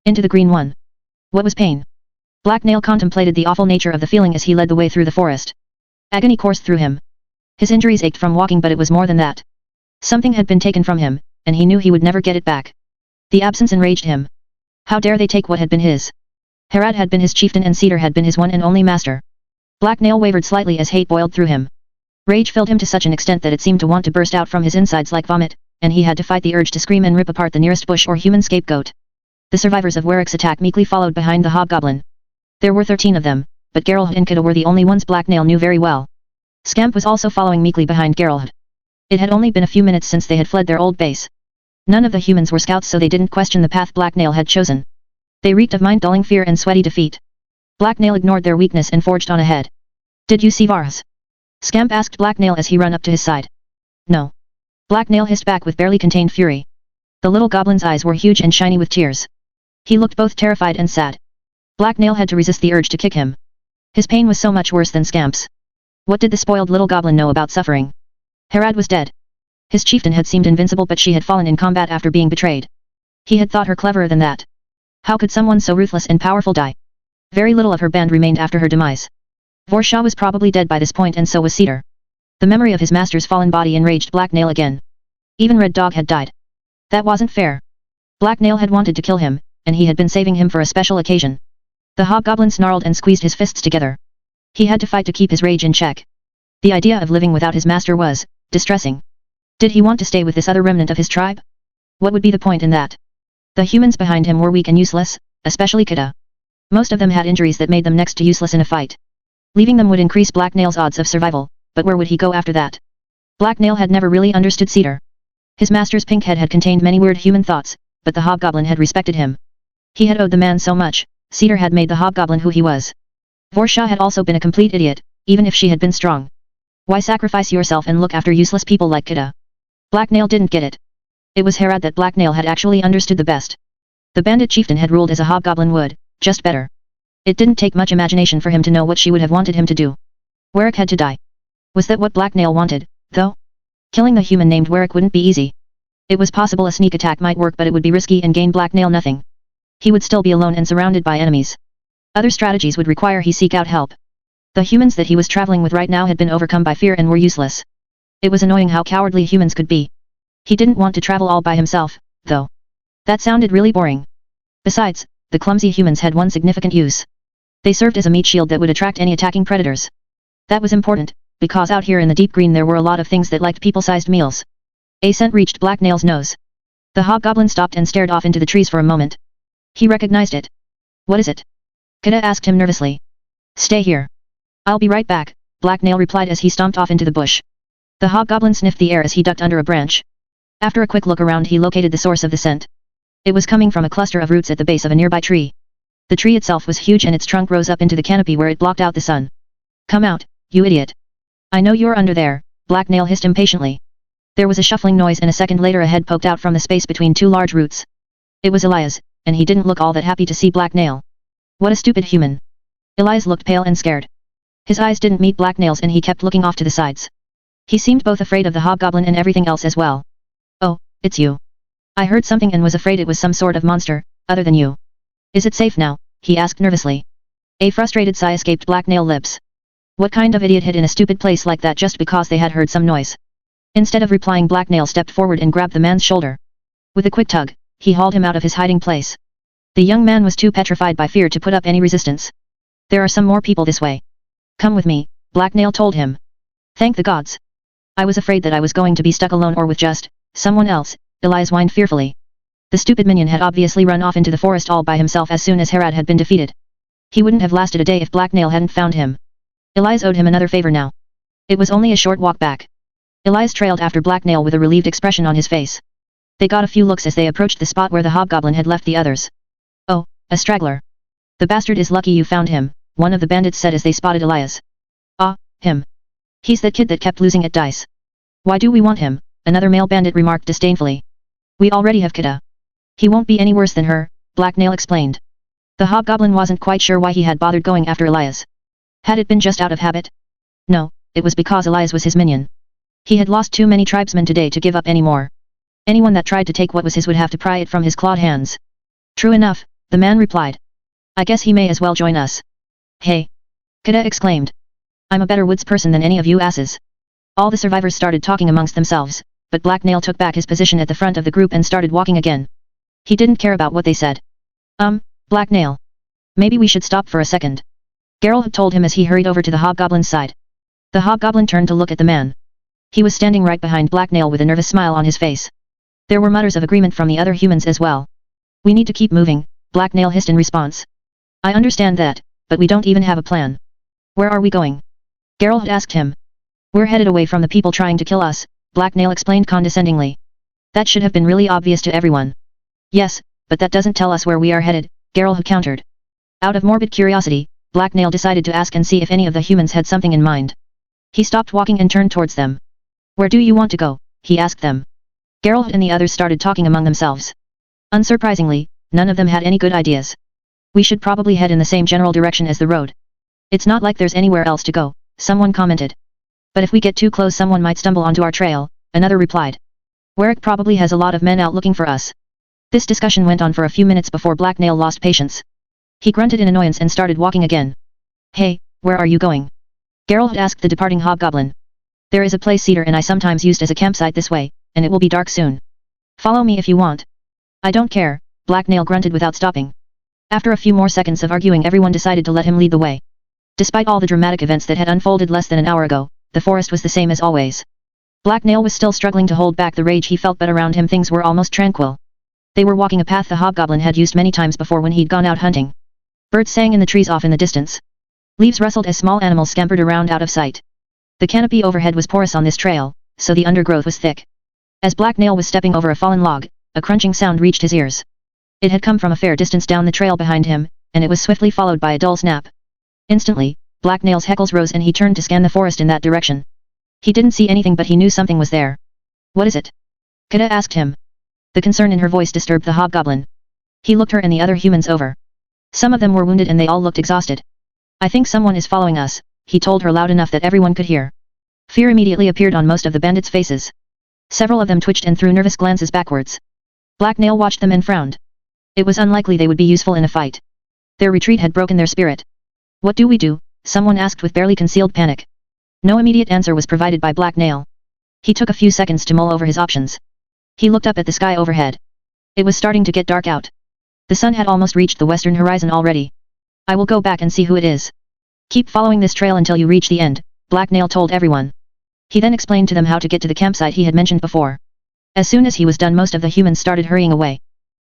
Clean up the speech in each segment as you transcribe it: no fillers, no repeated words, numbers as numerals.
Into the green one. What was pain? Black Nail contemplated the awful nature of the feeling as he led the way through the forest. Agony coursed through him. His injuries ached from walking, but it was more than that. Something had been taken from him, and he knew he would never get it back. The absence enraged him. How dare they take what had been his? Harad had been his chieftain and Cedar had been his one and only master. Black Nail wavered slightly as hate boiled through him. Rage filled him to such an extent that it seemed to want to burst out from his insides like vomit, and he had to fight the urge to scream and rip apart the nearest bush or human scapegoat. The survivors of Warwick's attack meekly followed behind the hobgoblin. There were 13 of them, but Geralt and Kida were the only ones Black Nail knew very well. Scamp was also following meekly behind Geralt. It had only been a few minutes since they had fled their old base. None of the humans were scouts, so they didn't question the path Black Nail had chosen. They reeked of mind-dulling fear and sweaty defeat. Black Nail ignored their weakness and forged on ahead. Did you see Varus? Scamp asked Black Nail as he ran up to his side. No. Black Nail hissed back with barely contained fury. The little goblin's eyes were huge and shiny with tears. He looked both terrified and sad. Black Nail had to resist the urge to kick him. His pain was so much worse than Scamp's. What did the spoiled little goblin know about suffering? Harad was dead. His chieftain had seemed invincible, but she had fallen in combat after being betrayed. He had thought her cleverer than that. How could someone so ruthless and powerful die? Very little of her band remained after her demise. Vorsha was probably dead by this point, and so was Cedar. The memory of his master's fallen body enraged Black Nail again. Even Red Dog had died. That wasn't fair. Black Nail had wanted to kill him, and he had been saving him for a special occasion. The hobgoblin snarled and squeezed his fists together. He had to fight to keep his rage in check. The idea of living without his master was distressing. Did he want to stay with this other remnant of his tribe? What would be the point in that? The humans behind him were weak and useless, especially Kida. Most of them had injuries that made them next to useless in a fight. Leaving them would increase Black Nail's odds of survival, but where would he go after that? Black Nail had never really understood Cedar. His master's pink head had contained many weird human thoughts, but the hobgoblin had respected him. He had owed the man so much. Cedar had made the hobgoblin who he was. Vorsha had also been a complete idiot, even if she had been strong. Why sacrifice yourself and look after useless people like Kida? Black Nail didn't get it. It was Harad that Black Nail had actually understood the best. The bandit chieftain had ruled as a hobgoblin would, just better. It didn't take much imagination for him to know what she would have wanted him to do. Warwick had to die. Was that what Black Nail wanted, though? Killing the human named Warwick wouldn't be easy. It was possible a sneak attack might work, but it would be risky and gain Black Nail nothing. He would still be alone and surrounded by enemies. Other strategies would require he seek out help. The humans that he was traveling with right now had been overcome by fear and were useless. It was annoying how cowardly humans could be. He didn't want to travel all by himself, though. That sounded really boring. Besides, the clumsy humans had one significant use. They served as a meat shield that would attract any attacking predators. That was important, because out here in the deep green there were a lot of things that liked people-sized meals. A scent reached Black Nail's nose. The hobgoblin stopped and stared off into the trees for a moment. He recognized it. What is it? Kida asked him nervously. Stay here. I'll be right back, Black Nail replied as he stomped off into the bush. The hobgoblin sniffed the air as he ducked under a branch. After a quick look around, he located the source of the scent. It was coming from a cluster of roots at the base of a nearby tree. The tree itself was huge and its trunk rose up into the canopy where it blocked out the sun. Come out, you idiot. I know you're under there, Black Nail hissed impatiently. There was a shuffling noise and a second later a head poked out from the space between two large roots. It was Elias, and he didn't look all that happy to see Black Nail. What a stupid human. Elias looked pale and scared. His eyes didn't meet Black Nail's and he kept looking off to the sides. He seemed both afraid of the hobgoblin and everything else as well. Oh, it's you. I heard something and was afraid it was some sort of monster, other than you. Is it safe now? He asked nervously. A frustrated sigh escaped Black Nail's lips. What kind of idiot hid in a stupid place like that just because they had heard some noise? Instead of replying, Black Nail stepped forward and grabbed the man's shoulder. With a quick tug, he hauled him out of his hiding place. The young man was too petrified by fear to put up any resistance. There are some more people this way. Come with me, Black Nail told him. Thank the gods. I was afraid that I was going to be stuck alone or with just someone else, Elias whined fearfully. The stupid minion had obviously run off into the forest all by himself as soon as Harad had been defeated. He wouldn't have lasted a day if Black Nail hadn't found him. Elias owed him another favor now. It was only a short walk back. Elias trailed after Black Nail with a relieved expression on his face. They got a few looks as they approached the spot where the hobgoblin had left the others. Oh, a straggler. The bastard is lucky you found him, one of the bandits said as they spotted Elias. Ah, him. He's that kid that kept losing at dice. Why do we want him? Another male bandit remarked disdainfully. We already have Kida. He won't be any worse than her, Black Nail explained. The hobgoblin wasn't quite sure why he had bothered going after Elias. Had it been just out of habit? No, it was because Elias was his minion. He had lost too many tribesmen today to give up any more. Anyone that tried to take what was his would have to pry it from his clawed hands. True enough, The man replied. I guess he may as well join us. Hey! Kida exclaimed. I'm a better woods person than any of you asses. All the survivors started talking amongst themselves, but Black Nail took back his position at the front of the group and started walking again. He didn't care about what they said. Black Nail. Maybe we should stop for a second. Geralt had told him as he hurried over to the hobgoblin's side. The hobgoblin turned to look at the man. He was standing right behind Black Nail with a nervous smile on his face. There were mutters of agreement from the other humans as well. We need to keep moving, Black Nail hissed in response. I understand that, but we don't even have a plan. Where are we going? Geralt asked him. We're headed away from the people trying to kill us, Black Nail explained condescendingly. That should have been really obvious to everyone. Yes, but that doesn't tell us where we are headed, Geralt countered. Out of morbid curiosity, Black Nail decided to ask and see if any of the humans had something in mind. He stopped walking and turned towards them. Where do you want to go? He asked them. Geralt and the others started talking among themselves. Unsurprisingly, none of them had any good ideas. We should probably head in the same general direction as the road. It's not like there's anywhere else to go, someone commented. But if we get too close someone might stumble onto our trail, another replied. Warwick probably has a lot of men out looking for us. This discussion went on for a few minutes before Black Nail lost patience. He grunted in annoyance and started walking again. Hey, where are you going? Geralt asked the departing hobgoblin. There is a place Cedar and I sometimes used as a campsite this way, and it will be dark soon. Follow me if you want. I don't care, Black Nail grunted without stopping. After a few more seconds of arguing everyone decided to let him lead the way. Despite all the dramatic events that had unfolded less than an hour ago, the forest was the same as always. Black Nail was still struggling to hold back the rage he felt, but around him things were almost tranquil. They were walking a path the hobgoblin had used many times before when he'd gone out hunting. Birds sang in the trees off in the distance. Leaves rustled as small animals scampered around out of sight. The canopy overhead was porous on this trail, so the undergrowth was thick. As Black Nail was stepping over a fallen log, a crunching sound reached his ears. It had come from a fair distance down the trail behind him, and it was swiftly followed by a dull snap. Instantly, Black Nail's hackles rose and he turned to scan the forest in that direction. He didn't see anything but he knew something was there. What is it? Kida asked him. The concern in her voice disturbed the hobgoblin. He looked her and the other humans over. Some of them were wounded and they all looked exhausted. I think someone is following us, he told her loud enough that everyone could hear. Fear immediately appeared on most of the bandits' faces. Several of them twitched and threw nervous glances backwards. Black Nail watched them and frowned. It was unlikely they would be useful in a fight. Their retreat had broken their spirit. What do we do? Someone asked with barely concealed panic. No immediate answer was provided by Black Nail. He took a few seconds to mull over his options. He looked up at the sky overhead. It was starting to get dark out. The sun had almost reached the western horizon already. I will go back and see who it is. Keep following this trail until you reach the end, Black Nail told everyone. He then explained to them how to get to the campsite he had mentioned before. As soon as he was done, most of the humans started hurrying away.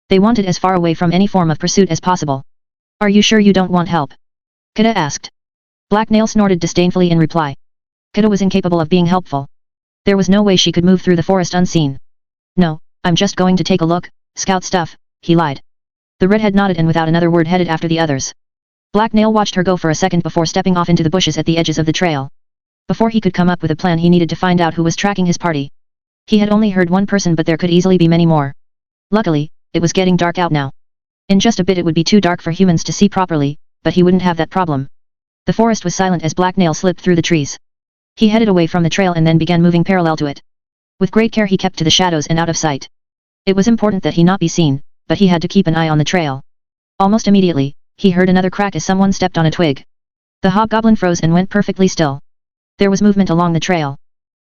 They wanted as far away from any form of pursuit as possible. Are you sure you don't want help? Kida asked. Black Nail snorted disdainfully in reply. Kida was incapable of being helpful. There was no way she could move through the forest unseen. No, I'm just going to take a look, scout stuff, he lied. The redhead nodded and without another word headed after the others. Black Nail watched her go for a second before stepping off into the bushes at the edges of the trail. Before he could come up with a plan, he needed to find out who was tracking his party. He had only heard one person, but there could easily be many more. Luckily, it was getting dark out now. In just a bit it would be too dark for humans to see properly, but he wouldn't have that problem. The forest was silent as Black Nail slipped through the trees. He headed away from the trail and then began moving parallel to it. With great care he kept to the shadows and out of sight. It was important that he not be seen, but he had to keep an eye on the trail. Almost immediately, he heard another crack as someone stepped on a twig. The hobgoblin froze and went perfectly still. There was movement along the trail.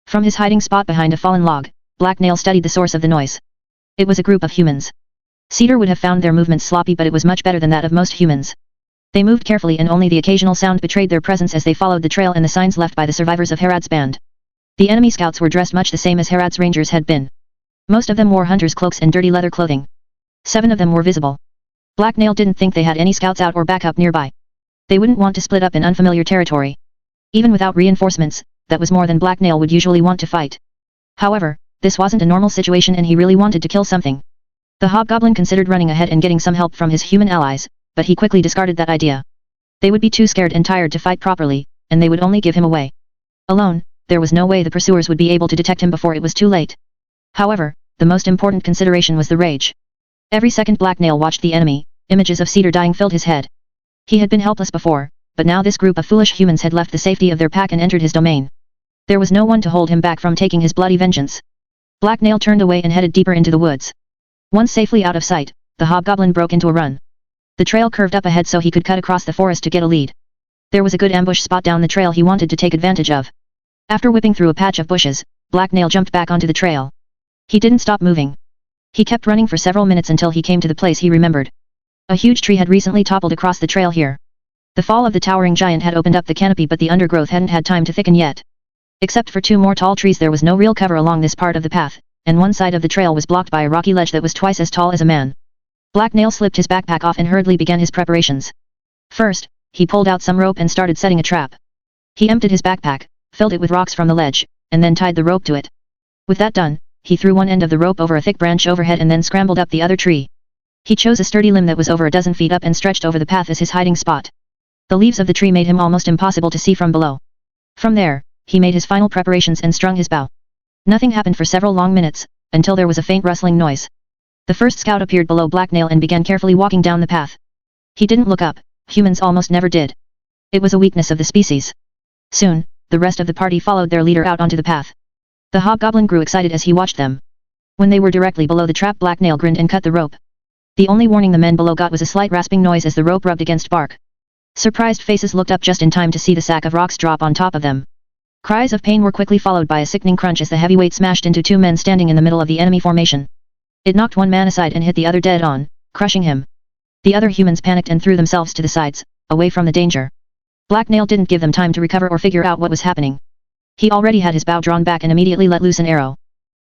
From his hiding spot behind a fallen log, Black Nail studied the source of the noise. It was a group of humans. Cedar would have found their movements sloppy, but it was much better than that of most humans. They moved carefully and only the occasional sound betrayed their presence as they followed the trail and the signs left by the survivors of Herad's band. The enemy scouts were dressed much the same as Herad's rangers had been. Most of them wore hunters' cloaks and dirty leather clothing. 7 of them were visible. Black Nail didn't think they had any scouts out or backup nearby. They wouldn't want to split up in unfamiliar territory. Even without reinforcements, that was more than Black Nail would usually want to fight. However, this wasn't a normal situation and he really wanted to kill something. The hobgoblin considered running ahead and getting some help from his human allies, but he quickly discarded that idea. They would be too scared and tired to fight properly, and they would only give him away. Alone, there was no way the pursuers would be able to detect him before it was too late. However, the most important consideration was the rage. Every second Black Nail watched the enemy, images of Cedar dying filled his head. He had been helpless before, but now this group of foolish humans had left the safety of their pack and entered his domain. There was no one to hold him back from taking his bloody vengeance. Black Nail turned away and headed deeper into the woods. Once safely out of sight, the hobgoblin broke into a run. The trail curved up ahead so he could cut across the forest to get a lead. There was a good ambush spot down the trail he wanted to take advantage of. After whipping through a patch of bushes, Black Nail jumped back onto the trail. He didn't stop moving. He kept running for several minutes until he came to the place he remembered. A huge tree had recently toppled across the trail here. The fall of the towering giant had opened up the canopy, but the undergrowth hadn't had time to thicken yet. Except for 2 more tall trees, there was no real cover along this part of the path, and one side of the trail was blocked by a rocky ledge that was twice as tall as a man. Black Nail slipped his backpack off and hurriedly began his preparations. First, he pulled out some rope and started setting a trap. He emptied his backpack, filled it with rocks from the ledge, and then tied the rope to it. With that done, he threw one end of the rope over a thick branch overhead and then scrambled up the other tree. He chose a sturdy limb that was over a dozen feet up and stretched over the path as his hiding spot. The leaves of the tree made him almost impossible to see from below. From there, he made his final preparations and strung his bow. Nothing happened for several long minutes, until there was a faint rustling noise. The first scout appeared below Black Nail and began carefully walking down the path. He didn't look up. Humans almost never did. It was a weakness of the species. Soon, the rest of the party followed their leader out onto the path. The hobgoblin grew excited as he watched them. When they were directly below the trap, Black Nail grinned and cut the rope. The only warning the men below got was a slight rasping noise as the rope rubbed against bark. Surprised faces looked up just in time to see the sack of rocks drop on top of them. Cries of pain were quickly followed by a sickening crunch as the heavy weight smashed into 2 men standing in the middle of the enemy formation. It knocked one man aside and hit the other dead on, crushing him. The other humans panicked and threw themselves to the sides, away from the danger. Black Nail didn't give them time to recover or figure out what was happening. He already had his bow drawn back and immediately let loose an arrow.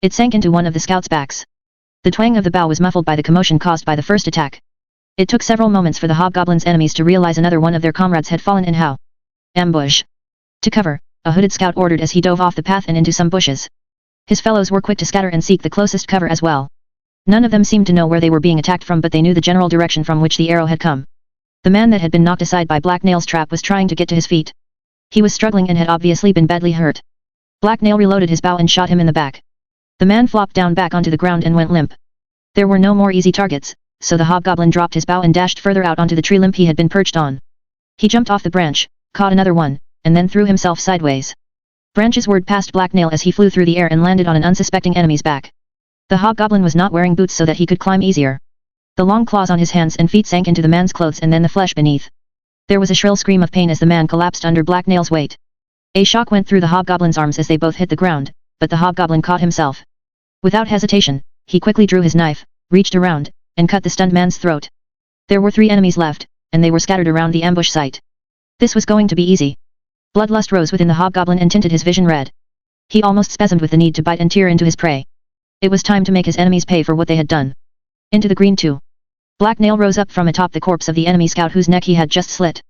It sank into one of the scouts' backs. The twang of the bow was muffled by the commotion caused by the first attack. It took several moments for the hobgoblin's enemies to realize another one of their comrades had fallen in how. Ambush. To cover, a hooded scout ordered as he dove off the path and into some bushes. His fellows were quick to scatter and seek the closest cover as well. None of them seemed to know where they were being attacked from, but they knew the general direction from which the arrow had come. The man that had been knocked aside by Black Nail's trap was trying to get to his feet. He was struggling and had obviously been badly hurt. Black Nail reloaded his bow and shot him in the back. The man flopped down back onto the ground and went limp. There were no more easy targets, so the hobgoblin dropped his bow and dashed further out onto the tree limb he had been perched on. He jumped off the branch, caught another one, and then threw himself sideways. Branches whirred past Black Nail as he flew through the air and landed on an unsuspecting enemy's back. The hobgoblin was not wearing boots so that he could climb easier. The long claws on his hands and feet sank into the man's clothes and then the flesh beneath. There was a shrill scream of pain as the man collapsed under Black Nail's weight. A shock went through the hobgoblin's arms as they both hit the ground, but the hobgoblin caught himself. Without hesitation, he quickly drew his knife, reached around, and cut the stunned man's throat. There were 3 enemies left, and they were scattered around the ambush site. This was going to be easy. Bloodlust rose within the hobgoblin and tinted his vision red. He almost spasmed with the need to bite and tear into his prey. It was time to make his enemies pay for what they had done. Into the green too. Black Nail rose up from atop the corpse of the enemy scout whose neck he had just slit.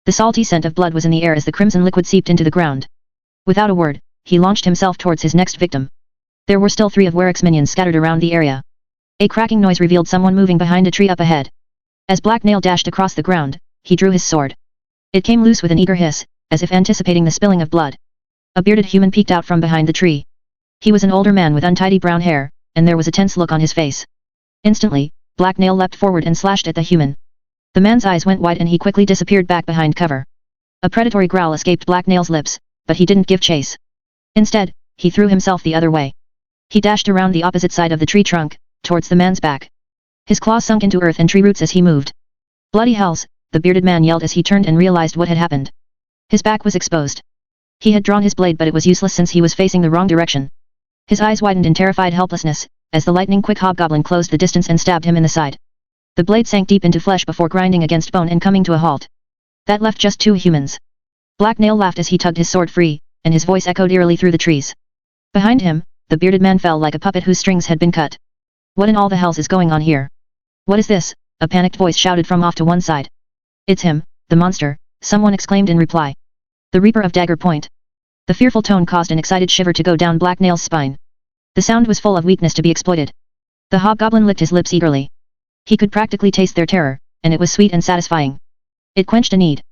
The salty scent of blood was in the air as the crimson liquid seeped into the ground. Without a word, he launched himself towards his next victim. There were still 3 of Warwick's minions scattered around the area. A cracking noise revealed someone moving behind a tree up ahead. As Black Nail dashed across the ground, he drew his sword. It came loose with an eager hiss, as if anticipating the spilling of blood. A bearded human peeked out from behind the tree. He was an older man with untidy brown hair, and there was a tense look on his face. Instantly, Black Nail leapt forward and slashed at the human. The man's eyes went wide and he quickly disappeared back behind cover. A predatory growl escaped Black Nail's lips, but he didn't give chase. Instead, he threw himself the other way. He dashed around the opposite side of the tree trunk, towards the man's back. His claws sunk into earth and tree roots as he moved. Bloody hells, the bearded man yelled as he turned and realized what had happened. His back was exposed. He had drawn his blade, but it was useless since he was facing the wrong direction. His eyes widened in terrified helplessness, as the lightning-quick hobgoblin closed the distance and stabbed him in the side. The blade sank deep into flesh before grinding against bone and coming to a halt. That left just 2 humans. Black Nail laughed as he tugged his sword free, and his voice echoed eerily through the trees. Behind him, the bearded man fell like a puppet whose strings had been cut. What in all the hells is going on here? What is this? A panicked voice shouted from off to one side. It's him, the monster, someone exclaimed in reply. The Reaper of Dagger Point. The fearful tone caused an excited shiver to go down Black Nail's spine. The sound was full of weakness to be exploited. The hobgoblin licked his lips eagerly. He could practically taste their terror, and it was sweet and satisfying. It quenched a need.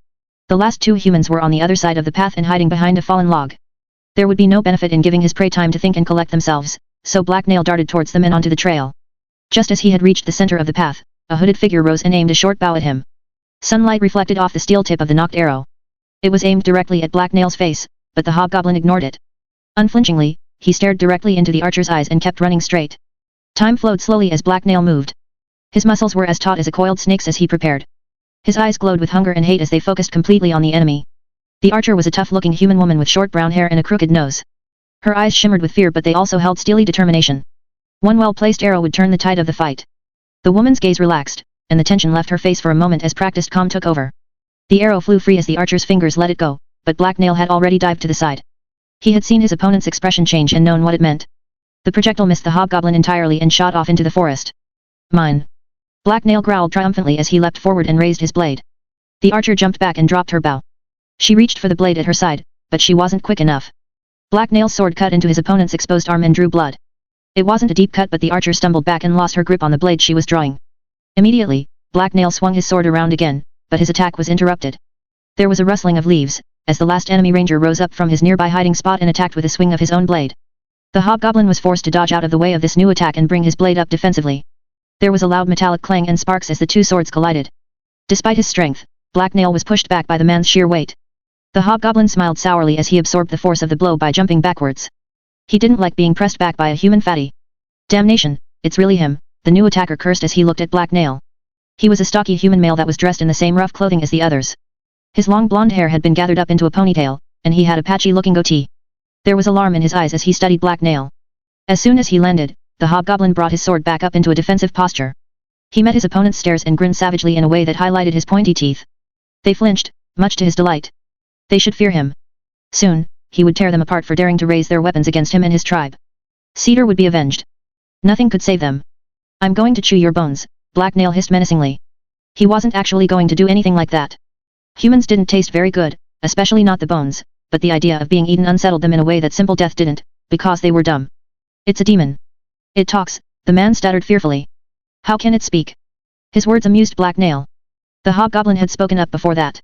The last 2 humans were on the other side of the path and hiding behind a fallen log. There would be no benefit in giving his prey time to think and collect themselves, so Black Nail darted towards them and onto the trail. Just as he had reached the center of the path, a hooded figure rose and aimed a short bow at him. Sunlight reflected off the steel tip of the nocked arrow. It was aimed directly at Black Nail's face, but the hobgoblin ignored it. Unflinchingly, he stared directly into the archer's eyes and kept running straight. Time flowed slowly as Black Nail moved. His muscles were as taut as a coiled snake's as he prepared. His eyes glowed with hunger and hate as they focused completely on the enemy. The archer was a tough-looking human woman with short brown hair and a crooked nose. Her eyes shimmered with fear, but they also held steely determination. One well-placed arrow would turn the tide of the fight. The woman's gaze relaxed, and the tension left her face for a moment as practiced calm took over. The arrow flew free as the archer's fingers let it go, but Black Nail had already dived to the side. He had seen his opponent's expression change and known what it meant. The projectile missed the hobgoblin entirely and shot off into the forest. Mine. Black Nail growled triumphantly as he leapt forward and raised his blade. The archer jumped back and dropped her bow. She reached for the blade at her side, but she wasn't quick enough. Black Nail's sword cut into his opponent's exposed arm and drew blood. It wasn't a deep cut, but the archer stumbled back and lost her grip on the blade she was drawing. Immediately, Black Nail swung his sword around again, but his attack was interrupted. There was a rustling of leaves, as the last enemy ranger rose up from his nearby hiding spot and attacked with a swing of his own blade. The hobgoblin was forced to dodge out of the way of this new attack and bring his blade up defensively. There was a loud metallic clang and sparks as the two swords collided. Despite his strength, Black Nail was pushed back by the man's sheer weight. The hobgoblin smiled sourly as he absorbed the force of the blow by jumping backwards. He didn't like being pressed back by a human fatty. Damnation, it's really him, the new attacker cursed as he looked at Black Nail. He was a stocky human male that was dressed in the same rough clothing as the others. His long blonde hair had been gathered up into a ponytail, and he had a patchy-looking goatee. There was alarm in his eyes as he studied Black Nail. As soon as he landed, the hobgoblin brought his sword back up into a defensive posture. He met his opponent's stares and grinned savagely in a way that highlighted his pointy teeth. They flinched, much to his delight. They should fear him. Soon, he would tear them apart for daring to raise their weapons against him and his tribe. Cedar would be avenged. Nothing could save them. I'm going to chew your bones, Black Nail hissed menacingly. He wasn't actually going to do anything like that. Humans didn't taste very good, especially not the bones, but the idea of being eaten unsettled them in a way that simple death didn't, because they were dumb. It's a demon. It talks, the man stuttered fearfully. How can it speak? His words amused Black Nail. The hobgoblin had spoken up before that.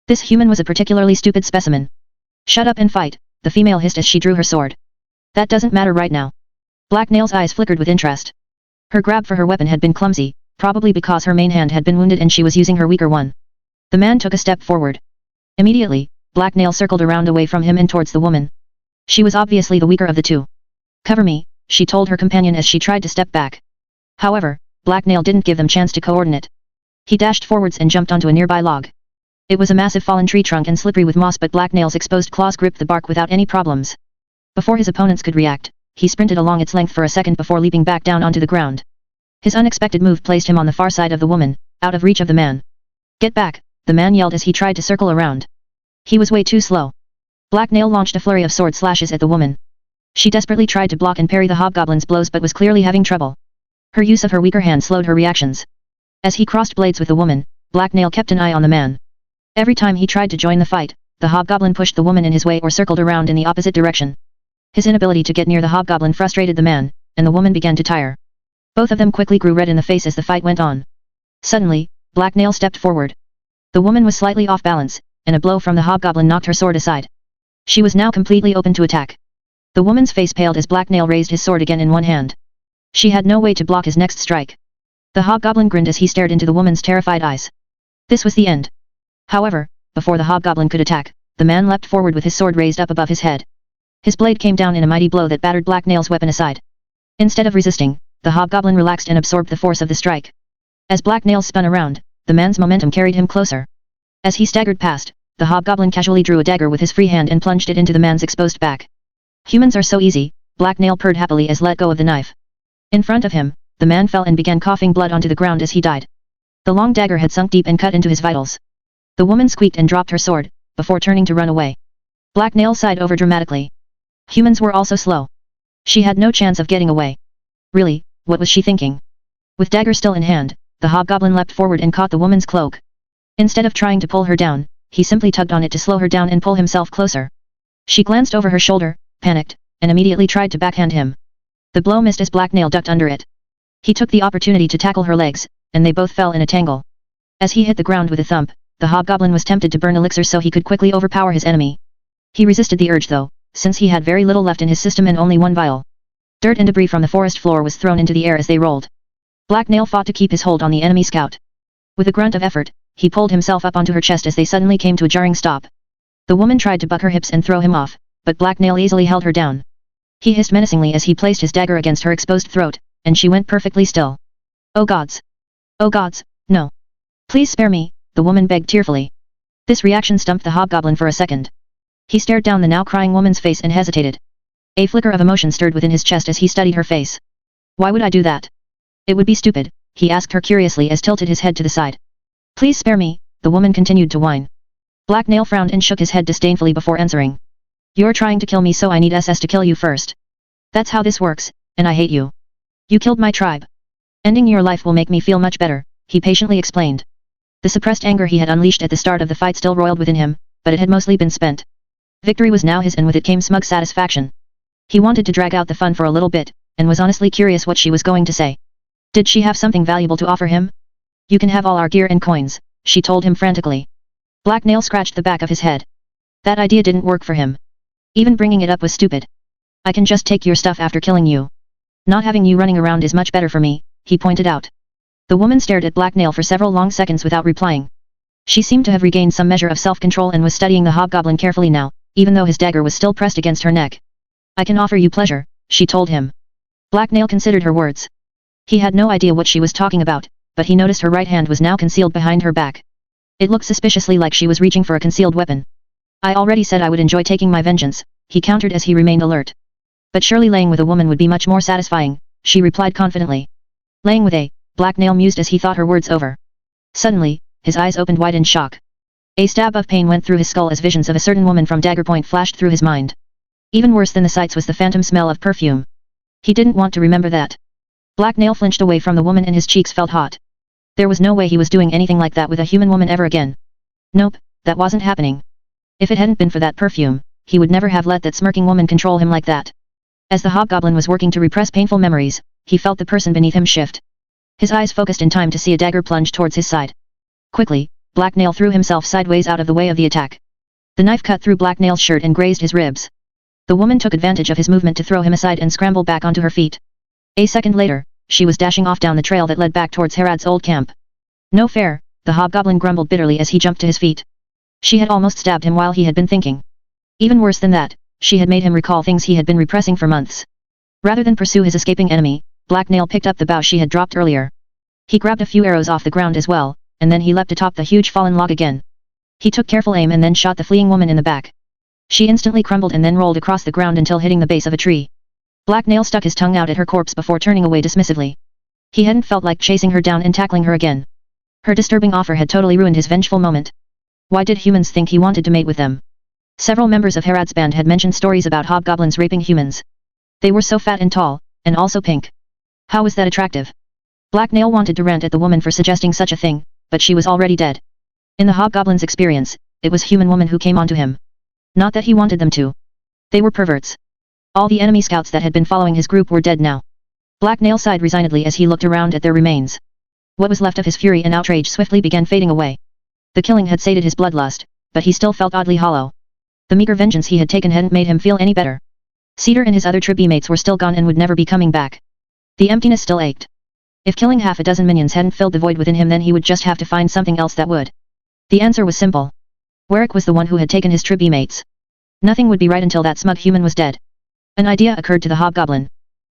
This human was a particularly stupid specimen. Shut up and fight, the female hissed as she drew her sword. That doesn't matter right now. Black Nail's eyes flickered with interest. Her grab for her weapon had been clumsy, probably because her main hand had been wounded and she was using her weaker one. The man took a step forward. Immediately, Black Nail circled around away from him and towards the woman. She was obviously the weaker of the two. Cover me, she told her companion as she tried to step back. However, Black Nail didn't give them chance to coordinate. He dashed forwards and jumped onto a nearby log. It was a massive fallen tree trunk and slippery with moss, but Black Nail's exposed claws gripped the bark without any problems. Before his opponents could react, he sprinted along its length for a second before leaping back down onto the ground. His unexpected move placed him on the far side of the woman, out of reach of the man. Get back, the man yelled as he tried to circle around. He was way too slow. Black Nail launched a flurry of sword slashes at the woman. She desperately tried to block and parry the hobgoblin's blows but was clearly having trouble. Her use of her weaker hand slowed her reactions. As he crossed blades with the woman, Black Nail kept an eye on the man. Every time he tried to join the fight, the hobgoblin pushed the woman in his way or circled around in the opposite direction. His inability to get near the hobgoblin frustrated the man, and the woman began to tire. Both of them quickly grew red in the face as the fight went on. Suddenly, Black Nail stepped forward. The woman was slightly off balance, and a blow from the hobgoblin knocked her sword aside. She was now completely open to attack. The woman's face paled as Black Nail raised his sword again in one hand. She had no way to block his next strike. The hobgoblin grinned as he stared into the woman's terrified eyes. This was the end. However, before the hobgoblin could attack, the man leapt forward with his sword raised up above his head. His blade came down in a mighty blow that battered Black Nail's weapon aside. Instead of resisting, the hobgoblin relaxed and absorbed the force of the strike. As Black Nail spun around, the man's momentum carried him closer. As he staggered past, the hobgoblin casually drew a dagger with his free hand and plunged it into the man's exposed back. Humans are so easy, Black Nail purred happily as let go of the knife. In front of him, the man fell and began coughing blood onto the ground as he died. The long dagger had sunk deep and cut into his vitals. The woman squeaked and dropped her sword, before turning to run away. Black Nail sighed overdramatically. Humans were also slow. She had no chance of getting away. Really, what was she thinking? With dagger still in hand, the hobgoblin leapt forward and caught the woman's cloak. Instead of trying to pull her down, he simply tugged on it to slow her down and pull himself closer. She glanced over her shoulder, panicked, and immediately tried to backhand him. The blow missed as Black Nail ducked under it. He took the opportunity to tackle her legs, and they both fell in a tangle. As he hit the ground with a thump, the hobgoblin was tempted to burn elixir so he could quickly overpower his enemy. He resisted the urge though, since he had very little left in his system and only one vial. Dirt and debris from the forest floor was thrown into the air as they rolled. Black Nail fought to keep his hold on the enemy scout. With a grunt of effort, he pulled himself up onto her chest as they suddenly came to a jarring stop. The woman tried to buck her hips and throw him off, but Black Nail easily held her down. He hissed menacingly as he placed his dagger against her exposed throat, and she went perfectly still. Oh gods! Oh gods, no. Please spare me, the woman begged tearfully. This reaction stumped the hobgoblin for a second. He stared down the now crying woman's face and hesitated. A flicker of emotion stirred within his chest as he studied her face. Why would I do that? It would be stupid, he asked her curiously as tilted his head to the side. Please spare me, the woman continued to whine. Black Nail frowned and shook his head disdainfully before answering. You're trying to kill me, so I need SS to kill you first. That's how this works, and I hate you. You killed my tribe. Ending your life will make me feel much better, he patiently explained. The suppressed anger he had unleashed at the start of the fight still roiled within him, but it had mostly been spent. Victory was now his, and with it came smug satisfaction. He wanted to drag out the fun for a little bit, and was honestly curious what she was going to say. Did she have something valuable to offer him? You can have all our gear and coins, she told him frantically. Black Nail scratched the back of his head. That idea didn't work for him. Even bringing it up was stupid. I can just take your stuff after killing you. Not having you running around is much better for me, he pointed out. The woman stared at Black Nail for several long seconds without replying. She seemed to have regained some measure of self-control and was studying the hobgoblin carefully now, even though his dagger was still pressed against her neck. I can offer you pleasure, she told him. Black Nail considered her words. He had no idea what she was talking about, but he noticed her right hand was now concealed behind her back. It looked suspiciously like she was reaching for a concealed weapon. I already said I would enjoy taking my vengeance, he countered as he remained alert. But surely laying with a woman would be much more satisfying, she replied confidently. Laying with a, Black Nail mused as he thought her words over. Suddenly, his eyes opened wide in shock. A stab of pain went through his skull as visions of a certain woman from Dagger Point flashed through his mind. Even worse than the sights was the phantom smell of perfume. He didn't want to remember that. Black Nail flinched away from the woman and his cheeks felt hot. There was no way he was doing anything like that with a human woman ever again. Nope, that wasn't happening. If it hadn't been for that perfume, he would never have let that smirking woman control him like that. As the hobgoblin was working to repress painful memories, he felt the person beneath him shift. His eyes focused in time to see a dagger plunge towards his side. Quickly, Black Nail threw himself sideways out of the way of the attack. The knife cut through Black Nail's shirt and grazed his ribs. The woman took advantage of his movement to throw him aside and scramble back onto her feet. A second later, she was dashing off down the trail that led back towards Herad's old camp. No fair, the hobgoblin grumbled bitterly as he jumped to his feet. She had almost stabbed him while he had been thinking. Even worse than that, she had made him recall things he had been repressing for months. Rather than pursue his escaping enemy, Black Nail picked up the bow she had dropped earlier. He grabbed a few arrows off the ground as well, and then he leapt atop the huge fallen log again. He took careful aim and then shot the fleeing woman in the back. She instantly crumbled and then rolled across the ground until hitting the base of a tree. Black Nail stuck his tongue out at her corpse before turning away dismissively. He hadn't felt like chasing her down and tackling her again. Her disturbing offer had totally ruined his vengeful moment. Why did humans think he wanted to mate with them? Several members of Herad's band had mentioned stories about hobgoblins raping humans. They were so fat and tall, and also pink. How was that attractive? Black Nail wanted to rant at the woman for suggesting such a thing, but she was already dead. In the hobgoblin's experience, it was human women who came onto him. Not that he wanted them to. They were perverts. All the enemy scouts that had been following his group were dead now. Black Nail sighed resignedly as he looked around at their remains. What was left of his fury and outrage swiftly began fading away. The killing had sated his bloodlust, but he still felt oddly hollow. The meager vengeance he had taken hadn't made him feel any better. Cedar and his other tribe-mates were still gone and would never be coming back. The emptiness still ached. If killing half a dozen minions hadn't filled the void within him, then he would just have to find something else that would. The answer was simple. Warwick was the one who had taken his tribe-mates. Nothing would be right until that smug human was dead. An idea occurred to the hobgoblin.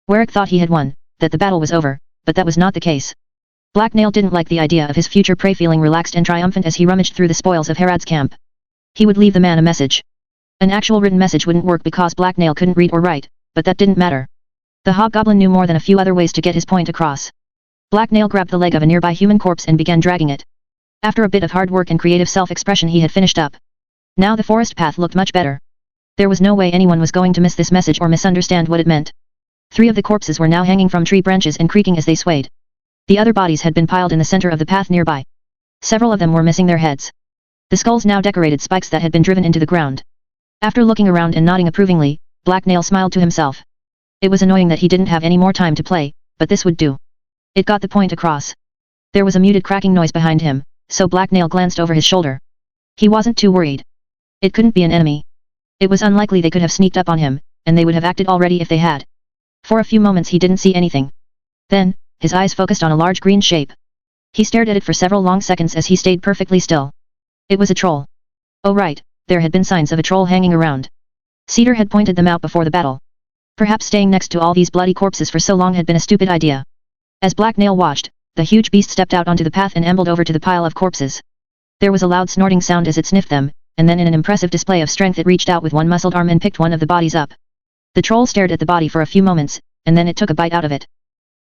Warwick thought he had won, that the battle was over, but that was not the case. Black Nail didn't like the idea of his future prey feeling relaxed and triumphant as he rummaged through the spoils of Herad's camp. He would leave the man a message. An actual written message wouldn't work because Black Nail couldn't read or write, but that didn't matter. The hobgoblin knew more than a few other ways to get his point across. Black Nail grabbed the leg of a nearby human corpse and began dragging it. After a bit of hard work and creative self-expression, he had finished up. Now the forest path looked much better. There was no way anyone was going to miss this message or misunderstand what it meant. 3 of the corpses were now hanging from tree branches and creaking as they swayed. The other bodies had been piled in the center of the path nearby. Several of them were missing their heads. The skulls now decorated spikes that had been driven into the ground. After looking around and nodding approvingly, Black Nail smiled to himself. It was annoying that he didn't have any more time to play, but this would do. It got the point across. There was a muted cracking noise behind him, so Black Nail glanced over his shoulder. He wasn't too worried. It couldn't be an enemy. It was unlikely they could have sneaked up on him, and they would have acted already if they had. For a few moments he didn't see anything. Then, his eyes focused on a large green shape. He stared at it for several long seconds as he stayed perfectly still. It was a troll. Oh right, there had been signs of a troll hanging around. Cedar had pointed them out before the battle. Perhaps staying next to all these bloody corpses for so long had been a stupid idea. As Black Nail watched, the huge beast stepped out onto the path and ambled over to the pile of corpses. There was a loud snorting sound as it sniffed them, and then in an impressive display of strength it reached out with one muscled arm and picked one of the bodies up. The troll stared at the body for a few moments, and then it took a bite out of it.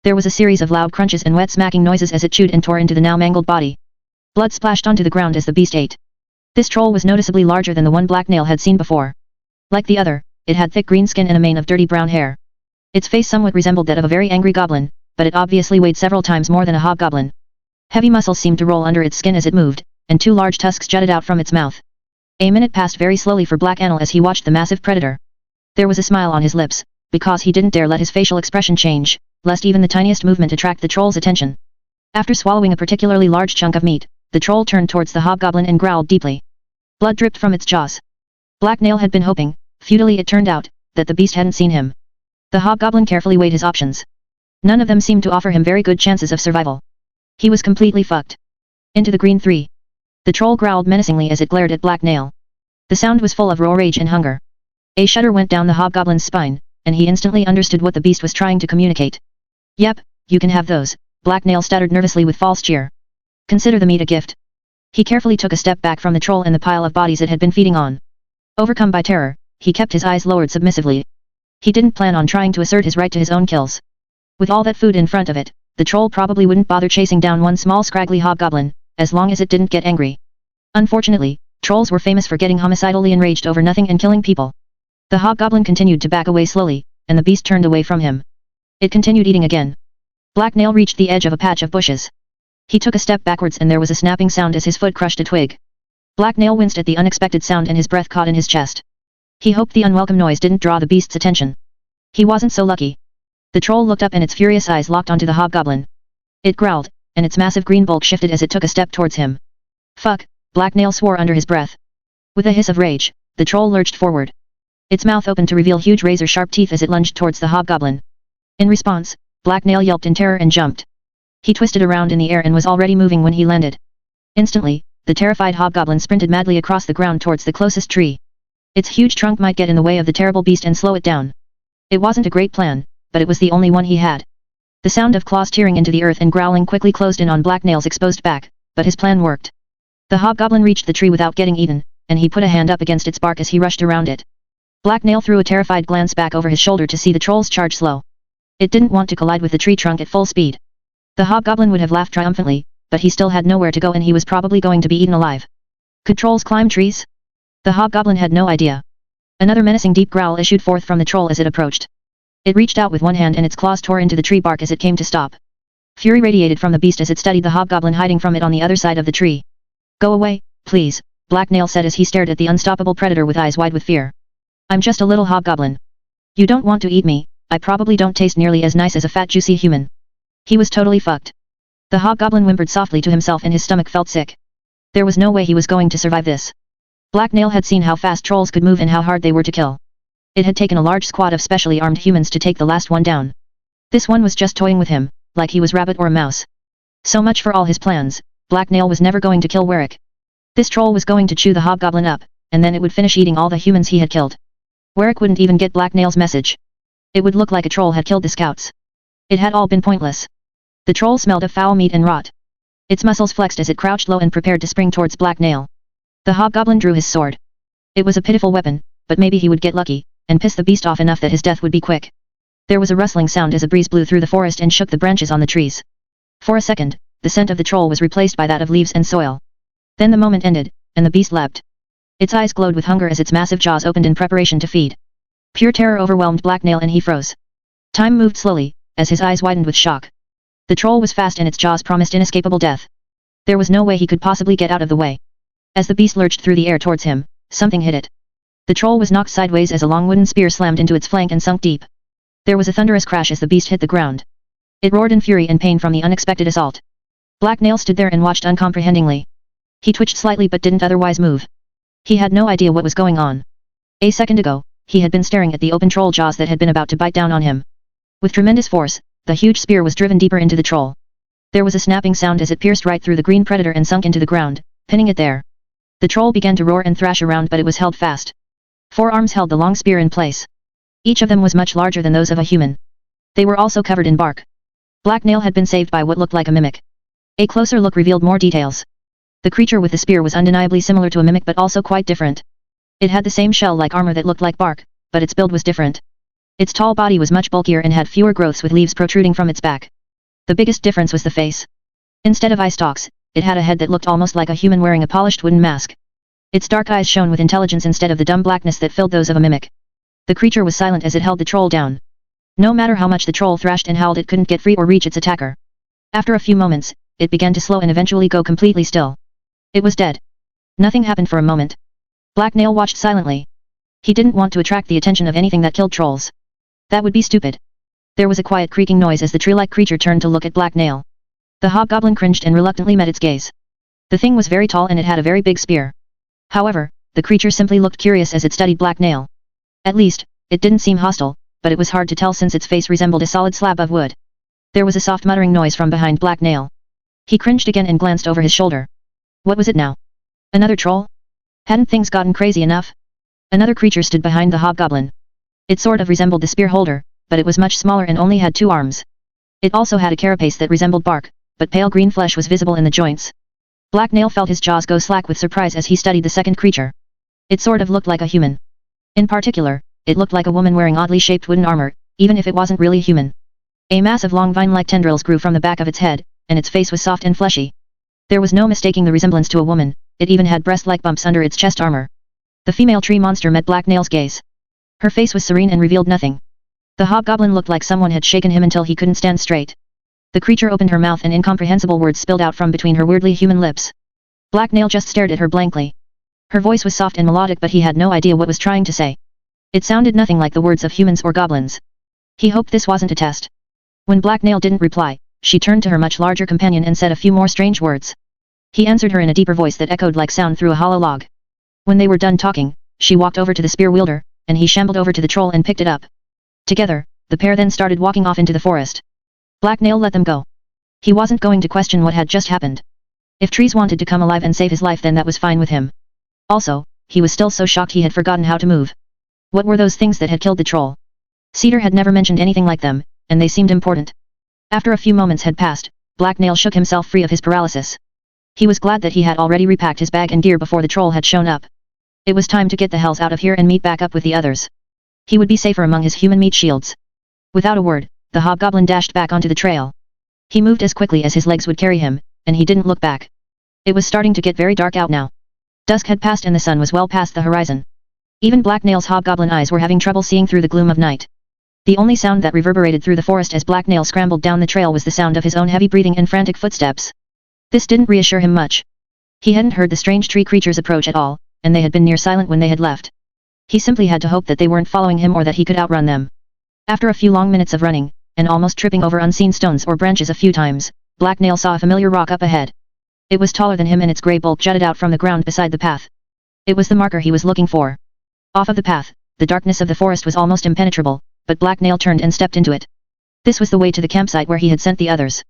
There was a series of loud crunches and wet smacking noises as it chewed and tore into the now mangled body. Blood splashed onto the ground as the beast ate. This troll was noticeably larger than the one Black Nail had seen before. Like the other, it had thick green skin and a mane of dirty brown hair. Its face somewhat resembled that of a very angry goblin, but it obviously weighed several times more than a hobgoblin. Heavy muscles seemed to roll under its skin as it moved, and two large tusks jutted out from its mouth. A minute passed very slowly for Black Anil as he watched the massive predator. There was a smile on his lips, because he didn't dare let his facial expression change, lest even the tiniest movement attract the troll's attention. After swallowing a particularly large chunk of meat, the troll turned towards the hobgoblin and growled deeply. Blood dripped from its jaws. Black Nail had been hoping, futilely it turned out, that the beast hadn't seen him. The hobgoblin carefully weighed his options. None of them seemed to offer him very good chances of survival. He was completely fucked. Into the green 3. The troll growled menacingly as it glared at Black Nail. The sound was full of raw rage and hunger. A shudder went down the hobgoblin's spine, and he instantly understood what the beast was trying to communicate. Yep, you can have those, Black Nail stuttered nervously with false cheer. Consider the meat a gift. He carefully took a step back from the troll and the pile of bodies it had been feeding on. Overcome by terror, he kept his eyes lowered submissively. He didn't plan on trying to assert his right to his own kills. With all that food in front of it, the troll probably wouldn't bother chasing down one small scraggly hobgoblin, as long as it didn't get angry. Unfortunately, trolls were famous for getting homicidally enraged over nothing and killing people. The hobgoblin continued to back away slowly, and the beast turned away from him. It continued eating again. Black Nail reached the edge of a patch of bushes. He took a step backwards and there was a snapping sound as his foot crushed a twig. Black Nail winced at the unexpected sound and his breath caught in his chest. He hoped the unwelcome noise didn't draw the beast's attention. He wasn't so lucky. The troll looked up and its furious eyes locked onto the hobgoblin. It growled, and its massive green bulk shifted as it took a step towards him. Fuck, Black Nail swore under his breath. With a hiss of rage, the troll lurched forward. Its mouth opened to reveal huge razor-sharp teeth as it lunged towards the hobgoblin. In response, Black Nail yelped in terror and jumped. He twisted around in the air and was already moving when he landed. Instantly, the terrified hobgoblin sprinted madly across the ground towards the closest tree. Its huge trunk might get in the way of the terrible beast and slow it down. It wasn't a great plan, but it was the only one he had. The sound of claws tearing into the earth and growling quickly closed in on Black Nail's exposed back, but his plan worked. The hobgoblin reached the tree without getting eaten, and he put a hand up against its bark as he rushed around it. Black Nail threw a terrified glance back over his shoulder to see the troll's charge slow. It didn't want to collide with the tree trunk at full speed. The hobgoblin would have laughed triumphantly, but he still had nowhere to go and he was probably going to be eaten alive. Could trolls climb trees? The hobgoblin had no idea. Another menacing deep growl issued forth from the troll as it approached. It reached out with one hand and its claws tore into the tree bark as it came to stop. Fury radiated from the beast as it studied the hobgoblin hiding from it on the other side of the tree. Go away, please, Black Nail said as he stared at the unstoppable predator with eyes wide with fear. I'm just a little hobgoblin. You don't want to eat me, I probably don't taste nearly as nice as a fat juicy human. He was totally fucked. The hobgoblin whimpered softly to himself and his stomach felt sick. There was no way he was going to survive this. Black Nail had seen how fast trolls could move and how hard they were to kill. It had taken a large squad of specially armed humans to take the last one down. This one was just toying with him, like he was rabbit or a mouse. So much for all his plans, Black Nail was never going to kill Warwick. This troll was going to chew the hobgoblin up, and then it would finish eating all the humans he had killed. Warwick wouldn't even get Black Nail's message. It would look like a troll had killed the scouts. It had all been pointless. The troll smelled of foul meat and rot. Its muscles flexed as it crouched low and prepared to spring towards Black Nail. The hobgoblin drew his sword. It was a pitiful weapon, but maybe he would get lucky, and piss the beast off enough that his death would be quick. There was a rustling sound as a breeze blew through the forest and shook the branches on the trees. For a second, the scent of the troll was replaced by that of leaves and soil. Then the moment ended, and the beast leapt. Its eyes glowed with hunger as its massive jaws opened in preparation to feed. Pure terror overwhelmed Black Nail and he froze. Time moved slowly, as his eyes widened with shock. The troll was fast and its jaws promised inescapable death. There was no way he could possibly get out of the way. As the beast lurched through the air towards him, something hit it. The troll was knocked sideways as a long wooden spear slammed into its flank and sunk deep. There was a thunderous crash as the beast hit the ground. It roared in fury and pain from the unexpected assault. Black Nail stood there and watched uncomprehendingly. He twitched slightly but didn't otherwise move. He had no idea what was going on. A second ago, he had been staring at the open troll jaws that had been about to bite down on him. With tremendous force, the huge spear was driven deeper into the troll. There was a snapping sound as it pierced right through the green predator and sunk into the ground, pinning it there. The troll began to roar and thrash around but it was held fast. 4 arms held the long spear in place. Each of them was much larger than those of a human. They were also covered in bark. Black Nail had been saved by what looked like a mimic. A closer look revealed more details. The creature with the spear was undeniably similar to a mimic but also quite different. It had the same shell-like armor that looked like bark, but its build was different. Its tall body was much bulkier and had fewer growths with leaves protruding from its back. The biggest difference was the face. Instead of eye stalks, it had a head that looked almost like a human wearing a polished wooden mask. Its dark eyes shone with intelligence instead of the dumb blackness that filled those of a mimic. The creature was silent as it held the troll down. No matter how much the troll thrashed and howled, it couldn't get free or reach its attacker. After a few moments, it began to slow and eventually go completely still. It was dead. Nothing happened for a moment. Black Nail watched silently. He didn't want to attract the attention of anything that killed trolls. That would be stupid. There was a quiet creaking noise as the tree-like creature turned to look at Black Nail. The hobgoblin cringed and reluctantly met its gaze. The thing was very tall and it had a very big spear. However, the creature simply looked curious as it studied Black Nail. At least, it didn't seem hostile, but it was hard to tell since its face resembled a solid slab of wood. There was a soft muttering noise from behind Black Nail. He cringed again and glanced over his shoulder. What was it now? Another troll? Hadn't things gotten crazy enough? Another creature stood behind the hobgoblin. It sort of resembled the spear holder, but it was much smaller and only had 2 arms. It also had a carapace that resembled bark, but pale green flesh was visible in the joints. Black Nail felt his jaws go slack with surprise as he studied the second creature. It sort of looked like a human. In particular, it looked like a woman wearing oddly shaped wooden armor, even if it wasn't really human. A mass of long vine-like tendrils grew from the back of its head, and its face was soft and fleshy. There was no mistaking the resemblance to a woman, it even had breast-like bumps under its chest armor. The female tree monster met Black Nail's gaze. Her face was serene and revealed nothing. The hobgoblin looked like someone had shaken him until he couldn't stand straight. The creature opened her mouth and incomprehensible words spilled out from between her weirdly human lips. Black Nail just stared at her blankly. Her voice was soft and melodic but he had no idea what was trying to say. It sounded nothing like the words of humans or goblins. He hoped this wasn't a test. When Black Nail didn't reply, she turned to her much larger companion and said a few more strange words. He answered her in a deeper voice that echoed like sound through a hollow log. When they were done talking, she walked over to the spear wielder, and he shambled over to the troll and picked it up. Together, the pair then started walking off into the forest. Black Nail let them go. He wasn't going to question what had just happened. If trees wanted to come alive and save his life then that was fine with him. Also, he was still so shocked he had forgotten how to move. What were those things that had killed the troll? Cedar had never mentioned anything like them, and they seemed important. After a few moments had passed, Black Nail shook himself free of his paralysis. He was glad that he had already repacked his bag and gear before the troll had shown up. It was time to get the hells out of here and meet back up with the others. He would be safer among his human meat shields. Without a word, the hobgoblin dashed back onto the trail. He moved as quickly as his legs would carry him, and he didn't look back. It was starting to get very dark out now. Dusk had passed and the sun was well past the horizon. Even Black Nail's hobgoblin eyes were having trouble seeing through the gloom of night. The only sound that reverberated through the forest as Black Nail scrambled down the trail was the sound of his own heavy breathing and frantic footsteps. This didn't reassure him much. He hadn't heard the strange tree creatures approach at all, and they had been near silent when they had left. He simply had to hope that they weren't following him or that he could outrun them. After a few long minutes of running, and almost tripping over unseen stones or branches a few times, Black Nail saw a familiar rock up ahead. It was taller than him and its grey bulk jutted out from the ground beside the path. It was the marker he was looking for. Off of the path, the darkness of the forest was almost impenetrable, but Black Nail turned and stepped into it. This was the way to the campsite where he had sent the others.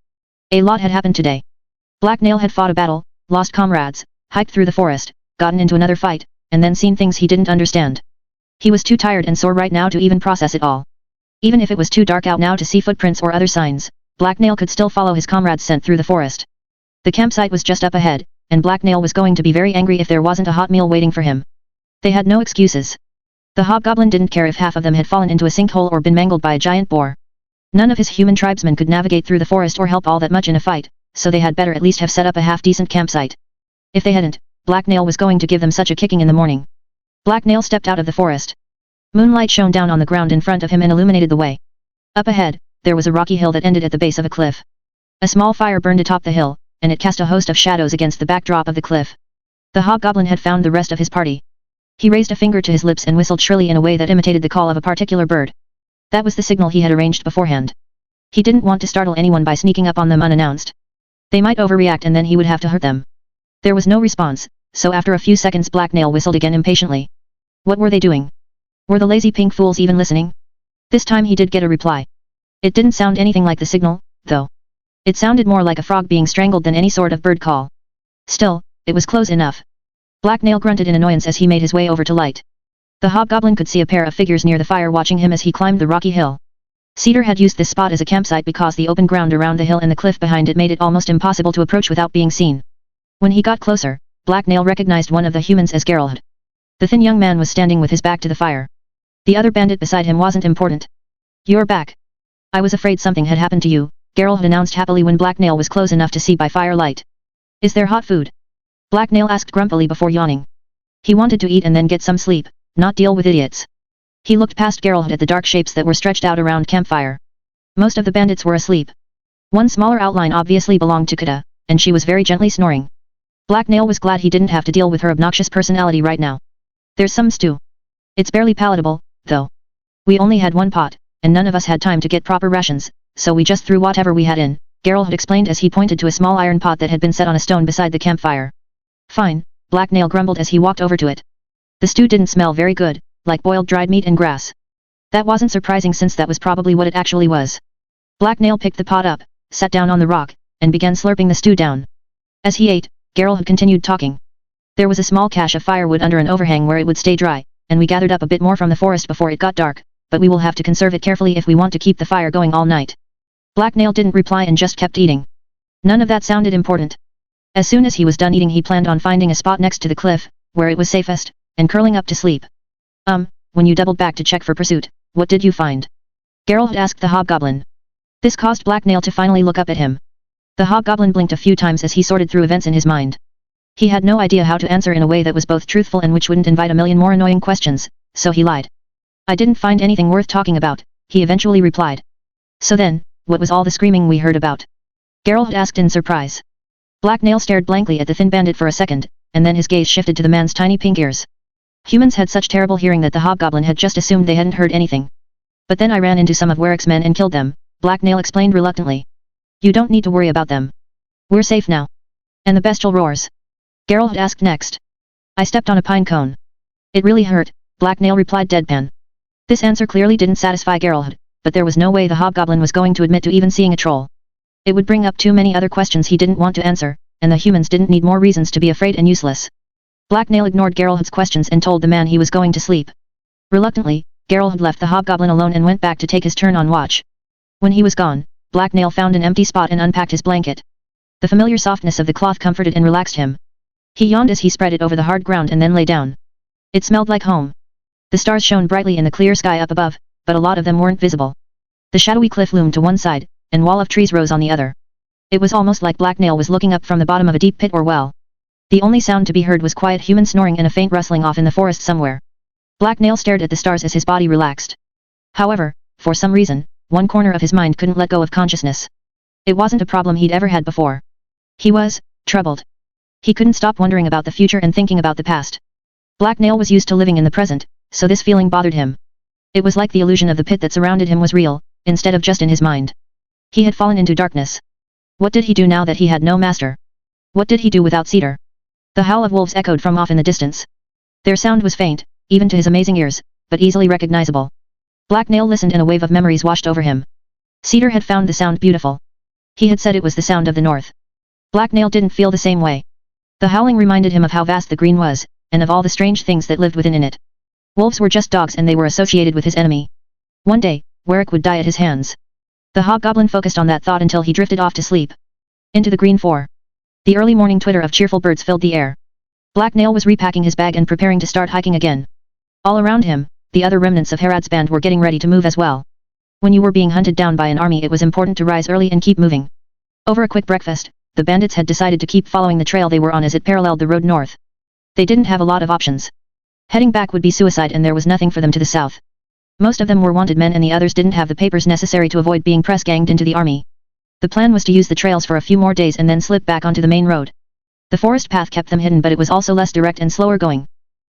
A lot had happened today. Black Nail had fought a battle, lost comrades, hiked through the forest, gotten into another fight, and then seen things he didn't understand. He was too tired and sore right now to even process it all. Even if it was too dark out now to see footprints or other signs, Black Nail could still follow his comrades' scent through the forest. The campsite was just up ahead, and Black Nail was going to be very angry if there wasn't a hot meal waiting for him. They had no excuses. The hobgoblin didn't care if half of them had fallen into a sinkhole or been mangled by a giant boar. None of his human tribesmen could navigate through the forest or help all that much in a fight, so they had better at least have set up a half-decent campsite. If they hadn't, Black Nail was going to give them such a kicking in the morning. Black Nail stepped out of the forest. Moonlight shone down on the ground in front of him and illuminated the way. Up ahead, there was a rocky hill that ended at the base of a cliff. A small fire burned atop the hill, and it cast a host of shadows against the backdrop of the cliff. The hobgoblin had found the rest of his party. He raised a finger to his lips and whistled shrilly in a way that imitated the call of a particular bird. That was the signal he had arranged beforehand. He didn't want to startle anyone by sneaking up on them unannounced. They might overreact and then he would have to hurt them. There was no response, so after a few seconds Black Nail whistled again impatiently. What were they doing? Were the lazy pink fools even listening? This time he did get a reply. It didn't sound anything like the signal, though. It sounded more like a frog being strangled than any sort of bird call. Still, it was close enough. Black Nail grunted in annoyance as he made his way over to light. The hobgoblin could see a pair of figures near the fire watching him as he climbed the rocky hill. Cedar had used this spot as a campsite because the open ground around the hill and the cliff behind it made it almost impossible to approach without being seen. When he got closer, Black Nail recognized one of the humans as Geralt. The thin young man was standing with his back to the fire. The other bandit beside him wasn't important. "You're back. I was afraid something had happened to you," Geralt announced happily when Black Nail was close enough to see by firelight. "Is there hot food?" Black Nail asked grumpily before yawning. He wanted to eat and then get some sleep, not deal with idiots. He looked past Geralt at the dark shapes that were stretched out around campfire. Most of the bandits were asleep. One smaller outline obviously belonged to Kata, and she was very gently snoring. Black Nail was glad he didn't have to deal with her obnoxious personality right now. "There's some stew. It's barely palatable, though. We only had one pot, and none of us had time to get proper rations, so we just threw whatever we had in," Geralt had explained as he pointed to a small iron pot that had been set on a stone beside the campfire. "Fine," Black Nail grumbled as he walked over to it. The stew didn't smell very good, like boiled dried meat and grass. That wasn't surprising since that was probably what it actually was. Black Nail picked the pot up, sat down on the rock, and began slurping the stew down. As he ate, Geralt had continued talking. "There was a small cache of firewood under an overhang where it would stay dry, and we gathered up a bit more from the forest before it got dark, but we will have to conserve it carefully if we want to keep the fire going all night." Black Nail didn't reply and just kept eating. None of that sounded important. As soon as he was done eating he planned on finding a spot next to the cliff, where it was safest, and curling up to sleep. When you doubled back to check for pursuit, what did you find?" Geralt asked the hobgoblin. This caused Black Nail to finally look up at him. The hobgoblin blinked a few times as he sorted through events in his mind. He had no idea how to answer in a way that was both truthful and which wouldn't invite a million more annoying questions, so he lied. "I didn't find anything worth talking about," he eventually replied. "So then, what was all the screaming we heard about?" Geralt asked in surprise. Black Nail stared blankly at the thin bandit for a second, and then his gaze shifted to the man's tiny pink ears. Humans had such terrible hearing that the hobgoblin had just assumed they hadn't heard anything. "But then I ran into some of Warwick's men and killed them," Black Nail explained reluctantly. "You don't need to worry about them. We're safe now." "And the bestial roars?" Geralt asked next. "I stepped on a pine cone. It really hurt," Black Nail replied deadpan. This answer clearly didn't satisfy Geralt, but there was no way the hobgoblin was going to admit to even seeing a troll. It would bring up too many other questions he didn't want to answer, and the humans didn't need more reasons to be afraid and useless. Black Nail ignored Geralt's questions and told the man he was going to sleep. Reluctantly, Geralt left the hobgoblin alone and went back to take his turn on watch. When he was gone, Black Nail found an empty spot and unpacked his blanket. The familiar softness of the cloth comforted and relaxed him. He yawned as he spread it over the hard ground and then lay down. It smelled like home. The stars shone brightly in the clear sky up above, but a lot of them weren't visible. The shadowy cliff loomed to one side, and wall of trees rose on the other. It was almost like Black Nail was looking up from the bottom of a deep pit or well. The only sound to be heard was quiet human snoring and a faint rustling off in the forest somewhere. Black Nail stared at the stars as his body relaxed. However, for some reason, one corner of his mind couldn't let go of consciousness. It wasn't a problem he'd ever had before. He was troubled. He couldn't stop wondering about the future and thinking about the past. Black Nail was used to living in the present, so this feeling bothered him. It was like the illusion of the pit that surrounded him was real, instead of just in his mind. He had fallen into darkness. What did he do now that he had no master? What did he do without Cedar? The howl of wolves echoed from off in the distance. Their sound was faint, even to his amazing ears, but easily recognizable. Black Nail listened and a wave of memories washed over him. Cedar had found the sound beautiful. He had said it was the sound of the north. Black Nail didn't feel the same way. The howling reminded him of how vast the green was, and of all the strange things that lived within it. Wolves were just dogs and they were associated with his enemy. One day, Warwick would die at his hands. The hobgoblin focused on that thought until he drifted off to sleep. Into the green for. The early morning twitter of cheerful birds filled the air. Black Nail was repacking his bag and preparing to start hiking again. All around him, the other remnants of Herod's band were getting ready to move as well. When you were being hunted down by an army, it was important to rise early and keep moving. Over a quick breakfast, the bandits had decided to keep following the trail they were on as it paralleled the road north. They didn't have a lot of options. Heading back would be suicide and there was nothing for them to the south. Most of them were wanted men and the others didn't have the papers necessary to avoid being press-ganged into the army. The plan was to use the trails for a few more days and then slip back onto the main road. The forest path kept them hidden, but it was also less direct and slower going.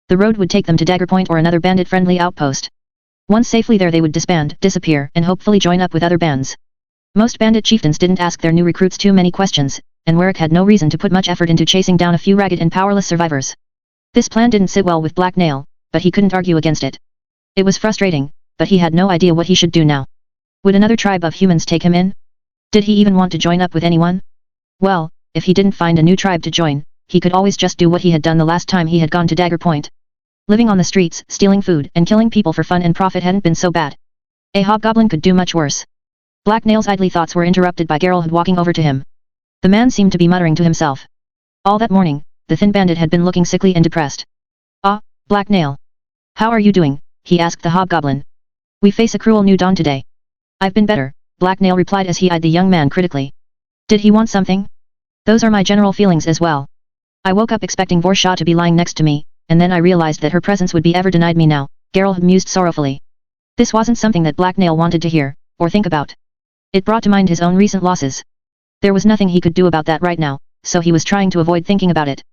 The road would take them to Dagger Point or another bandit-friendly outpost. Once safely there they would disband, disappear, and hopefully join up with other bands. Most bandit chieftains didn't ask their new recruits too many questions, and Warwick had no reason to put much effort into chasing down a few ragged and powerless survivors. This plan didn't sit well with Black Nail, but he couldn't argue against it. It was frustrating, but he had no idea what he should do now. Would another tribe of humans take him in? Did he even want to join up with anyone? Well, if he didn't find a new tribe to join, he could always just do what he had done the last time he had gone to Dagger Point. Living on the streets, stealing food, and killing people for fun and profit hadn't been so bad. A hobgoblin could do much worse. Black Nail's idly thoughts were interrupted by Geralt walking over to him. The man seemed to be muttering to himself. All that morning, the thin bandit had been looking sickly and depressed. "Ah, Black Nail. How are you doing?" he asked the hobgoblin. "We face a cruel new dawn today." "I've been better," Black Nail replied as he eyed the young man critically. "Did he want something?" "Those are my general feelings as well. I woke up expecting Vorsha to be lying next to me, and then I realized that her presence would be ever denied me now," Geralt mused sorrowfully. This wasn't something that Black Nail wanted to hear, or think about. It brought to mind his own recent losses. There was nothing he could do about that right now, so he was trying to avoid thinking about it.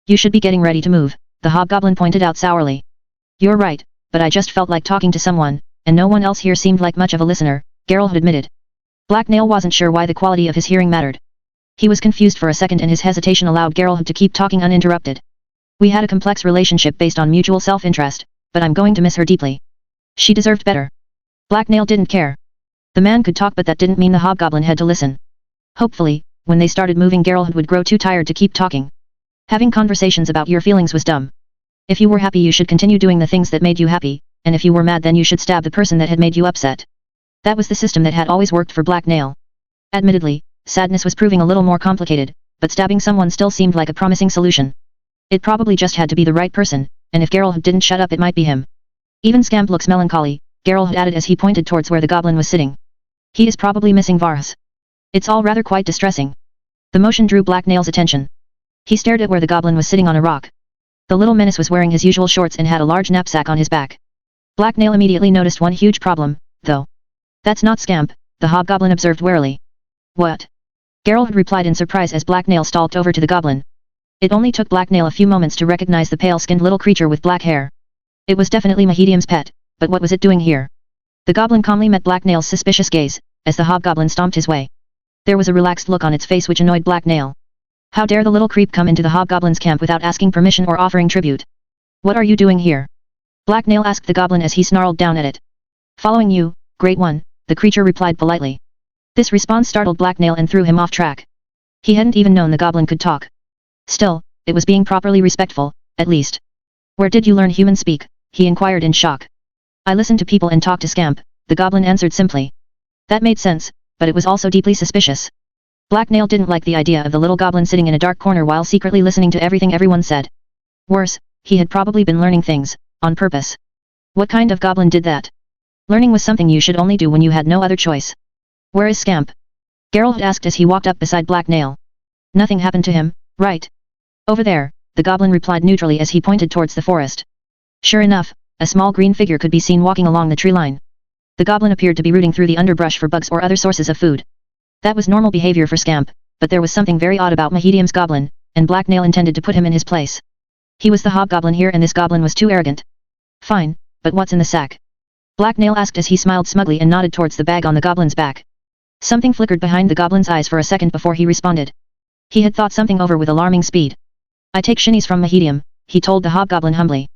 "You should be getting ready to move," the hobgoblin pointed out sourly. "You're right, but I just felt like talking to someone, and no one else here seemed like much of a listener," Geralt admitted. Black Nail wasn't sure why the quality of his hearing mattered. He was confused for a second and his hesitation allowed Geralt to keep talking uninterrupted. "We had a complex relationship based on mutual self-interest, but I'm going to miss her deeply. She deserved better." Black Nail didn't care. The man could talk but that didn't mean the hobgoblin had to listen. Hopefully, when they started moving Geralt would grow too tired to keep talking. Having conversations about your feelings was dumb. If you were happy you should continue doing the things that made you happy, and if you were mad then you should stab the person that had made you upset. That was the system that had always worked for Black Nail. Admittedly, sadness was proving a little more complicated, but stabbing someone still seemed like a promising solution. It probably just had to be the right person, and if Geralt didn't shut up it might be him. "Even Scamp looks melancholy," Geralt added as he pointed towards where the goblin was sitting. "He is probably missing Varus. It's all rather quite distressing." The motion drew Black Nail's attention. He stared at where the goblin was sitting on a rock. The little menace was wearing his usual shorts and had a large knapsack on his back. Black Nail immediately noticed one huge problem, though. "That's not Scamp," the hobgoblin observed warily. "What?" Geralt replied in surprise as Black Nail stalked over to the goblin. It only took Black Nail a few moments to recognize the pale-skinned little creature with black hair. It was definitely Mahedium's pet, but what was it doing here? The goblin calmly met Black Nail's suspicious gaze, as the hobgoblin stomped his way. There was a relaxed look on its face which annoyed Black Nail. How dare the little creep come into the hobgoblin's camp without asking permission or offering tribute? "What are you doing here?" Black Nail asked the goblin as he snarled down at it. "Following you, Great One," the creature replied politely. This response startled Black Nail and threw him off track. He hadn't even known the goblin could talk. Still, it was being properly respectful, at least. "Where did you learn human speak?" he inquired in shock. "I listen to people and talk to Scamp," the goblin answered simply. That made sense, but it was also deeply suspicious. Black Nail didn't like the idea of the little goblin sitting in a dark corner while secretly listening to everything everyone said. Worse, he had probably been learning things, on purpose. What kind of goblin did that? Learning was something you should only do when you had no other choice. "Where is Scamp?" Geralt asked as he walked up beside Black Nail. "Nothing happened to him, right?" "Over there," the goblin replied neutrally as he pointed towards the forest. Sure enough, a small green figure could be seen walking along the tree line. The goblin appeared to be rooting through the underbrush for bugs or other sources of food. That was normal behavior for Scamp, but there was something very odd about Mahedium's goblin, and Black Nail intended to put him in his place. He was the hobgoblin here and this goblin was too arrogant. "Fine, but what's in the sack?" Black Nail asked as he smiled smugly and nodded towards the bag on the goblin's back. Something flickered behind the goblin's eyes for a second before he responded. He had thought something over with alarming speed. "I take shinies from Mahedium," he told the hobgoblin humbly.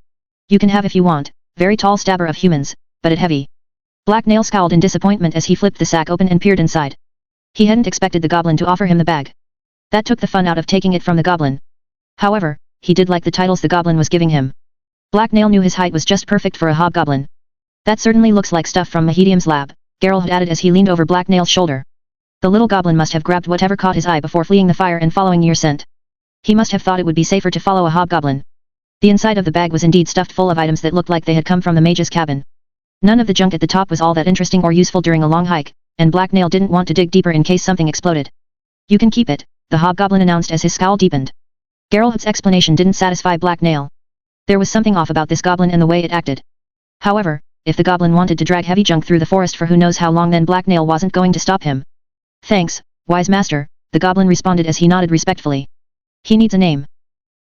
"You can have if you want, very tall stabber of humans, but it heavy." Black Nail scowled in disappointment as he flipped the sack open and peered inside. He hadn't expected the goblin to offer him the bag. That took the fun out of taking it from the goblin. However, he did like the titles the goblin was giving him. Black Nail knew his height was just perfect for a hobgoblin. "That certainly looks like stuff from Mahedium's lab," Geralt added as he leaned over Black Nail's shoulder. The little goblin must have grabbed whatever caught his eye before fleeing the fire and following your scent. He must have thought it would be safer to follow a hobgoblin. The inside of the bag was indeed stuffed full of items that looked like they had come from the mage's cabin. None of the junk at the top was all that interesting or useful during a long hike, and Black Nail didn't want to dig deeper in case something exploded. "You can keep it," the hobgoblin announced as his scowl deepened. Geralt's explanation didn't satisfy Black Nail. There was something off about this goblin and the way it acted. However, if the goblin wanted to drag heavy junk through the forest for who knows how long then Black Nail wasn't going to stop him. "Thanks, wise master," the goblin responded as he nodded respectfully. "He needs a name.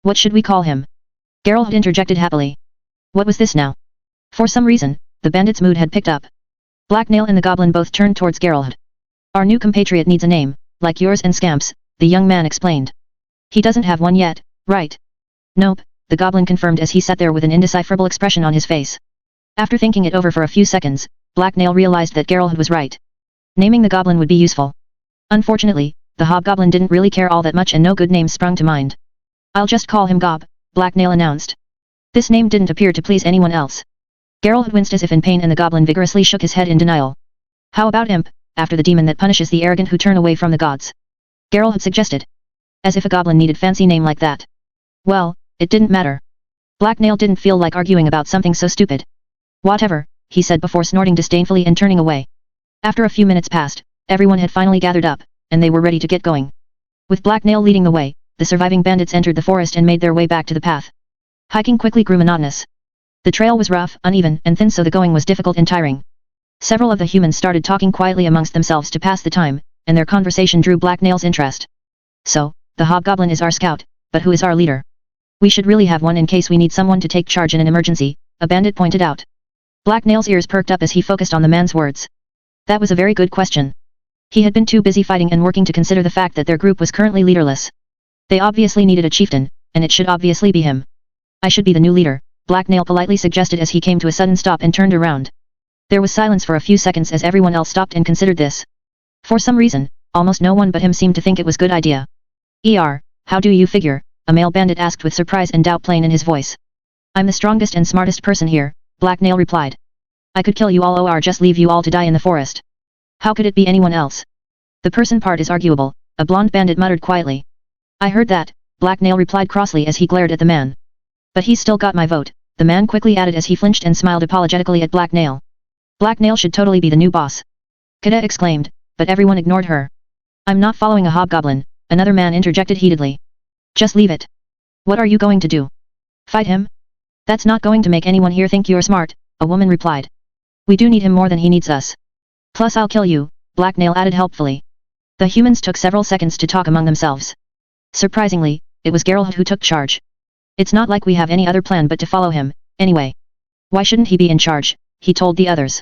What should we call him?" Geralt interjected happily. What was this now? For some reason, the bandit's mood had picked up. Black Nail and the goblin both turned towards Geralt. "Our new compatriot needs a name, like yours and Scamp's," the young man explained. "He doesn't have one yet, right?" "Nope," the goblin confirmed as he sat there with an indecipherable expression on his face. After thinking it over for a few seconds, Black Nail realized that Geralt was right. Naming the goblin would be useful. Unfortunately, the hobgoblin didn't really care all that much and no good names sprung to mind. "I'll just call him Gob," Black Nail announced. This name didn't appear to please anyone else. Geralt winced as if in pain and the goblin vigorously shook his head in denial. How about imp, after the demon that punishes the arrogant who turn away from the gods? Geralt had suggested. As if a goblin needed fancy name like that. Well, it didn't matter. Black Nail didn't feel like arguing about something so stupid. Whatever, he said before snorting disdainfully and turning away. After a few minutes passed, everyone had finally gathered up, and they were ready to get going. With Black Nail leading the way, the surviving bandits entered the forest and made their way back to the path. Hiking quickly grew monotonous. The trail was rough, uneven, and thin, so the going was difficult and tiring. Several of the humans started talking quietly amongst themselves to pass the time, and their conversation drew Black Nail's interest. So, the hobgoblin is our scout, but who is our leader? We should really have one in case we need someone to take charge in an emergency, a bandit pointed out. Black Nail's ears perked up as he focused on the man's words. That was a very good question. He had been too busy fighting and working to consider the fact that their group was currently leaderless. They obviously needed a chieftain, and it should obviously be him. I should be the new leader, Black Nail politely suggested as he came to a sudden stop and turned around. There was silence for a few seconds as everyone else stopped and considered this. For some reason, almost no one but him seemed to think it was a good idea. How do you figure? A male bandit asked with surprise and doubt plain in his voice. I'm the strongest and smartest person here, Black Nail replied. I could kill you all or just leave you all to die in the forest. How could it be anyone else? The person part is arguable, a blonde bandit muttered quietly. I heard that, Black Nail replied crossly as he glared at the man. But he's still got my vote, the man quickly added as he flinched and smiled apologetically at Black Nail. Black Nail should totally be the new boss. Kada exclaimed, but everyone ignored her. I'm not following a hobgoblin, another man interjected heatedly. Just leave it. What are you going to do? Fight him? That's not going to make anyone here think you're smart, a woman replied. We do need him more than he needs us. Plus I'll kill you, Black Nail added helpfully. The humans took several seconds to talk among themselves. Surprisingly, it was Geralt who took charge. It's not like we have any other plan but to follow him, anyway. Why shouldn't he be in charge, he told the others.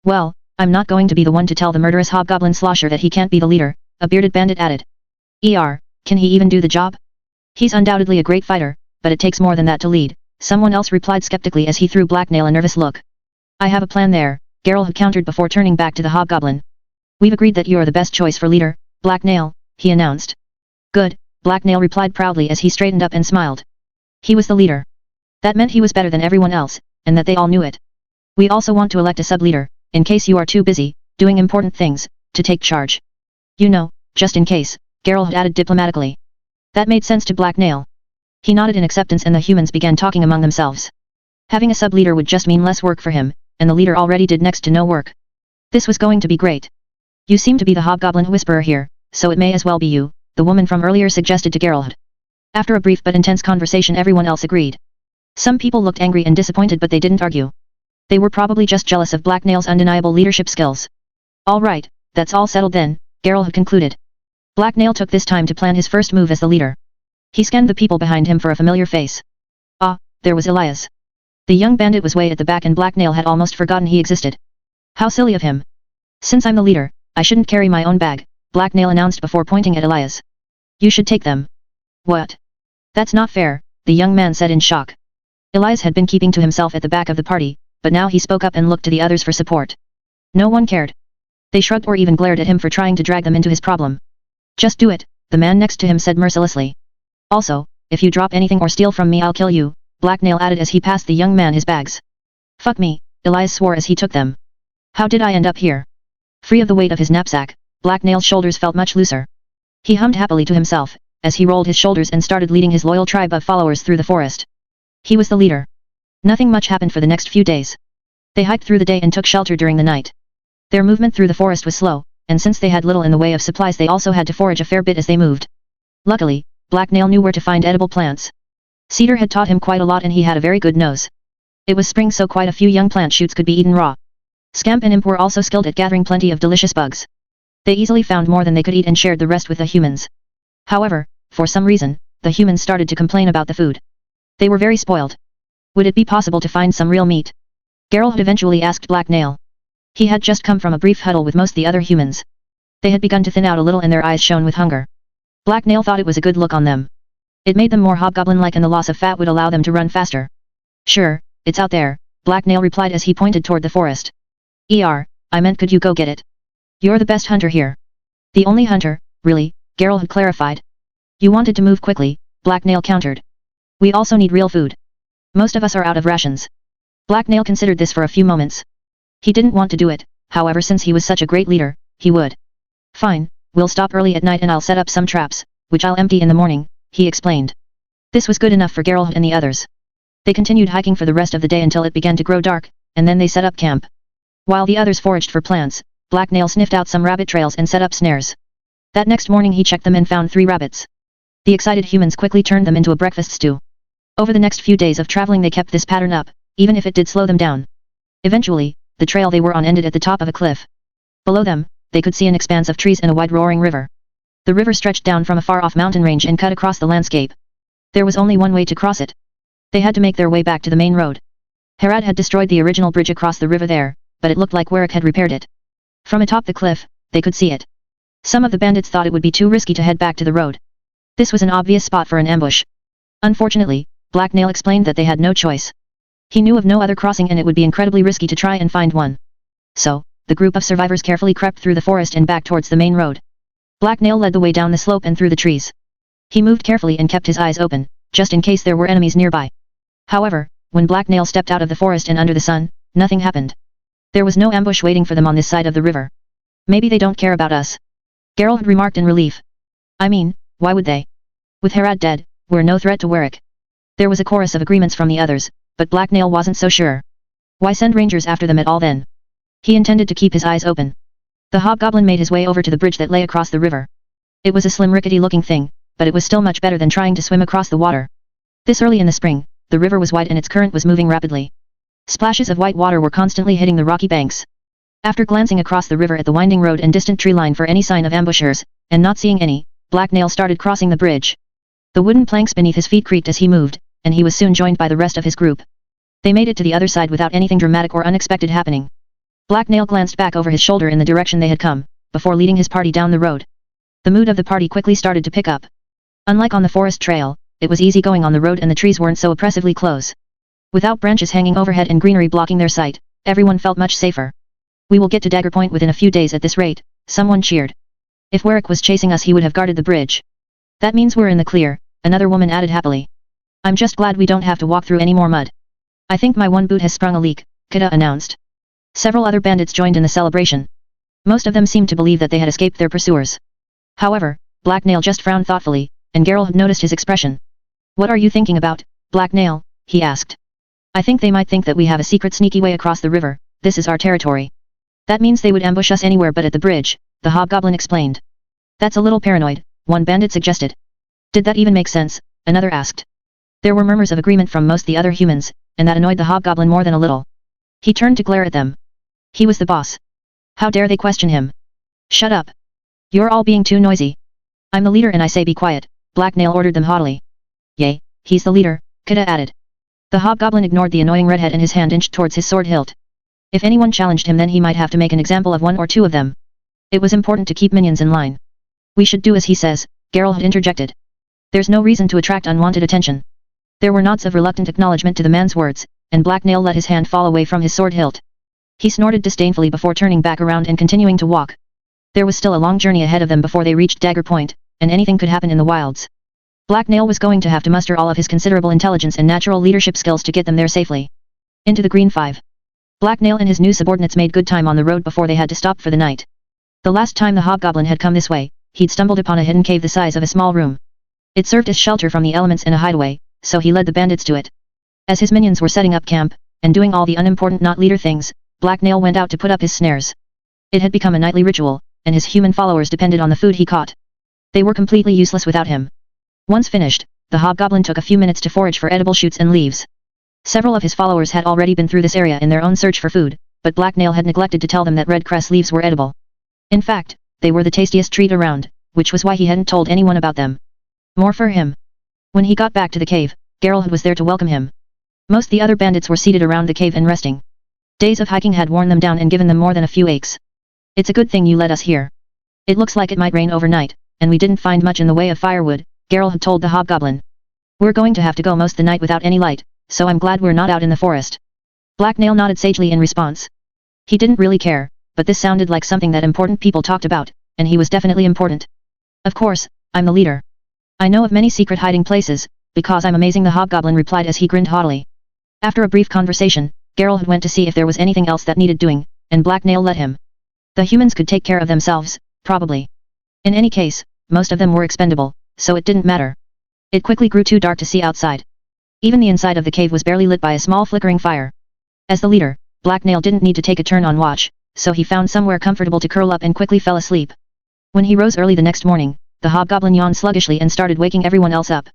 Well, I'm not going to be the one to tell the murderous hobgoblin slosher that he can't be the leader, a bearded bandit added. Can he even do the job? He's undoubtedly a great fighter, but it takes more than that to lead, someone else replied skeptically as he threw Black Nail a nervous look. I have a plan there, Geralt had countered before turning back to the hobgoblin. We've agreed that you're the best choice for leader, Black Nail, he announced. Good, Black Nail replied proudly as he straightened up and smiled. He was the leader. That meant he was better than everyone else, and that they all knew it. We also want to elect a sub-leader, in case you are too busy, doing important things, to take charge. You know, just in case, Geralt had added diplomatically. That made sense to Black Nail. He nodded in acceptance and the humans began talking among themselves. Having a sub-leader would just mean less work for him, and the leader already did next to no work. This was going to be great. You seem to be the hobgoblin whisperer here, so it may as well be you, the woman from earlier suggested to Geralt. After a brief but intense conversation everyone else agreed. Some people looked angry and disappointed but they didn't argue. They were probably just jealous of Black Nail's undeniable leadership skills. Alright, that's all settled then, Geralt had concluded. Black Nail took this time to plan his first move as the leader. He scanned the people behind him for a familiar face. Ah, there was Elias. The young bandit was way at the back and Black Nail had almost forgotten he existed. How silly of him. Since I'm the leader, I shouldn't carry my own bag, Black Nail announced before pointing at Elias. You should take them. What? That's not fair, the young man said in shock. Elias had been keeping to himself at the back of the party, but now he spoke up and looked to the others for support. No one cared. They shrugged or even glared at him for trying to drag them into his problem. Just do it, the man next to him said mercilessly. Also, if you drop anything or steal from me I'll kill you, Black Nail added as he passed the young man his bags. Fuck me, Elias swore as he took them. How did I end up here? Free of the weight of his knapsack, Black Nail's shoulders felt much looser. He hummed happily to himself, as he rolled his shoulders and started leading his loyal tribe of followers through the forest. He was the leader. Nothing much happened for the next few days. They hiked through the day and took shelter during the night. Their movement through the forest was slow, and since they had little in the way of supplies they also had to forage a fair bit as they moved. Luckily, Black Nail knew where to find edible plants. Cedar had taught him quite a lot and he had a very good nose. It was spring so quite a few young plant shoots could be eaten raw. Scamp and Imp were also skilled at gathering plenty of delicious bugs. They easily found more than they could eat and shared the rest with the humans. However, for some reason, the humans started to complain about the food. They were very spoiled. Would it be possible to find some real meat? Geralt had eventually asked Black Nail. He had just come from a brief huddle with most of the other humans. They had begun to thin out a little and their eyes shone with hunger. Black Nail thought it was a good look on them. It made them more hobgoblin-like and the loss of fat would allow them to run faster. Sure, it's out there, Black Nail replied as he pointed toward the forest. I meant could you go get it? You're the best hunter here. The only hunter, really, Geralt had clarified. You wanted to move quickly, Black Nail countered. We also need real food. Most of us are out of rations. Black Nail considered this for a few moments. He didn't want to do it, however since he was such a great leader, he would. Fine, we'll stop early at night and I'll set up some traps, which I'll empty in the morning, he explained. This was good enough for Geralt and the others. They continued hiking for the rest of the day until it began to grow dark, and then they set up camp. While the others foraged for plants, Black Nail sniffed out some rabbit trails and set up snares. That next morning he checked them and found 3 rabbits. The excited humans quickly turned them into a breakfast stew. Over the next few days of traveling they kept this pattern up, even if it did slow them down. Eventually, the trail they were on ended at the top of a cliff. Below them, they could see an expanse of trees and a wide roaring river. The river stretched down from a far-off mountain range and cut across the landscape. There was only one way to cross it. They had to make their way back to the main road. Harad had destroyed the original bridge across the river there, but it looked like Warwick had repaired it. From atop the cliff, they could see it. Some of the bandits thought it would be too risky to head back to the road. This was an obvious spot for an ambush. Unfortunately, Black Nail explained that they had no choice. He knew of no other crossing and it would be incredibly risky to try and find one. So, the group of survivors carefully crept through the forest and back towards the main road. Black Nail led the way down the slope and through the trees. He moved carefully and kept his eyes open, just in case there were enemies nearby. However, when Black Nail stepped out of the forest and under the sun, nothing happened. There was no ambush waiting for them on this side of the river. Maybe they don't care about us, Geralt remarked in relief. I mean, why would they? With Harad dead, we're no threat to Warwick. There was a chorus of agreements from the others, but Black Nail wasn't so sure. Why send rangers after them at all then? He intended to keep his eyes open. The hobgoblin made his way over to the bridge that lay across the river. It was a slim rickety-looking thing, but it was still much better than trying to swim across the water. This early in the spring, the river was wide and its current was moving rapidly. Splashes of white water were constantly hitting the rocky banks. After glancing across the river at the winding road and distant tree line for any sign of ambushers, and not seeing any, Black Nail started crossing the bridge. The wooden planks beneath his feet creaked as he moved, and he was soon joined by the rest of his group. They made it to the other side without anything dramatic or unexpected happening. Black Nail glanced back over his shoulder in the direction they had come, before leading his party down the road. The mood of the party quickly started to pick up. Unlike on the forest trail, it was easy going on the road and the trees weren't so oppressively close. Without branches hanging overhead and greenery blocking their sight, everyone felt much safer. We will get to Dagger Point within a few days at this rate, someone cheered. If Warwick was chasing us he would have guarded the bridge. That means we're in the clear, another woman added happily. I'm just glad we don't have to walk through any more mud. I think my one boot has sprung a leak, Kida announced. Several other bandits joined in the celebration. Most of them seemed to believe that they had escaped their pursuers. However, Black Nail just frowned thoughtfully, and Geralt had noticed his expression. What are you thinking about, Black Nail? He asked. I think they might think that we have a secret sneaky way across the river, this is our territory. That means they would ambush us anywhere but at the bridge, the hobgoblin explained. That's a little paranoid, one bandit suggested. Did that even make sense? Another asked. There were murmurs of agreement from most the other humans, and that annoyed the hobgoblin more than a little. He turned to glare at them. He was the boss. How dare they question him? Shut up. You're all being too noisy. I'm the leader and I say be quiet, Black Nail ordered them haughtily. Yay, he's the leader, Kida added. The hobgoblin ignored the annoying redhead and his hand inched towards his sword hilt. If anyone challenged him then he might have to make an example of one or two of them. It was important to keep minions in line. We should do as he says, Geralt had interjected. There's no reason to attract unwanted attention. There were nods of reluctant acknowledgement to the man's words, and Black Nail let his hand fall away from his sword hilt. He snorted disdainfully before turning back around and continuing to walk. There was still a long journey ahead of them before they reached Dagger Point, and anything could happen in the wilds. Black Nail was going to have to muster all of his considerable intelligence and natural leadership skills to get them there safely. Into the Green Five. Black Nail and his new subordinates made good time on the road before they had to stop for the night. The last time the hobgoblin had come this way, he'd stumbled upon a hidden cave the size of a small room. It served as shelter from the elements and a hideaway, so he led the bandits to it. As his minions were setting up camp, and doing all the unimportant not leader things, Black Nail went out to put up his snares. It had become a nightly ritual, and his human followers depended on the food he caught. They were completely useless without him. Once finished, the hobgoblin took a few minutes to forage for edible shoots and leaves. Several of his followers had already been through this area in their own search for food, but Black Nail had neglected to tell them that red cress leaves were edible. In fact, they were the tastiest treat around, which was why he hadn't told anyone about them. More for him. When he got back to the cave, Geralt was there to welcome him. Most the other bandits were seated around the cave and resting. Days of hiking had worn them down and given them more than a few aches. It's a good thing you led us here. It looks like it might rain overnight, and we didn't find much in the way of firewood, Geralt had told the hobgoblin. We're going to have to go most the night without any light, so I'm glad we're not out in the forest. Black Nail nodded sagely in response. He didn't really care, but this sounded like something that important people talked about, and he was definitely important. Of course, I'm the leader. I know of many secret hiding places, because I'm amazing, the hobgoblin replied as he grinned haughtily. After a brief conversation, Geralt went to see if there was anything else that needed doing, and Black Nail let him. The humans could take care of themselves, probably. In any case, most of them were expendable, so it didn't matter. It quickly grew too dark to see outside. Even the inside of the cave was barely lit by a small flickering fire. As the leader, Black Nail didn't need to take a turn on watch, so he found somewhere comfortable to curl up and quickly fell asleep. When he rose early the next morning, the hobgoblin yawned sluggishly and started waking everyone else up.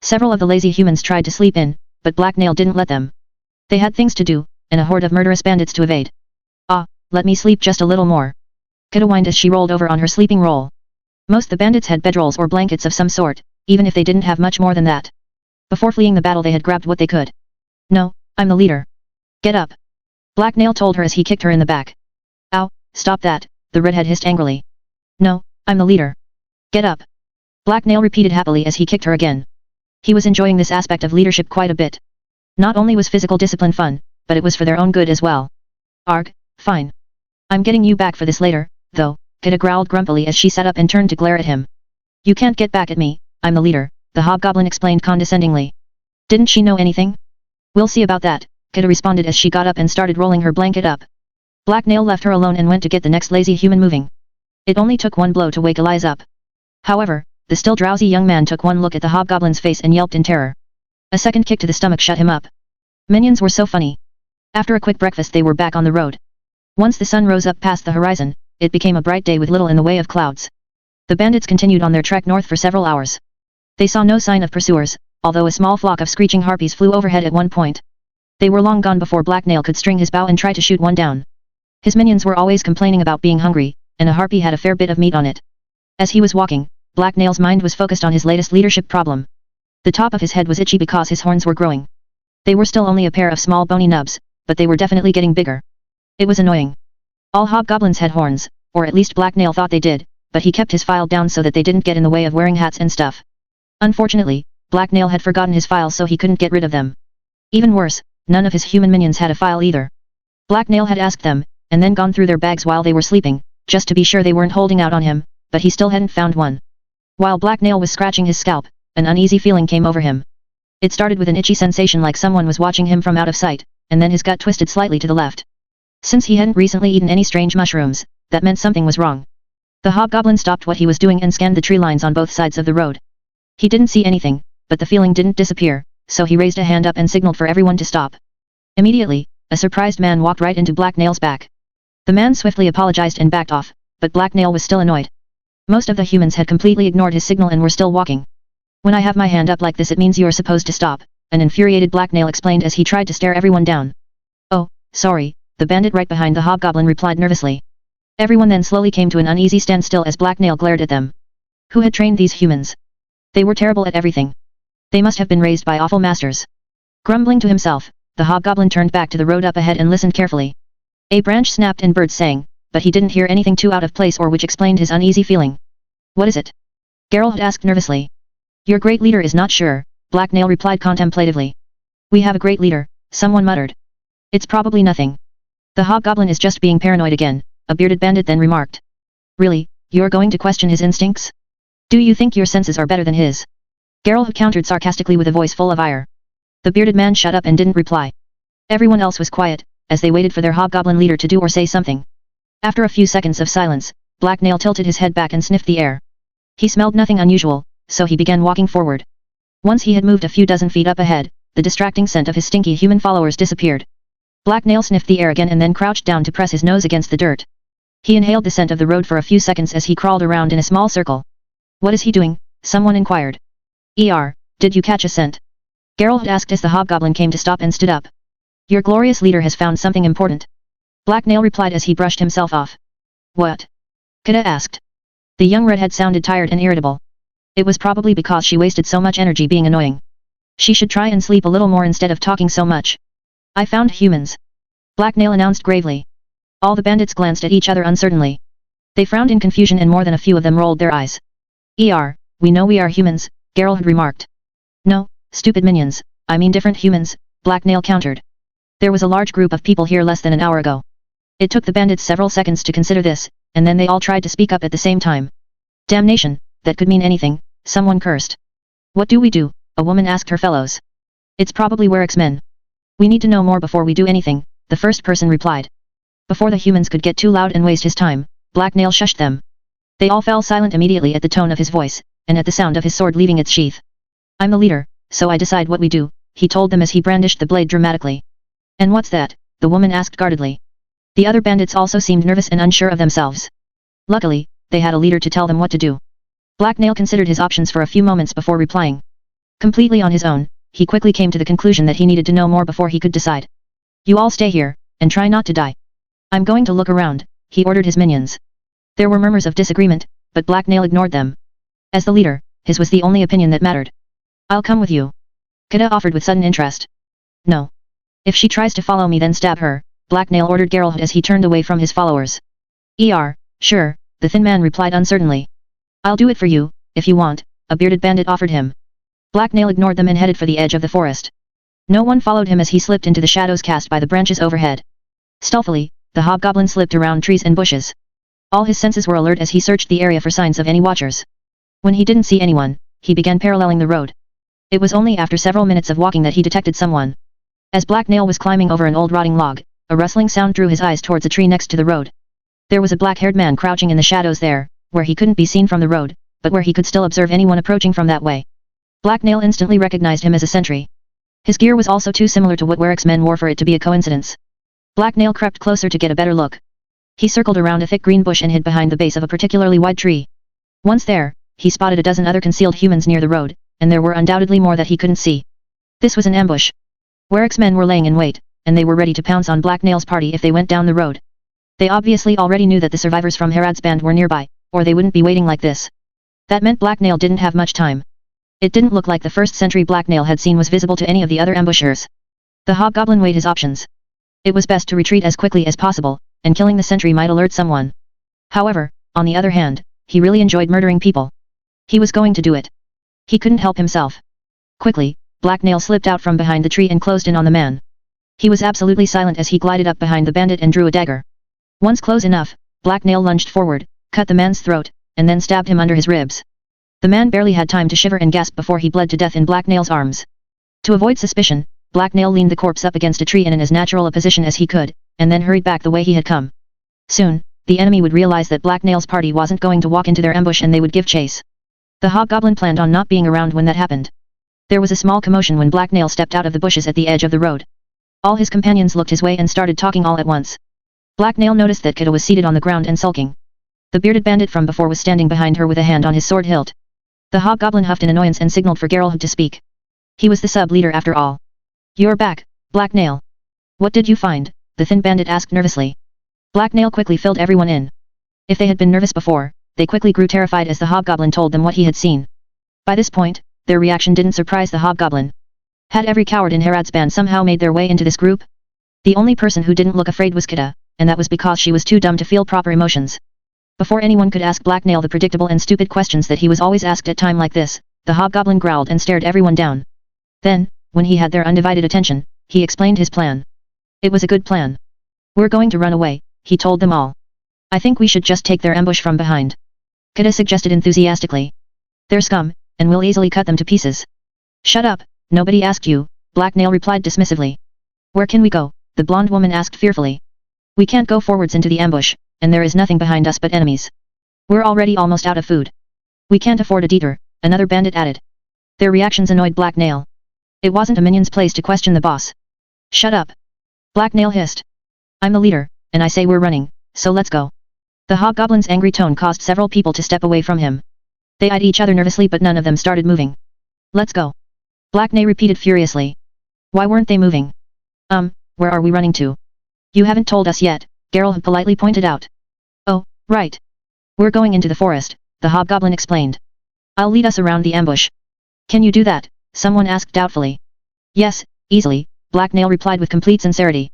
Several of the lazy humans tried to sleep in, but Black Nail didn't let them. They had things to do, and a horde of murderous bandits to evade. "Ah, let me sleep just a little more," Kida whined as she rolled over on her sleeping roll. Most the bandits had bedrolls or blankets of some sort, even if they didn't have much more than that. Before fleeing the battle they had grabbed what they could. "No, I'm the leader. Get up," Black Nail told her as he kicked her in the back. "Ow, stop that," the redhead hissed angrily. "No, I'm the leader. Get up," Black Nail repeated happily as he kicked her again. He was enjoying this aspect of leadership quite a bit. Not only was physical discipline fun, but it was for their own good as well. "Arg, fine. I'm getting you back for this later, though," Kida growled grumpily as she sat up and turned to glare at him. "You can't get back at me, I'm the leader," the hobgoblin explained condescendingly. "Didn't she know anything?" "We'll see about that," Kida responded as she got up and started rolling her blanket up. Black Nail left her alone and went to get the next lazy human moving. It only took one blow to wake Elias up. However, the still drowsy young man took one look at the hobgoblin's face and yelped in terror. A second kick to the stomach shut him up. Minions were so funny. After a quick breakfast they were back on the road. Once the sun rose up past the horizon, it became a bright day with little in the way of clouds. The bandits continued on their trek north for several hours. They saw no sign of pursuers, although a small flock of screeching harpies flew overhead at one point. They were long gone before Black Nail could string his bow and try to shoot one down. His minions were always complaining about being hungry, and a harpy had a fair bit of meat on it. As he was walking, Black Nail's mind was focused on his latest leadership problem. The top of his head was itchy because his horns were growing. They were still only a pair of small bony nubs, but they were definitely getting bigger. It was annoying. All hobgoblins had horns, or at least Black Nail thought they did, but he kept his file down so that they didn't get in the way of wearing hats and stuff. Unfortunately, Black Nail had forgotten his files so he couldn't get rid of them. Even worse, none of his human minions had a file either. Black Nail had asked them, and then gone through their bags while they were sleeping, just to be sure they weren't holding out on him, but he still hadn't found one. While Black Nail was scratching his scalp, an uneasy feeling came over him. It started with an itchy sensation like someone was watching him from out of sight, and then his gut twisted slightly to the left. Since he hadn't recently eaten any strange mushrooms, that meant something was wrong. The hobgoblin stopped what he was doing and scanned the tree lines on both sides of the road. He didn't see anything, but the feeling didn't disappear, so he raised a hand up and signaled for everyone to stop. Immediately, a surprised man walked right into Black Nail's back. The man swiftly apologized and backed off, but Black Nail was still annoyed. Most of the humans had completely ignored his signal and were still walking. "When I have my hand up like this it means you are supposed to stop," an infuriated Black Nail explained as he tried to stare everyone down. "Oh, sorry," the bandit right behind the hobgoblin replied nervously. Everyone then slowly came to an uneasy standstill as Black Nail glared at them. Who had trained these humans? They were terrible at everything. They must have been raised by awful masters. Grumbling to himself, the hobgoblin turned back to the road up ahead and listened carefully. A branch snapped and birds sang, but he didn't hear anything too out of place or which explained his uneasy feeling. "What is it?" Geralt asked nervously. "Your great leader is not sure," Black Nail replied contemplatively. "We have a great leader," someone muttered. "It's probably nothing. The hobgoblin is just being paranoid again," a bearded bandit then remarked. "Really, you're going to question his instincts? Do you think your senses are better than his?" Geralt countered sarcastically with a voice full of ire. The bearded man shut up and didn't reply. Everyone else was quiet, as they waited for their hobgoblin leader to do or say something. After a few seconds of silence, Black Nail tilted his head back and sniffed the air. He smelled nothing unusual, so he began walking forward. Once he had moved a few dozen feet up ahead, the distracting scent of his stinky human followers disappeared. Black Nail sniffed the air again and then crouched down to press his nose against the dirt. He inhaled the scent of the road for a few seconds as he crawled around in a small circle. "What is he doing?" someone inquired. Did you catch a scent?" Geralt asked as the hobgoblin came to stop and stood up. "Your glorious leader has found something important," Black Nail replied as he brushed himself off. "What?" Kida asked. The young redhead sounded tired and irritable. It was probably because she wasted so much energy being annoying. She should try and sleep a little more instead of talking so much. "I found humans," Black Nail announced gravely. All the bandits glanced at each other uncertainly. They frowned in confusion and more than a few of them rolled their eyes. We know we are humans," Geralt remarked. "No, stupid minions, I mean different humans," Black Nail countered. "There was a large group of people here less than an hour ago." It took the bandits several seconds to consider this, and then they all tried to speak up at the same time. "Damnation, that could mean anything," someone cursed. "What do we do?" a woman asked her fellows. "It's probably Warwick's men." We need to know more before we do anything, the first person replied. Before the humans could get too loud and waste his time, Black Nail shushed them. They all fell silent immediately at the tone of his voice, and at the sound of his sword leaving its sheath. I'm the leader, so I decide what we do, he told them as he brandished the blade dramatically. And what's that? The woman asked guardedly. The other bandits also seemed nervous and unsure of themselves. Luckily, they had a leader to tell them what to do. Black Nail considered his options for a few moments before replying. Completely on his own, he quickly came to the conclusion that he needed to know more before he could decide. You all stay here, and try not to die. I'm going to look around, he ordered his minions. There were murmurs of disagreement, but Black Nail ignored them. As the leader, his was the only opinion that mattered. I'll come with you. Kida offered with sudden interest. No. If she tries to follow me then stab her, Black Nail ordered Geralt as he turned away from his followers. Sure, the thin man replied uncertainly. I'll do it for you, if you want, a bearded bandit offered him. Black Nail ignored them and headed for the edge of the forest. No one followed him as he slipped into the shadows cast by the branches overhead. Stealthily, the hobgoblin slipped around trees and bushes. All his senses were alert as he searched the area for signs of any watchers. When he didn't see anyone, he began paralleling the road. It was only after several minutes of walking that he detected someone. As Black Nail was climbing over an old rotting log, a rustling sound drew his eyes towards a tree next to the road. There was a black-haired man crouching in the shadows there, where he couldn't be seen from the road, but where he could still observe anyone approaching from that way. Black Nail instantly recognized him as a sentry. His gear was also too similar to what Warwick's men wore for it to be a coincidence. Black Nail crept closer to get a better look. He circled around a thick green bush and hid behind the base of a particularly wide tree. Once there, he spotted a dozen other concealed humans near the road, and there were undoubtedly more that he couldn't see. This was an ambush. Warwick's men were laying in wait, and they were ready to pounce on Black Nail's party if they went down the road. They obviously already knew that the survivors from Herod's band were nearby, or they wouldn't be waiting like this. That meant Black Nail didn't have much time. It didn't look like the first sentry Black Nail had seen was visible to any of the other ambushers. The hobgoblin weighed his options. It was best to retreat as quickly as possible, and killing the sentry might alert someone. However, on the other hand, he really enjoyed murdering people. He was going to do it. He couldn't help himself. Quickly, Black Nail slipped out from behind the tree and closed in on the man. He was absolutely silent as he glided up behind the bandit and drew a dagger. Once close enough, Black Nail lunged forward, cut the man's throat, and then stabbed him under his ribs. The man barely had time to shiver and gasp before he bled to death in Black Nail's arms. To avoid suspicion, Black Nail leaned the corpse up against a tree in as natural a position as he could, and then hurried back the way he had come. Soon, the enemy would realize that Black Nail's party wasn't going to walk into their ambush and they would give chase. The hobgoblin planned on not being around when that happened. There was a small commotion when Black Nail stepped out of the bushes at the edge of the road. All his companions looked his way and started talking all at once. Black Nail noticed that Kida was seated on the ground and sulking. The bearded bandit from before was standing behind her with a hand on his sword hilt. The hobgoblin huffed in annoyance and signaled for Geralt to speak. He was the sub-leader after all. You're back, Black Nail. What did you find? The thin bandit asked nervously. Black Nail quickly filled everyone in. If they had been nervous before, they quickly grew terrified as the hobgoblin told them what he had seen. By this point, their reaction didn't surprise the hobgoblin. Had every coward in Herod's band somehow made their way into this group? The only person who didn't look afraid was Kida, and that was because she was too dumb to feel proper emotions. Before anyone could ask Black Nail the predictable and stupid questions that he was always asked at time like this, the hobgoblin growled and stared everyone down. Then, when he had their undivided attention, he explained his plan. It was a good plan. We're going to run away, he told them all. I think we should just take their ambush from behind. Kida suggested enthusiastically. They're scum, and we'll easily cut them to pieces. Shut up, nobody asked you, Black Nail replied dismissively. Where can we go? The blonde woman asked fearfully. We can't go forwards into the ambush, and there is nothing behind us but enemies. We're already almost out of food. We can't afford a detour, another bandit added. Their reactions annoyed Black Nail. It wasn't a minion's place to question the boss. Shut up. Black Nail hissed. I'm the leader, and I say we're running, so let's go. The hobgoblin's angry tone caused several people to step away from him. They eyed each other nervously but none of them started moving. Let's go. Black Nail repeated furiously. Why weren't they moving? Where are we running to? You haven't told us yet, Geralt politely pointed out. Oh, right. We're going into the forest, the hobgoblin explained. I'll lead us around the ambush. Can you do that? Someone asked doubtfully. Yes, easily, Black Nail replied with complete sincerity.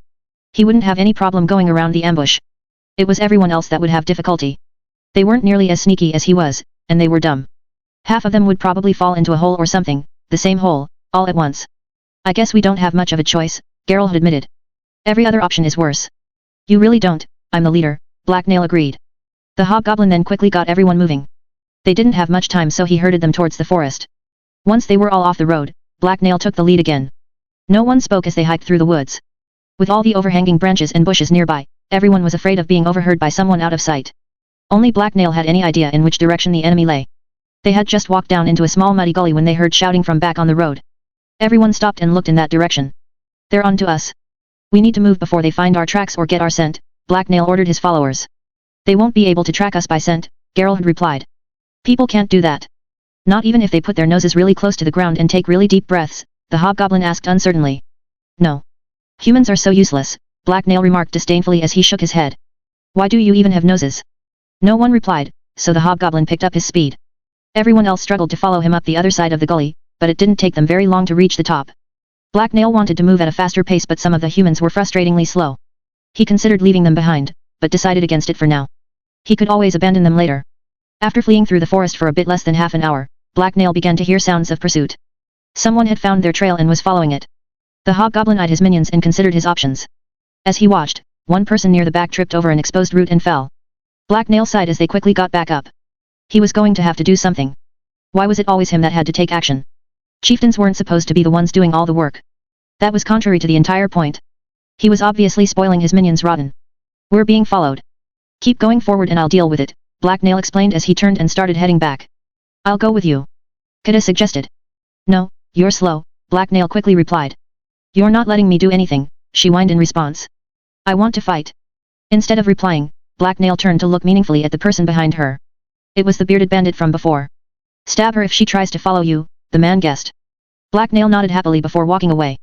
He wouldn't have any problem going around the ambush. It was everyone else that would have difficulty. They weren't nearly as sneaky as he was, and they were dumb. Half of them would probably fall into a hole or something, the same hole, all at once. I guess we don't have much of a choice, Geralt admitted. Every other option is worse. You really don't, I'm the leader, Black Nail agreed. The hobgoblin then quickly got everyone moving. They didn't have much time so he herded them towards the forest. Once they were all off the road, Black Nail took the lead again. No one spoke as they hiked through the woods. With all the overhanging branches and bushes nearby, everyone was afraid of being overheard by someone out of sight. Only Black Nail had any idea in which direction the enemy lay. They had just walked down into a small muddy gully when they heard shouting from back on the road. Everyone stopped and looked in that direction. They're on to us. We need to move before they find our tracks or get our scent, Black Nail ordered his followers. They won't be able to track us by scent, Geralt replied. People can't do that. Not even if they put their noses really close to the ground and take really deep breaths, the hobgoblin asked uncertainly. No. Humans are so useless, Black Nail remarked disdainfully as he shook his head. Why do you even have noses? No one replied, so the hobgoblin picked up his speed. Everyone else struggled to follow him up the other side of the gully, but it didn't take them very long to reach the top. Black Nail wanted to move at a faster pace, but some of the humans were frustratingly slow. He considered leaving them behind, but decided against it for now. He could always abandon them later. After fleeing through the forest for a bit less than half an hour, Black Nail began to hear sounds of pursuit. Someone had found their trail and was following it. The hobgoblin eyed his minions and considered his options. As he watched, one person near the back tripped over an exposed root and fell. Black Nail sighed as they quickly got back up. He was going to have to do something. Why was it always him that had to take action? Chieftains weren't supposed to be the ones doing all the work. That was contrary to the entire point. He was obviously spoiling his minions rotten. We're being followed. Keep going forward and I'll deal with it, Black Nail explained as he turned and started heading back. I'll go with you. Kida suggested. No, you're slow, Black Nail quickly replied. You're not letting me do anything, she whined in response. I want to fight. Instead of replying, Black Nail turned to look meaningfully at the person behind her. It was the bearded bandit from before. Stab her if she tries to follow you, the man guessed. Black Nail nodded happily before walking away.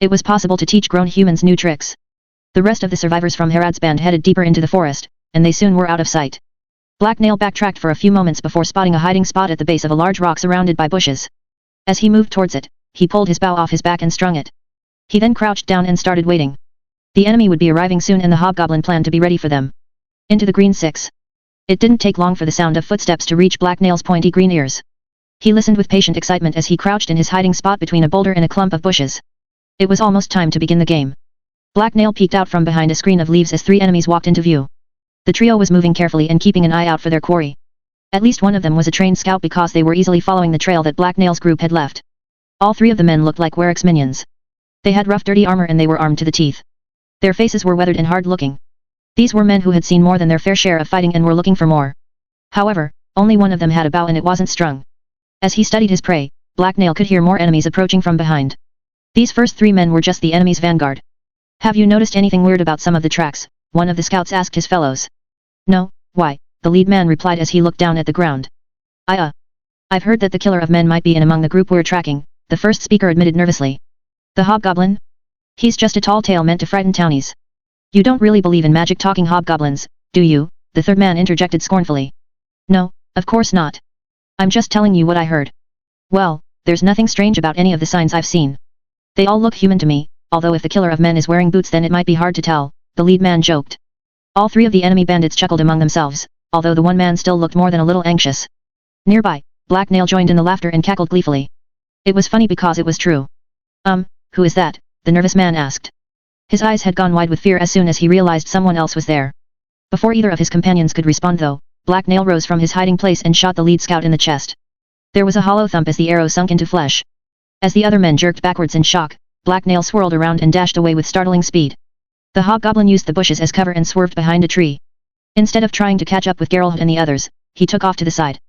It was possible to teach grown humans new tricks. The rest of the survivors from Herod's band headed deeper into the forest, and they soon were out of sight. Black Nail backtracked for a few moments before spotting a hiding spot at the base of a large rock surrounded by bushes. As he moved towards it, he pulled his bow off his back and strung it. He then crouched down and started waiting. The enemy would be arriving soon and the hobgoblin planned to be ready for them. Into the green 6. It didn't take long for the sound of footsteps to reach Black Nail's pointy green ears. He listened with patient excitement as he crouched in his hiding spot between a boulder and a clump of bushes. It was almost time to begin the game. Black Nail peeked out from behind a screen of leaves as 3 enemies walked into view. The trio was moving carefully and keeping an eye out for their quarry. At least one of them was a trained scout because they were easily following the trail that Black Nail's group had left. All 3 of the men looked like Warwick's minions. They had rough dirty armor and they were armed to the teeth. Their faces were weathered and hard-looking. These were men who had seen more than their fair share of fighting and were looking for more. However, only one of them had a bow and it wasn't strung. As he studied his prey, Black Nail could hear more enemies approaching from behind. These first 3 men were just the enemy's vanguard. Have you noticed anything weird about some of the tracks? One of the scouts asked his fellows. No, why? The lead man replied as he looked down at the ground. I've heard that the killer of men might be in among the group we're tracking, the first speaker admitted nervously. The hobgoblin? He's just a tall tale meant to frighten townies. You don't really believe in magic talking hobgoblins, do you? The third man interjected scornfully. No, of course not. I'm just telling you what I heard. Well, there's nothing strange about any of the signs I've seen. They all look human to me, although if the killer of men is wearing boots then it might be hard to tell, the lead man joked. All 3 of the enemy bandits chuckled among themselves, although the one man still looked more than a little anxious. Nearby, Black Nail joined in the laughter and cackled gleefully. It was funny because it was true. Who is that? The nervous man asked. His eyes had gone wide with fear as soon as he realized someone else was there. Before either of his companions could respond though, Black Nail rose from his hiding place and shot the lead scout in the chest. There was a hollow thump as the arrow sunk into flesh. As the other men jerked backwards in shock, Black Nail swirled around and dashed away with startling speed. The hobgoblin used the bushes as cover and swerved behind a tree. Instead of trying to catch up with Geralt and the others, he took off to the side.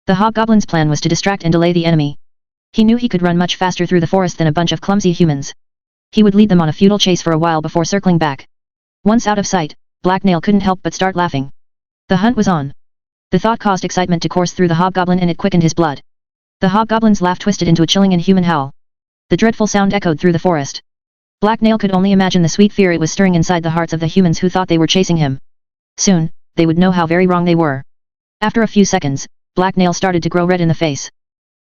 The hobgoblin's plan was to distract and delay the enemy. He knew he could run much faster through the forest than a bunch of clumsy humans. He would lead them on a futile chase for a while before circling back. Once out of sight, Black Nail couldn't help but start laughing. The hunt was on. The thought caused excitement to course through the hobgoblin and it quickened his blood. The hobgoblin's laugh twisted into a chilling inhuman howl. The dreadful sound echoed through the forest. Black Nail could only imagine the sweet fear it was stirring inside the hearts of the humans who thought they were chasing him. Soon, they would know how very wrong they were. After a few seconds, Black Nail started to grow red in the face.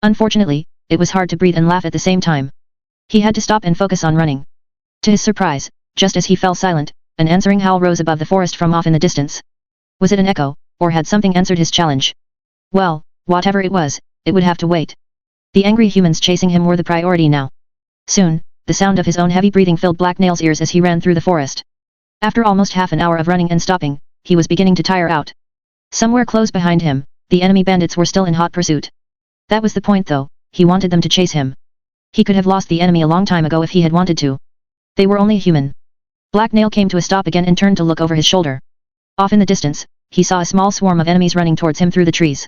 Unfortunately, it was hard to breathe and laugh at the same time. He had to stop and focus on running. To his surprise, just as he fell silent, an answering howl rose above the forest from off in the distance. Was it an echo, or had something answered his challenge? Well, whatever it was, it would have to wait. The angry humans chasing him were the priority now. Soon, the sound of his own heavy breathing filled Black Nail's ears as he ran through the forest. After almost half an hour of running and stopping, he was beginning to tire out. Somewhere close behind him, the enemy bandits were still in hot pursuit. That was the point though, he wanted them to chase him. He could have lost the enemy a long time ago if he had wanted to. They were only human. Black Nail came to a stop again and turned to look over his shoulder. Off in the distance, he saw a small swarm of enemies running towards him through the trees.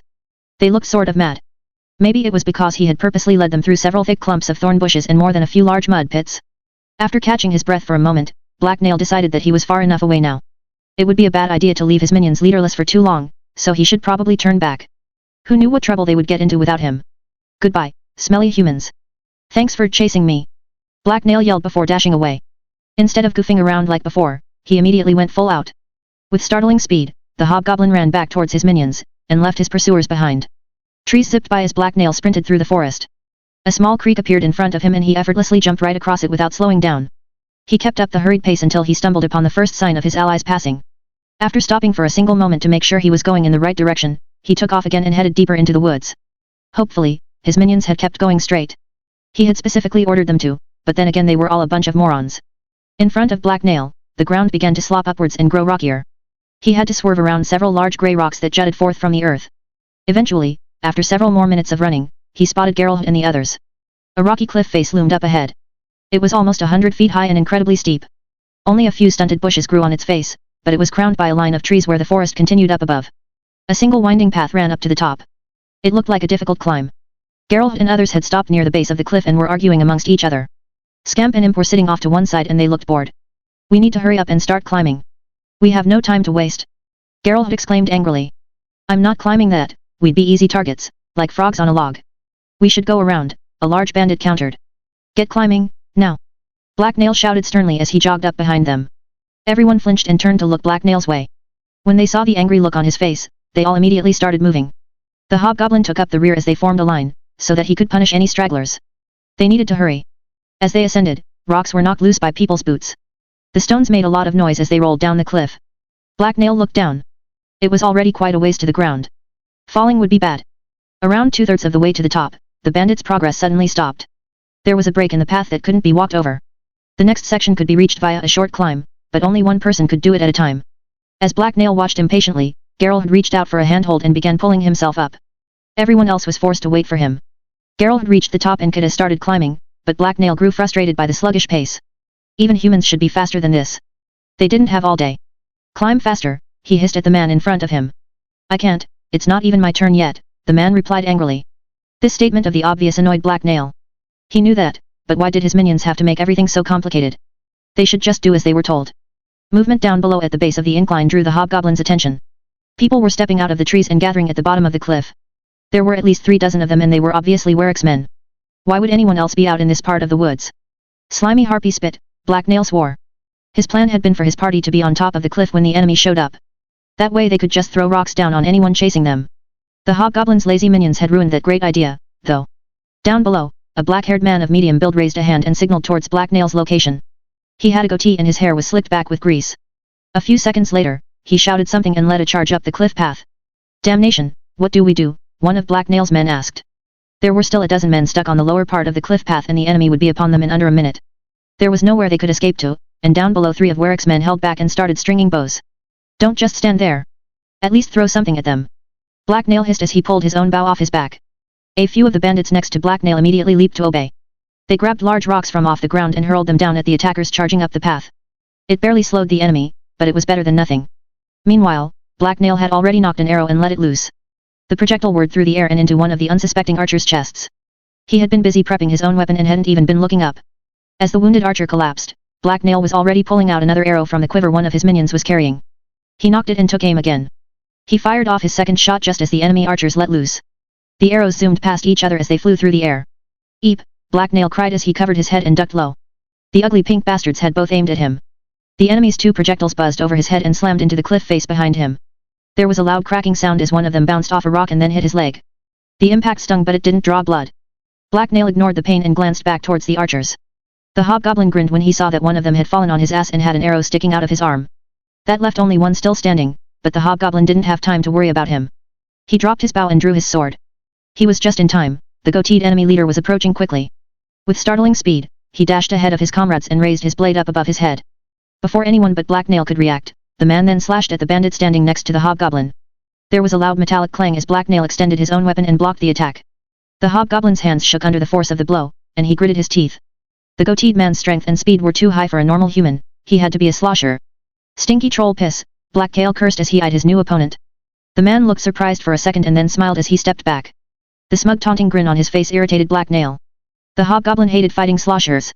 They looked sort of mad. Maybe it was because he had purposely led them through several thick clumps of thorn bushes and more than a few large mud pits. After catching his breath for a moment, Black Nail decided that he was far enough away now. It would be a bad idea to leave his minions leaderless for too long, so he should probably turn back. Who knew what trouble they would get into without him? Goodbye, smelly humans. Thanks for chasing me. Black Nail yelled before dashing away. Instead of goofing around like before, he immediately went full out. With startling speed, the hobgoblin ran back towards his minions, and left his pursuers behind. Trees zipped by as Black Nail sprinted through the forest. A small creek appeared in front of him and he effortlessly jumped right across it without slowing down. He kept up the hurried pace until he stumbled upon the first sign of his allies passing. After stopping for a single moment to make sure he was going in the right direction, he took off again and headed deeper into the woods. Hopefully, his minions had kept going straight. He had specifically ordered them to, but then again they were all a bunch of morons. In front of Black Nail, the ground began to slop upwards and grow rockier. He had to swerve around several large grey rocks that jutted forth from the earth. Eventually, after several more minutes of running, he spotted Geralt and the others. A rocky cliff face loomed up ahead. It was almost 100 feet high and incredibly steep. Only a few stunted bushes grew on its face, but it was crowned by a line of trees where the forest continued up above. A single winding path ran up to the top. It looked like a difficult climb. Geralt and others had stopped near the base of the cliff and were arguing amongst each other. Scamp and Imp were sitting off to one side and they looked bored. We need to hurry up and start climbing. We have no time to waste. Geralt exclaimed angrily. I'm not climbing that, we'd be easy targets, like frogs on a log. We should go around, a large bandit countered. Get climbing, now. Black Nail shouted sternly as he jogged up behind them. Everyone flinched and turned to look Black Nail's way. When they saw the angry look on his face, they all immediately started moving. The hobgoblin took up the rear as they formed a line, so that he could punish any stragglers. They needed to hurry. As they ascended, rocks were knocked loose by people's boots. The stones made a lot of noise as they rolled down the cliff. Black Nail looked down. It was already quite a ways to the ground. Falling would be bad. Around 2/3 of the way to the top, the bandits' progress suddenly stopped. There was a break in the path that couldn't be walked over. The next section could be reached via a short climb, but only one person could do it at a time. As Black Nail watched impatiently, Geralt reached out for a handhold and began pulling himself up. Everyone else was forced to wait for him. Geralt reached the top and could have started climbing, but Black Nail grew frustrated by the sluggish pace. Even humans should be faster than this. They didn't have all day. Climb faster, he hissed at the man in front of him. I can't, it's not even my turn yet, the man replied angrily. This statement of the obvious annoyed Black Nail. He knew that, but why did his minions have to make everything so complicated? They should just do as they were told. Movement down below at the base of the incline drew the hobgoblin's attention. People were stepping out of the trees and gathering at the bottom of the cliff. There were at least 3 dozen of them and they were obviously Warwick's men. Why would anyone else be out in this part of the woods? Slimy harpy spit, Black Nail swore. His plan had been for his party to be on top of the cliff when the enemy showed up. That way they could just throw rocks down on anyone chasing them. The hobgoblin's lazy minions had ruined that great idea, though. Down below, a black-haired man of medium build raised a hand and signaled towards Black Nail's location. He had a goatee and his hair was slicked back with grease. A few seconds later, he shouted something and led a charge up the cliff path. Damnation, what do we do? One of Black Nail's men asked. There were still a dozen men stuck on the lower part of the cliff path and the enemy would be upon them in under a minute. There was nowhere they could escape to, and down below 3 of Warwick's men held back and started stringing bows. Don't just stand there. At least throw something at them. Black Nail hissed as he pulled his own bow off his back. A few of the bandits next to Black Nail immediately leaped to obey. They grabbed large rocks from off the ground and hurled them down at the attackers charging up the path. It barely slowed the enemy, but it was better than nothing. Meanwhile, Black Nail had already knocked an arrow and let it loose. The projectile whirred through the air and into one of the unsuspecting archer's chests. He had been busy prepping his own weapon and hadn't even been looking up. As the wounded archer collapsed, Black Nail was already pulling out another arrow from the quiver one of his minions was carrying. He knocked it and took aim again. He fired off his second shot just as the enemy archers let loose. The arrows zoomed past each other as they flew through the air. Eep, Black Nail cried as he covered his head and ducked low. The ugly pink bastards had both aimed at him. The enemy's 2 projectiles buzzed over his head and slammed into the cliff face behind him. There was a loud cracking sound as one of them bounced off a rock and then hit his leg. The impact stung but it didn't draw blood. Black Nail ignored the pain and glanced back towards the archers. The hobgoblin grinned when he saw that one of them had fallen on his ass and had an arrow sticking out of his arm. That left only one still standing, but the hobgoblin didn't have time to worry about him. He dropped his bow and drew his sword. He was just in time, the goateed enemy leader was approaching quickly. With startling speed, he dashed ahead of his comrades and raised his blade up above his head. Before anyone but Black Nail could react, the man then slashed at the bandit standing next to the hobgoblin. There was a loud metallic clang as Black Nail extended his own weapon and blocked the attack. The hobgoblin's hands shook under the force of the blow, and he gritted his teeth. The goateed man's strength and speed were too high for a normal human, he had to be a slosher. Stinky troll piss, Black Kale cursed as he eyed his new opponent. The man looked surprised for a second and then smiled as he stepped back. The smug taunting grin on his face irritated Black Nail. The hobgoblin hated fighting sloshers.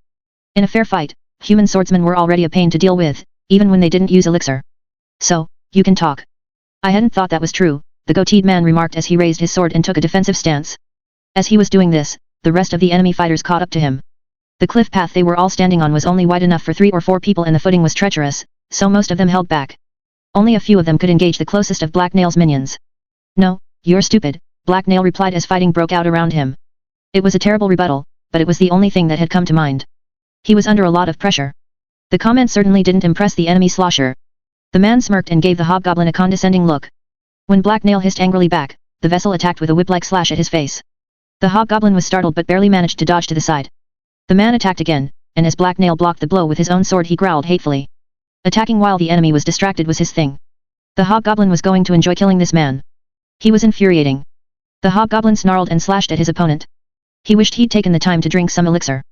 In a fair fight, human swordsmen were already a pain to deal with, even when they didn't use elixir. So, you can talk. I hadn't thought that was true, the goateed man remarked as he raised his sword and took a defensive stance. As he was doing this, the rest of the enemy fighters caught up to him. The cliff path they were all standing on was only wide enough for 3 or 4 people and the footing was treacherous, so most of them held back. Only a few of them could engage the closest of Black Nail's minions. No, you're stupid, Black Nail replied as fighting broke out around him. It was a terrible rebuttal, but it was the only thing that had come to mind. He was under a lot of pressure. The comment certainly didn't impress the enemy slosher. The man smirked and gave the hobgoblin a condescending look. When Black Nail hissed angrily back, the vessel attacked with a whip-like slash at his face. The hobgoblin was startled but barely managed to dodge to the side. The man attacked again, and as Black Nail blocked the blow with his own sword he growled hatefully. Attacking while the enemy was distracted was his thing. The hobgoblin was going to enjoy killing this man. He was infuriating. The hobgoblin snarled and slashed at his opponent. He wished he'd taken the time to drink some elixir.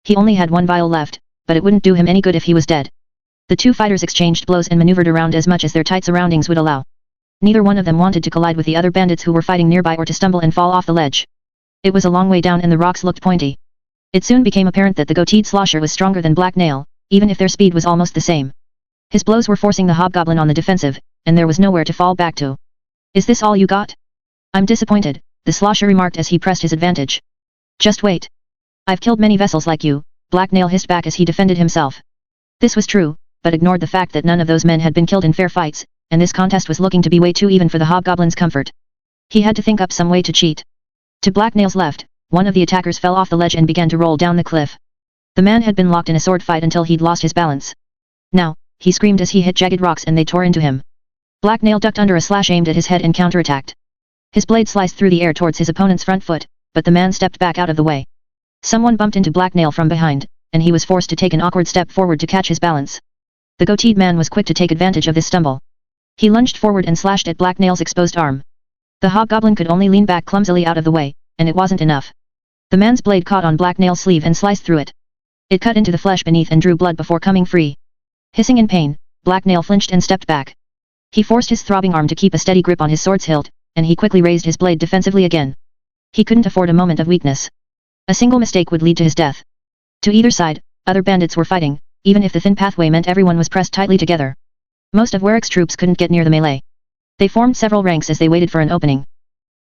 He only had 1 vial left, but it wouldn't do him any good if he was dead. The two fighters exchanged blows and maneuvered around as much as their tight surroundings would allow. Neither one of them wanted to collide with the other bandits who were fighting nearby or to stumble and fall off the ledge. It was a long way down and the rocks looked pointy. It soon became apparent that the goateed slosher was stronger than Black Nail, even if their speed was almost the same. His blows were forcing the hobgoblin on the defensive, and there was nowhere to fall back to. Is this all you got? I'm disappointed, the slosher remarked as he pressed his advantage. Just wait. I've killed many vessels like you, Black Nail hissed back as he defended himself. This was true, but ignored the fact that none of those men had been killed in fair fights, and this contest was looking to be way too even for the hobgoblin's comfort. He had to think up some way to cheat. To Black Nail's left, one of the attackers fell off the ledge and began to roll down the cliff. The man had been locked in a sword fight until he'd lost his balance. Now, he screamed as he hit jagged rocks and they tore into him. Black Nail ducked under a slash aimed at his head and counterattacked. His blade sliced through the air towards his opponent's front foot, but the man stepped back out of the way. Someone bumped into Black Nail from behind, and he was forced to take an awkward step forward to catch his balance. The goateed man was quick to take advantage of this stumble. He lunged forward and slashed at Black Nail's exposed arm. The hobgoblin could only lean back clumsily out of the way, and it wasn't enough. The man's blade caught on Black Nail's sleeve and sliced through it. It cut into the flesh beneath and drew blood before coming free. Hissing in pain, Black Nail flinched and stepped back. He forced his throbbing arm to keep a steady grip on his sword's hilt, and he quickly raised his blade defensively again. He couldn't afford a moment of weakness. A single mistake would lead to his death. To either side, other bandits were fighting, even if the thin pathway meant everyone was pressed tightly together. Most of Warwick's troops couldn't get near the melee. They formed several ranks as they waited for an opening.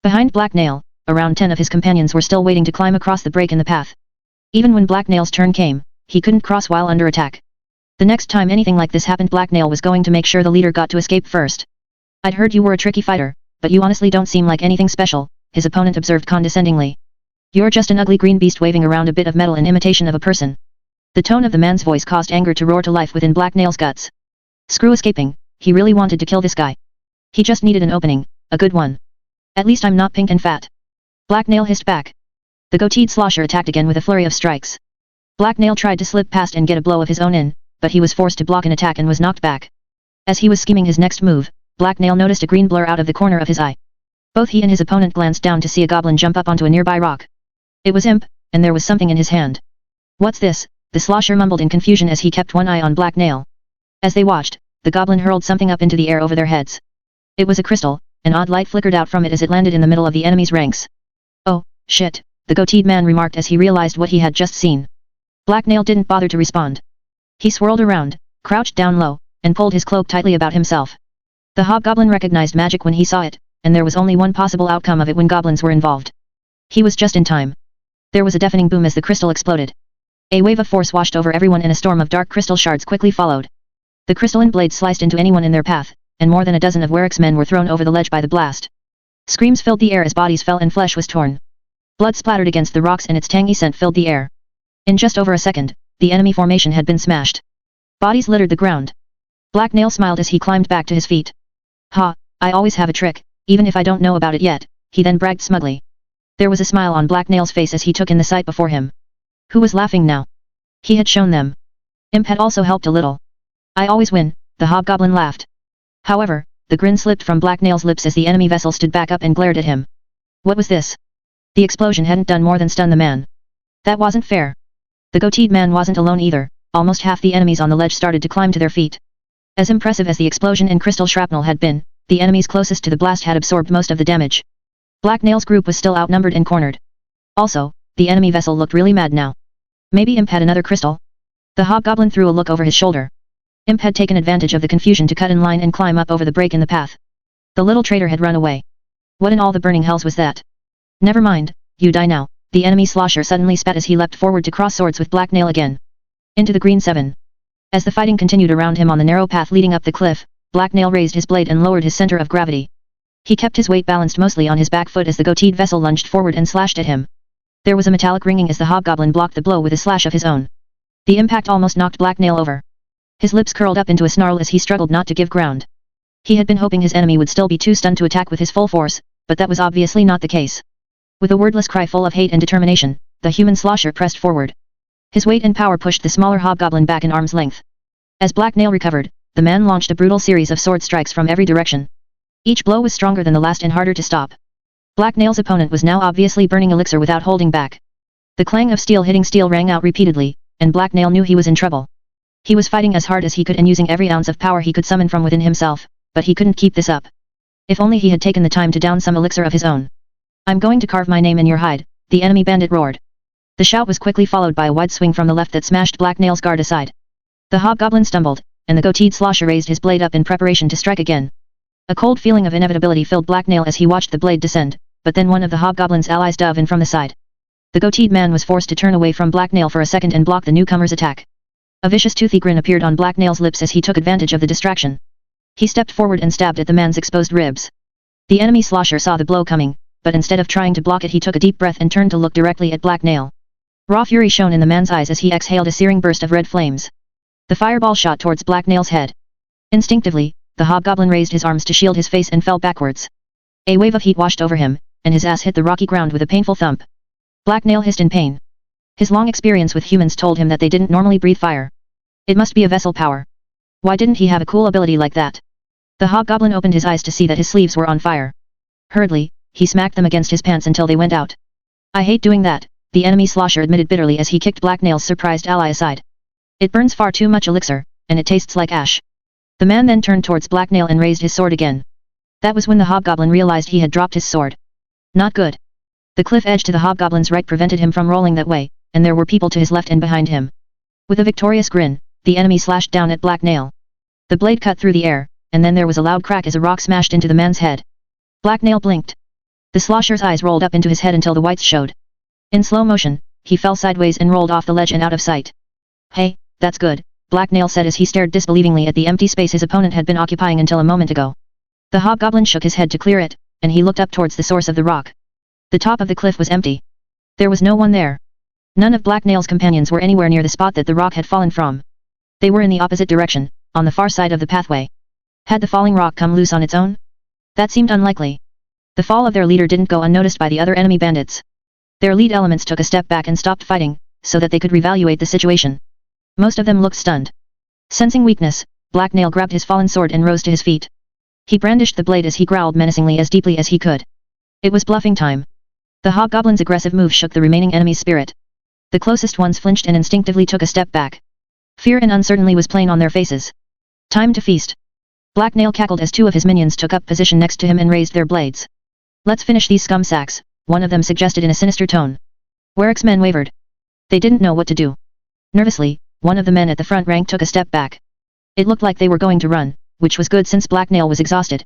Behind Black Nail, around 10 of his companions were still waiting to climb across the break in the path. Even when Black Nail's turn came, he couldn't cross while under attack. The next time anything like this happened, Black Nail was going to make sure the leader got to escape first. I'd heard you were a tricky fighter, but you honestly don't seem like anything special, his opponent observed condescendingly. You're just an ugly green beast waving around a bit of metal in imitation of a person. The tone of the man's voice caused anger to roar to life within Black Nail's guts. Screw escaping, he really wanted to kill this guy. He just needed an opening, a good one. At least I'm not pink and fat. Black Nail hissed back. The goateed slosher attacked again with a flurry of strikes. Black Nail tried to slip past and get a blow of his own in, but he was forced to block an attack and was knocked back. As he was scheming his next move, Black Nail noticed a green blur out of the corner of his eye. Both he and his opponent glanced down to see a goblin jump up onto a nearby rock. It was Imp, and there was something in his hand. What's this? The slosher mumbled in confusion as he kept one eye on Black Nail. As they watched, the goblin hurled something up into the air over their heads. It was a crystal, an odd light flickered out from it as it landed in the middle of the enemy's ranks. Oh, shit, the goateed man remarked as he realized what he had just seen. Black Nail didn't bother to respond. He swirled around, crouched down low, and pulled his cloak tightly about himself. The hobgoblin recognized magic when he saw it, and there was only one possible outcome of it when goblins were involved. He was just in time. There was a deafening boom as the crystal exploded. A wave of force washed over everyone and a storm of dark crystal shards quickly followed. The crystalline blades sliced into anyone in their path, and more than a dozen of Warwick's men were thrown over the ledge by the blast. Screams filled the air as bodies fell and flesh was torn. Blood splattered against the rocks and its tangy scent filled the air. In just over a second, the enemy formation had been smashed. Bodies littered the ground. Black Nail smiled as he climbed back to his feet. Ha, I always have a trick, even if I don't know about it yet, he then bragged smugly. There was a smile on Black Nail's face as he took in the sight before him. Who was laughing now? He had shown them. Imp had also helped a little. I always win, the hobgoblin laughed. However, the grin slipped from Black Nail's lips as the enemy vessel stood back up and glared at him. What was this? The explosion hadn't done more than stun the man. That wasn't fair. The goateed man wasn't alone either, almost half the enemies on the ledge started to climb to their feet. As impressive as the explosion in crystal shrapnel had been, the enemies closest to the blast had absorbed most of the damage. Black Nail's group was still outnumbered and cornered. Also, the enemy vessel looked really mad now. Maybe Imp had another crystal? The hobgoblin threw a look over his shoulder. Imp had taken advantage of the confusion to cut in line and climb up over the break in the path. The little traitor had run away. What in all the burning hells was that? Never mind, you die now, the enemy slosher suddenly spat as he leapt forward to cross swords with Black Nail again. Into the green 7. As the fighting continued around him on the narrow path leading up the cliff, Black Nail raised his blade and lowered his center of gravity. He kept his weight balanced mostly on his back foot as the goateed vessel lunged forward and slashed at him. There was a metallic ringing as the hobgoblin blocked the blow with a slash of his own. The impact almost knocked Black Nail over. His lips curled up into a snarl as he struggled not to give ground. He had been hoping his enemy would still be too stunned to attack with his full force, but that was obviously not the case. With a wordless cry full of hate and determination, the human slosher pressed forward. His weight and power pushed the smaller hobgoblin back an arm's length. As Black Nail recovered, the man launched a brutal series of sword strikes from every direction. Each blow was stronger than the last and harder to stop. Black Nail's opponent was now obviously burning elixir without holding back. The clang of steel hitting steel rang out repeatedly, and Black Nail knew he was in trouble. He was fighting as hard as he could and using every ounce of power he could summon from within himself, but he couldn't keep this up. If only he had taken the time to down some elixir of his own. I'm going to carve my name in your hide, the enemy bandit roared. The shout was quickly followed by a wide swing from the left that smashed Black Nail's guard aside. The hobgoblin stumbled, and the goateed slosher raised his blade up in preparation to strike again. A cold feeling of inevitability filled Black Nail as he watched the blade descend, but then one of the hobgoblin's allies dove in from the side. The goateed man was forced to turn away from Black Nail for a second and block the newcomer's attack. A vicious toothy grin appeared on Black Nail's lips as he took advantage of the distraction. He stepped forward and stabbed at the man's exposed ribs. The enemy slosher saw the blow coming, but instead of trying to block it he took a deep breath and turned to look directly at Black Nail. Raw fury shone in the man's eyes as he exhaled a searing burst of red flames. The fireball shot towards Black Nail's head. Instinctively, the hobgoblin raised his arms to shield his face and fell backwards. A wave of heat washed over him, and his ass hit the rocky ground with a painful thump. Black Nail hissed in pain. His long experience with humans told him that they didn't normally breathe fire. It must be a vessel power. Why didn't he have a cool ability like that? The hobgoblin opened his eyes to see that his sleeves were on fire. Hurriedly, he smacked them against his pants until they went out. I hate doing that, the enemy slosher admitted bitterly as he kicked Black Nail's surprised ally aside. It burns far too much elixir, and it tastes like ash. The man then turned towards Black Nail and raised his sword again. That was when the hobgoblin realized he had dropped his sword. Not good. The cliff edge to the hobgoblin's right prevented him from rolling that way, and there were people to his left and behind him. With a victorious grin, the enemy slashed down at Black Nail. The blade cut through the air, and then there was a loud crack as a rock smashed into the man's head. Black Nail blinked. The slosher's eyes rolled up into his head until the whites showed. In slow motion, he fell sideways and rolled off the ledge and out of sight. Hey, that's good, Black Nail said as he stared disbelievingly at the empty space his opponent had been occupying until a moment ago. The hobgoblin shook his head to clear it, and he looked up towards the source of the rock. The top of the cliff was empty. There was no one there. None of Black Nail's companions were anywhere near the spot that the rock had fallen from. They were in the opposite direction, on the far side of the pathway. Had the falling rock come loose on its own? That seemed unlikely. The fall of their leader didn't go unnoticed by the other enemy bandits. Their lead elements took a step back and stopped fighting, so that they could reevaluate the situation. Most of them looked stunned. Sensing weakness, Black Nail grabbed his fallen sword and rose to his feet. He brandished the blade as he growled menacingly as deeply as he could. It was bluffing time. The hobgoblin's aggressive move shook the remaining enemy's spirit. The closest ones flinched and instinctively took a step back. Fear and uncertainty was plain on their faces. Time to feast. Black Nail cackled as two of his minions took up position next to him and raised their blades. Let's finish these scum sacks, one of them suggested in a sinister tone. Warwick's men wavered. They didn't know what to do. Nervously, one of the men at the front rank took a step back. It looked like they were going to run, which was good since Black Nail was exhausted.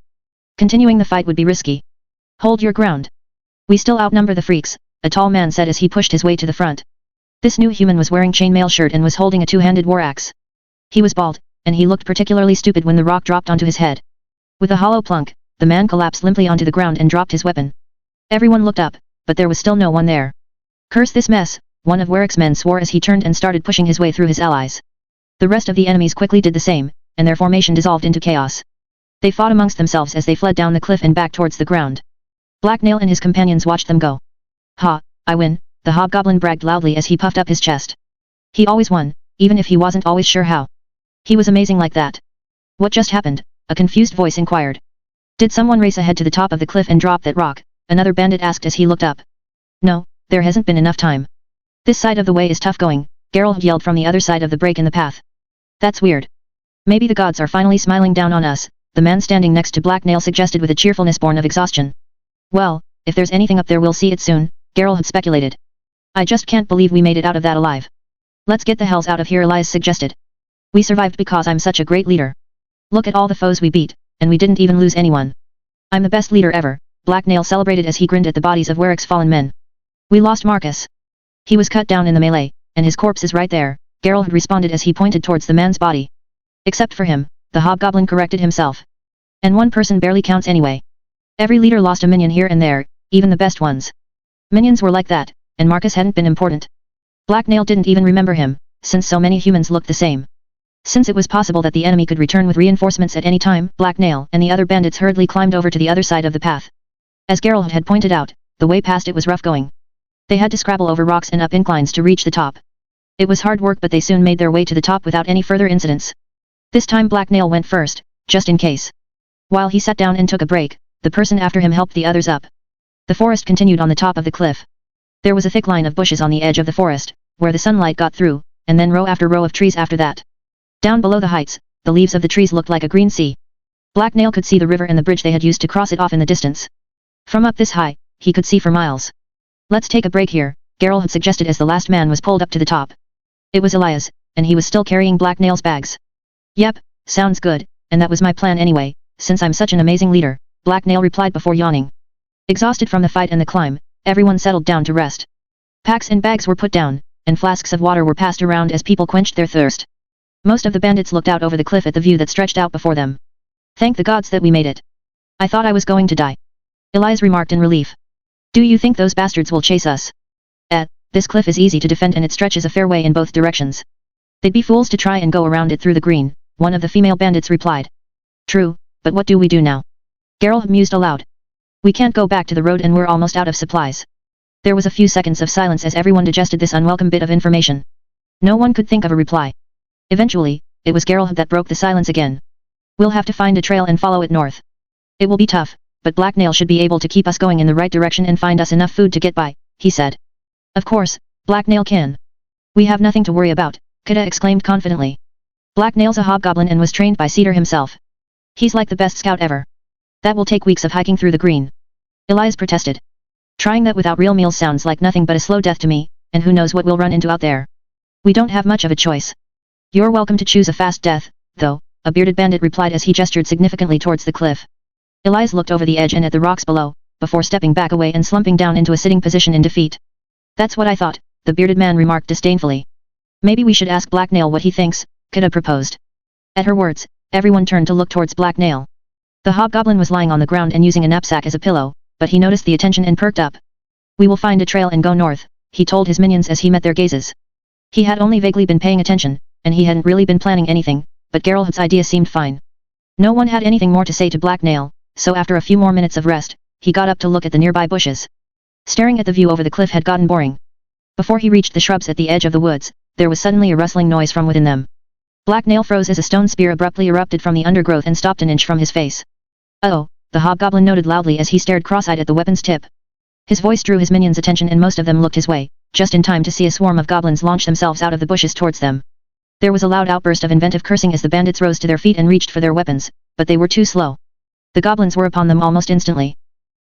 Continuing the fight would be risky. Hold your ground. We still outnumber the freaks, a tall man said as he pushed his way to the front. This new human was wearing chainmail shirt and was holding a two-handed war axe. He was bald, and he looked particularly stupid when the rock dropped onto his head. With a hollow plunk, the man collapsed limply onto the ground and dropped his weapon. Everyone looked up, but there was still no one there. Curse this mess, one of Warwick's men swore as he turned and started pushing his way through his allies. The rest of the enemies quickly did the same, and their formation dissolved into chaos. They fought amongst themselves as they fled down the cliff and back towards the ground. Black Nail and his companions watched them go. Ha, I win, the hobgoblin bragged loudly as he puffed up his chest. He always won, even if he wasn't always sure how. He was amazing like that. What just happened? A confused voice inquired. Did someone race ahead to the top of the cliff and drop that rock? Another bandit asked as he looked up. No, there hasn't been enough time. This side of the way is tough going, Geralt yelled from the other side of the break in the path. That's weird. Maybe the gods are finally smiling down on us, the man standing next to Black Nail suggested with a cheerfulness born of exhaustion. Well, if there's anything up there we'll see it soon, Geralt had speculated. I just can't believe we made it out of that alive. Let's get the hells out of here, Elias suggested. We survived because I'm such a great leader. Look at all the foes we beat, and we didn't even lose anyone. I'm the best leader ever, Black Nail celebrated as he grinned at the bodies of Warwick's fallen men. We lost Marcus. He was cut down in the melee, and his corpse is right there, Geralt had responded as he pointed towards the man's body. Except for him, the hobgoblin corrected himself. And one person barely counts anyway. Every leader lost a minion here and there, even the best ones. Minions were like that, and Marcus hadn't been important. Black Nail didn't even remember him, since so many humans looked the same. Since it was possible that the enemy could return with reinforcements at any time, Black Nail and the other bandits hurriedly climbed over to the other side of the path. As Geralt had pointed out, the way past it was rough going. They had to scrabble over rocks and up inclines to reach the top. It was hard work, but they soon made their way to the top without any further incidents. This time Black Nail went first, just in case. While he sat down and took a break, the person after him helped the others up. The forest continued on the top of the cliff. There was a thick line of bushes on the edge of the forest, where the sunlight got through, and then row after row of trees after that. Down below the heights, the leaves of the trees looked like a green sea. Black Nail could see the river and the bridge they had used to cross it off in the distance. From up this high, he could see for miles. Let's take a break here, Geralt had suggested as the last man was pulled up to the top. It was Elias, and he was still carrying Black Nail's bags. Yep, sounds good, and that was my plan anyway, since I'm such an amazing leader, Black Nail replied before yawning. Exhausted from the fight and the climb, everyone settled down to rest. Packs and bags were put down, and flasks of water were passed around as people quenched their thirst. Most of the bandits looked out over the cliff at the view that stretched out before them. Thank the gods that we made it. I thought I was going to die. Elias remarked in relief. Do you think those bastards will chase us? This cliff is easy to defend and it stretches a fair way in both directions. They'd be fools to try and go around it through the green, one of the female bandits replied. True, but what do we do now? Geralt mused aloud. We can't go back to the road and we're almost out of supplies. There was a few seconds of silence as everyone digested this unwelcome bit of information. No one could think of a reply. Eventually, it was Geralt that broke the silence again. We'll have to find a trail and follow it north. It will be tough, but Black Nail should be able to keep us going in the right direction and find us enough food to get by, he said. Of course, Black Nail can. We have nothing to worry about, Kida exclaimed confidently. Black Nail's a hobgoblin and was trained by Cedar himself. He's like the best scout ever. That will take weeks of hiking through the green. Elias protested. Trying that without real meals sounds like nothing but a slow death to me, and who knows what we'll run into out there. We don't have much of a choice. You're welcome to choose a fast death, though, a bearded bandit replied as he gestured significantly towards the cliff. Elias looked over the edge and at the rocks below, before stepping back away and slumping down into a sitting position in defeat. That's what I thought, the bearded man remarked disdainfully. Maybe we should ask Black Nail what he thinks, Kida proposed. At her words, everyone turned to look towards Black Nail. The hobgoblin was lying on the ground and using a knapsack as a pillow, but he noticed the attention and perked up. We will find a trail and go north, he told his minions as he met their gazes. He had only vaguely been paying attention, and he hadn't really been planning anything, but Geralt's idea seemed fine. No one had anything more to say to Black Nail, so after a few more minutes of rest, he got up to look at the nearby bushes. Staring at the view over the cliff had gotten boring. Before he reached the shrubs at the edge of the woods, there was suddenly a rustling noise from within them. Black Nail froze as a stone spear abruptly erupted from the undergrowth and stopped an inch from his face. Oh, the hobgoblin noted loudly as he stared cross-eyed at the weapon's tip. His voice drew his minions' attention and most of them looked his way, just in time to see a swarm of goblins launch themselves out of the bushes towards them. There was a loud outburst of inventive cursing as the bandits rose to their feet and reached for their weapons, but they were too slow. The goblins were upon them almost instantly.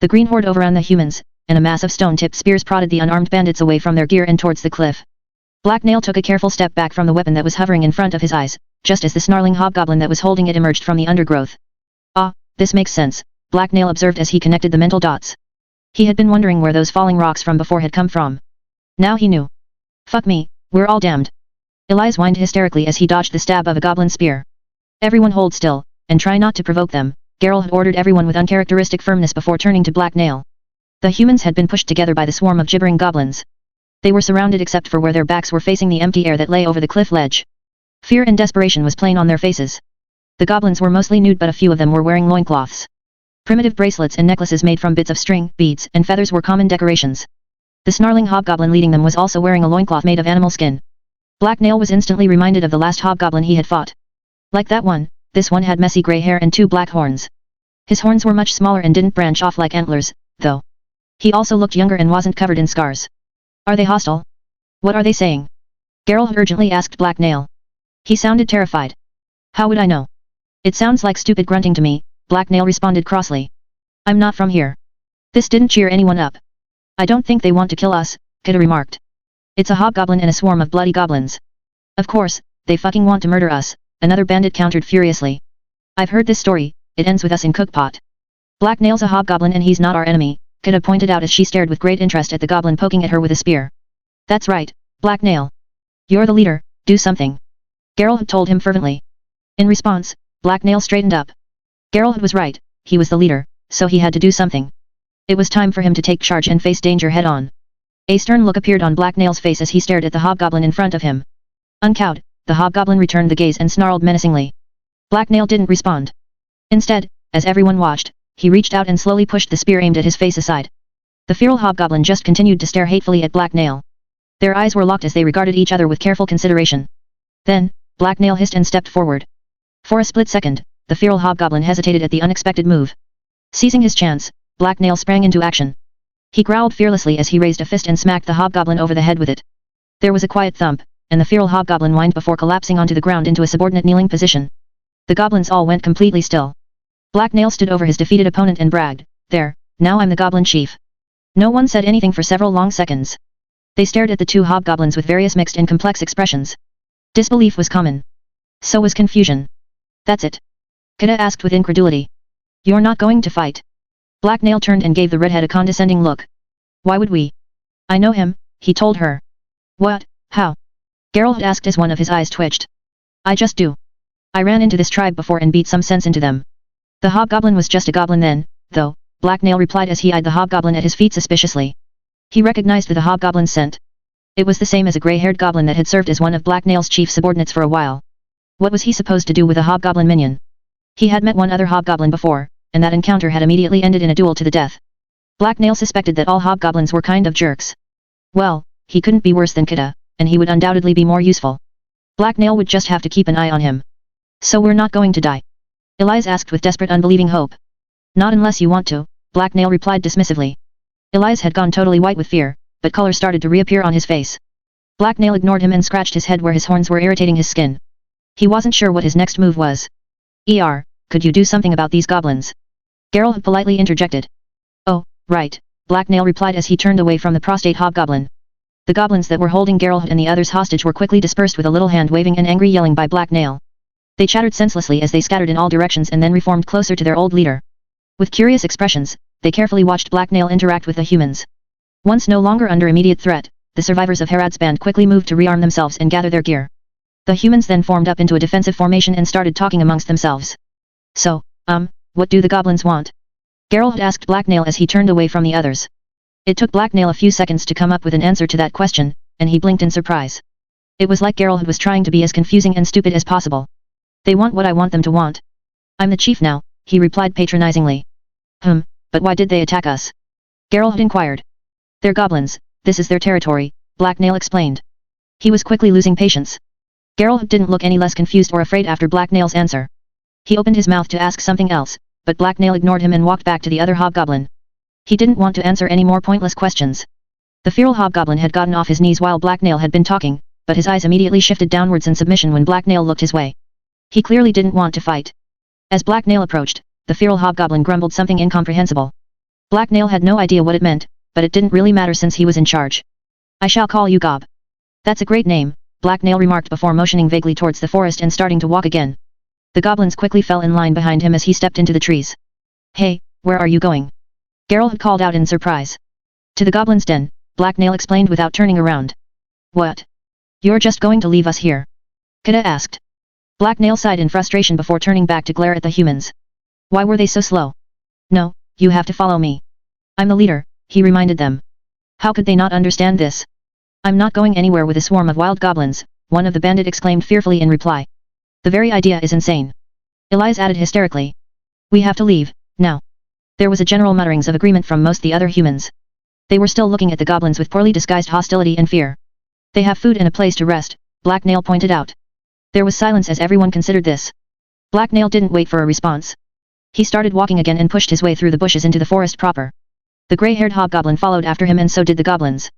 The green horde overran the humans, and a mass of stone-tipped spears prodded the unarmed bandits away from their gear and towards the cliff. Black Nail took a careful step back from the weapon that was hovering in front of his eyes, just as the snarling hobgoblin that was holding it emerged from the undergrowth. Ah, this makes sense, Black Nail observed as he connected the mental dots. He had been wondering where those falling rocks from before had come from. Now he knew. Fuck me, we're all damned. Elias whined hysterically as he dodged the stab of a goblin spear. Everyone hold still, and try not to provoke them, Geralt had ordered everyone with uncharacteristic firmness before turning to Black Nail. The humans had been pushed together by the swarm of gibbering goblins. They were surrounded except for where their backs were facing the empty air that lay over the cliff ledge. Fear and desperation was plain on their faces. The goblins were mostly nude but a few of them were wearing loincloths. Primitive bracelets and necklaces made from bits of string, beads, and feathers were common decorations. The snarling hobgoblin leading them was also wearing a loincloth made of animal skin. Black Nail was instantly reminded of the last hobgoblin he had fought. Like that one, this one had messy grey hair and 2 black horns. His horns were much smaller and didn't branch off like antlers, though. He also looked younger and wasn't covered in scars. Are they hostile? What are they saying? Geralt urgently asked Black Nail. He sounded terrified. How would I know? It sounds like stupid grunting to me, Black Nail responded crossly. I'm not from here. This didn't cheer anyone up. I don't think they want to kill us, Kida remarked. It's a hobgoblin and a swarm of bloody goblins. Of course, they fucking want to murder us, another bandit countered furiously. I've heard this story, it ends with us in cookpot. Black Nail's a hobgoblin and he's not our enemy, Kida pointed out as she stared with great interest at the goblin poking at her with a spear. That's right, Black Nail. You're the leader, do something. Geralt had told him fervently. In response, Black Nail straightened up. Geralt was right, he was the leader, so he had to do something. It was time for him to take charge and face danger head-on. A stern look appeared on Black Nail's face as he stared at the hobgoblin in front of him. Uncowed, the hobgoblin returned the gaze and snarled menacingly. Black Nail didn't respond. Instead, as everyone watched, he reached out and slowly pushed the spear aimed at his face aside. The feral hobgoblin just continued to stare hatefully at Black Nail. Their eyes were locked as they regarded each other with careful consideration. Then, Black Nail hissed and stepped forward. For a split second, the feral hobgoblin hesitated at the unexpected move. Seizing his chance, Black Nail sprang into action. He growled fearlessly as he raised a fist and smacked the hobgoblin over the head with it. There was a quiet thump, and the feral hobgoblin whined before collapsing onto the ground into a subordinate kneeling position. The goblins all went completely still. Black Nail stood over his defeated opponent and bragged, "There, now I'm the goblin chief." No one said anything for several long seconds. They stared at the two hobgoblins with various mixed and complex expressions. Disbelief was common. So was confusion. That's it? Kida asked with incredulity. You're not going to fight? Black Nail turned and gave the redhead a condescending look. Why would we? I know him, he told her. What? How? Geralt asked as one of his eyes twitched. I just do. I ran into this tribe before and beat some sense into them. The hobgoblin was just a goblin then, though, Black Nail replied as he eyed the hobgoblin at his feet suspiciously. He recognized the hobgoblin's scent. It was the same as a gray-haired goblin that had served as one of Black Nail's chief subordinates for a while. What was he supposed to do with a hobgoblin minion? He had met one other hobgoblin before, and that encounter had immediately ended in a duel to the death. Black Nail suspected that all hobgoblins were kind of jerks. Well, he couldn't be worse than Kida, and he would undoubtedly be more useful. Black Nail would just have to keep an eye on him. So we're not going to die? Elise asked with desperate unbelieving hope. Not unless you want to, Black Nail replied dismissively. Elise had gone totally white with fear, but color started to reappear on his face. Black Nail ignored him and scratched his head where his horns were irritating his skin. He wasn't sure what his next move was. Could you do something about these goblins? Geralt politely interjected. Oh, right, Black Nail replied as he turned away from the prostrate hobgoblin. The goblins that were holding Geralt and the others hostage were quickly dispersed with a little hand waving and angry yelling by Black Nail. They chattered senselessly as they scattered in all directions and then reformed closer to their old leader. With curious expressions, they carefully watched Black Nail interact with the humans. Once no longer under immediate threat, the survivors of Herod's band quickly moved to rearm themselves and gather their gear. The humans then formed up into a defensive formation and started talking amongst themselves. So, what do the goblins want? Geralt asked Black Nail as he turned away from the others. It took Black Nail a few seconds to come up with an answer to that question, and he blinked in surprise. It was like Geralt was trying to be as confusing and stupid as possible. They want what I want them to want. I'm the chief now, he replied patronizingly. But why did they attack us? Geralt inquired. They're goblins, this is their territory, Black Nail explained. He was quickly losing patience. Geralt didn't look any less confused or afraid after Black Nail's answer. He opened his mouth to ask something else, but Black Nail ignored him and walked back to the other hobgoblin. He didn't want to answer any more pointless questions. The feral hobgoblin had gotten off his knees while Black Nail had been talking, but his eyes immediately shifted downwards in submission when Black Nail looked his way. He clearly didn't want to fight. As Black Nail approached, the feral hobgoblin grumbled something incomprehensible. Black Nail had no idea what it meant, but it didn't really matter since he was in charge. I shall call you Gob. That's a great name, Black Nail remarked before motioning vaguely towards the forest and starting to walk again. The goblins quickly fell in line behind him as he stepped into the trees. Hey, where are you going? Geralt called out in surprise. To the goblin's den, Black Nail explained without turning around. What? You're just going to leave us here? Kida asked. Black Nail sighed in frustration before turning back to glare at the humans. Why were they so slow? No, you have to follow me. I'm the leader, he reminded them. How could they not understand this? I'm not going anywhere with a swarm of wild goblins, one of the bandit exclaimed fearfully in reply. The very idea is insane. Elise added hysterically. We have to leave, now. There was a general mutterings of agreement from most the other humans. They were still looking at the goblins with poorly disguised hostility and fear. They have food and a place to rest, Black Nail pointed out. There was silence as everyone considered this. Black Nail didn't wait for a response. He started walking again and pushed his way through the bushes into the forest proper. The gray-haired hobgoblin followed after him and so did the goblins.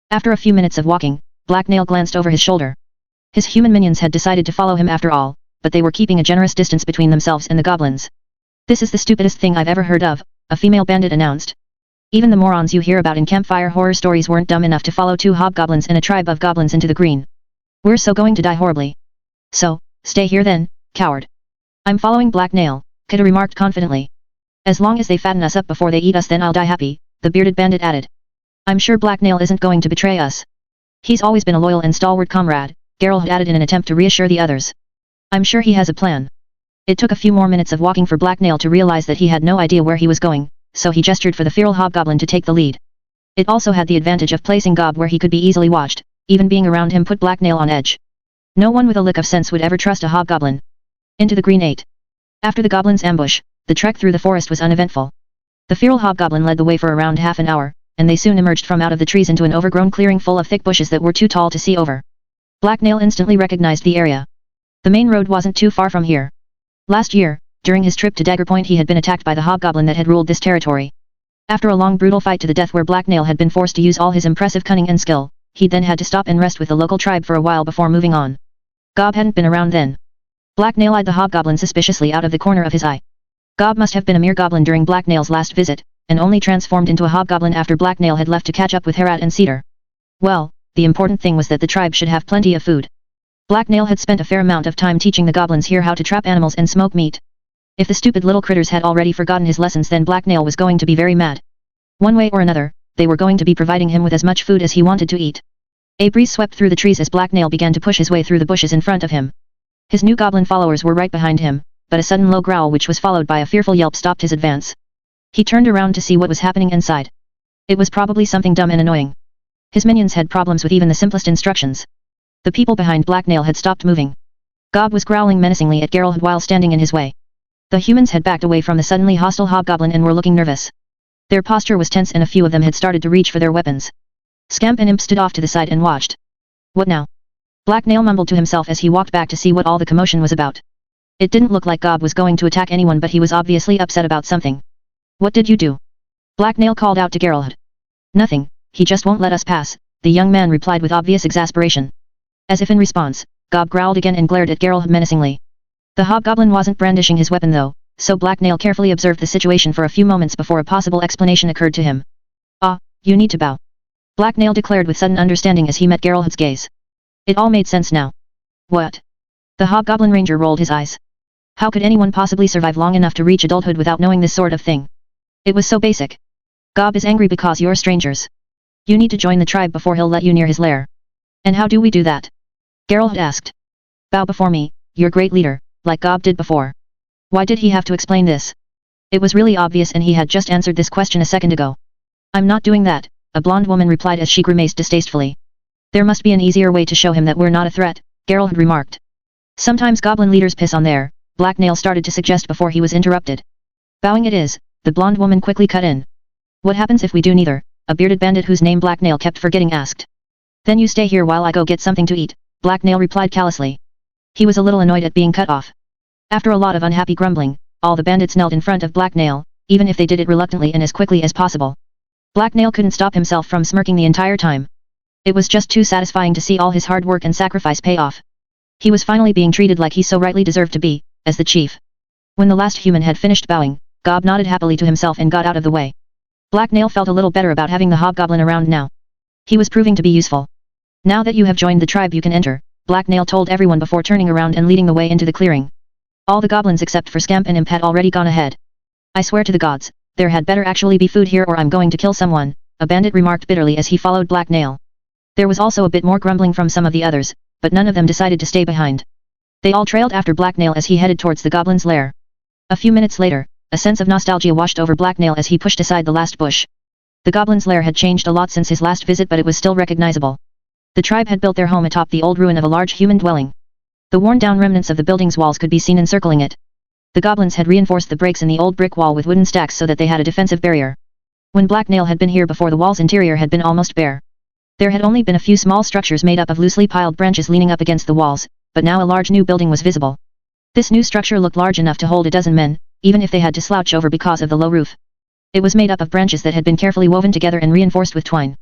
After a few minutes of walking, Black Nail glanced over his shoulder. His human minions had decided to follow him after all, but they were keeping a generous distance between themselves and the goblins. This is the stupidest thing I've ever heard of, a female bandit announced. Even the morons you hear about in campfire horror stories weren't dumb enough to follow two hobgoblins and a tribe of goblins into the green. We're so going to die horribly. So, stay here then, coward. I'm following Black Nail, Kida remarked confidently. As long as they fatten us up before they eat us then I'll die happy, the bearded bandit added. I'm sure Black Nail isn't going to betray us. He's always been a loyal and stalwart comrade, Geralt added in an attempt to reassure the others. I'm sure he has a plan. It took a few more minutes of walking for Black Nail to realize that he had no idea where he was going, so he gestured for the feral hobgoblin to take the lead. It also had the advantage of placing Gob where he could be easily watched, even being around him put Black Nail on edge. No one with a lick of sense would ever trust a hobgoblin. Into the green 8. After the goblin's ambush, the trek through the forest was uneventful. The feral hobgoblin led the way for around half an hour, and they soon emerged from out of the trees into an overgrown clearing full of thick bushes that were too tall to see over. Black Nail instantly recognized the area. The main road wasn't too far from here. Last year, during his trip to Dagger Point he had been attacked by the hobgoblin that had ruled this territory. After a long brutal fight to the death where Black Nail had been forced to use all his impressive cunning and skill, he then had to stop and rest with the local tribe for a while before moving on. Gob hadn't been around then. Black Nail eyed the hobgoblin suspiciously out of the corner of his eye. Gob must have been a mere goblin during Black Nail's last visit, and only transformed into a hobgoblin after Black Nail had left to catch up with Herat and Cedar. Well, the important thing was that the tribe should have plenty of food. Black Nail had spent a fair amount of time teaching the goblins here how to trap animals and smoke meat. If the stupid little critters had already forgotten his lessons then Black Nail was going to be very mad. One way or another, they were going to be providing him with as much food as he wanted to eat. A breeze swept through the trees as Black Nail began to push his way through the bushes in front of him. His new goblin followers were right behind him, but a sudden low growl which was followed by a fearful yelp stopped his advance. He turned around to see what was happening inside. It was probably something dumb and annoying. His minions had problems with even the simplest instructions. The people behind Black Nail had stopped moving. Gob was growling menacingly at Geralt while standing in his way. The humans had backed away from the suddenly hostile hobgoblin and were looking nervous. Their posture was tense and a few of them had started to reach for their weapons. Scamp and Imp stood off to the side and watched. What now? Black Nail mumbled to himself as he walked back to see what all the commotion was about. It didn't look like Gob was going to attack anyone but he was obviously upset about something. What did you do? Black Nail called out to Geralt. Nothing, he just won't let us pass, the young man replied with obvious exasperation. As if in response, Gob growled again and glared at Geralt menacingly. The hobgoblin wasn't brandishing his weapon though, so Black Nail carefully observed the situation for a few moments before a possible explanation occurred to him. Ah, you need to bow. Black Nail declared with sudden understanding as he met Geralt's gaze. It all made sense now. What? The hobgoblin ranger rolled his eyes. How could anyone possibly survive long enough to reach adulthood without knowing this sort of thing? It was so basic. Gob is angry because you're strangers. You need to join the tribe before he'll let you near his lair. And how do we do that? Geralt asked. Bow before me, your great leader, like Gob did before. Why did he have to explain this? It was really obvious and he had just answered this question a second ago. I'm not doing that, a blonde woman replied as she grimaced distastefully. There must be an easier way to show him that we're not a threat, Geralt had remarked. Sometimes goblin leaders piss on their, Black Nail started to suggest before he was interrupted. Bowing it is, the blonde woman quickly cut in. What happens if we do neither? A bearded bandit whose name Black Nail kept forgetting asked. Then you stay here while I go get something to eat, Black Nail replied callously. He was a little annoyed at being cut off. After a lot of unhappy grumbling, all the bandits knelt in front of Black Nail, even if they did it reluctantly and as quickly as possible. Black Nail couldn't stop himself from smirking the entire time. It was just too satisfying to see all his hard work and sacrifice pay off. He was finally being treated like he so rightly deserved to be, as the chief. When the last human had finished bowing, Gob nodded happily to himself and got out of the way. Black Nail felt a little better about having the hobgoblin around now. He was proving to be useful. Now that you have joined the tribe you can enter, Black Nail told everyone before turning around and leading the way into the clearing. All the goblins except for Scamp and Imp had already gone ahead. I swear to the gods, there had better actually be food here or I'm going to kill someone, a bandit remarked bitterly as he followed Black Nail. There was also a bit more grumbling from some of the others, but none of them decided to stay behind. They all trailed after Black Nail as he headed towards the goblin's lair. A few minutes later, a sense of nostalgia washed over Black Nail as he pushed aside the last bush. The goblin's lair had changed a lot since his last visit but it was still recognizable. The tribe had built their home atop the old ruin of a large human dwelling. The worn-down remnants of the building's walls could be seen encircling it. The goblins had reinforced the breaks in the old brick wall with wooden stacks so that they had a defensive barrier. When Black Nail had been here before the wall's interior had been almost bare. There had only been a few small structures made up of loosely piled branches leaning up against the walls, but now a large new building was visible. This new structure looked large enough to hold a dozen men, even if they had to slouch over because of the low roof. It was made up of branches that had been carefully woven together and reinforced with twine.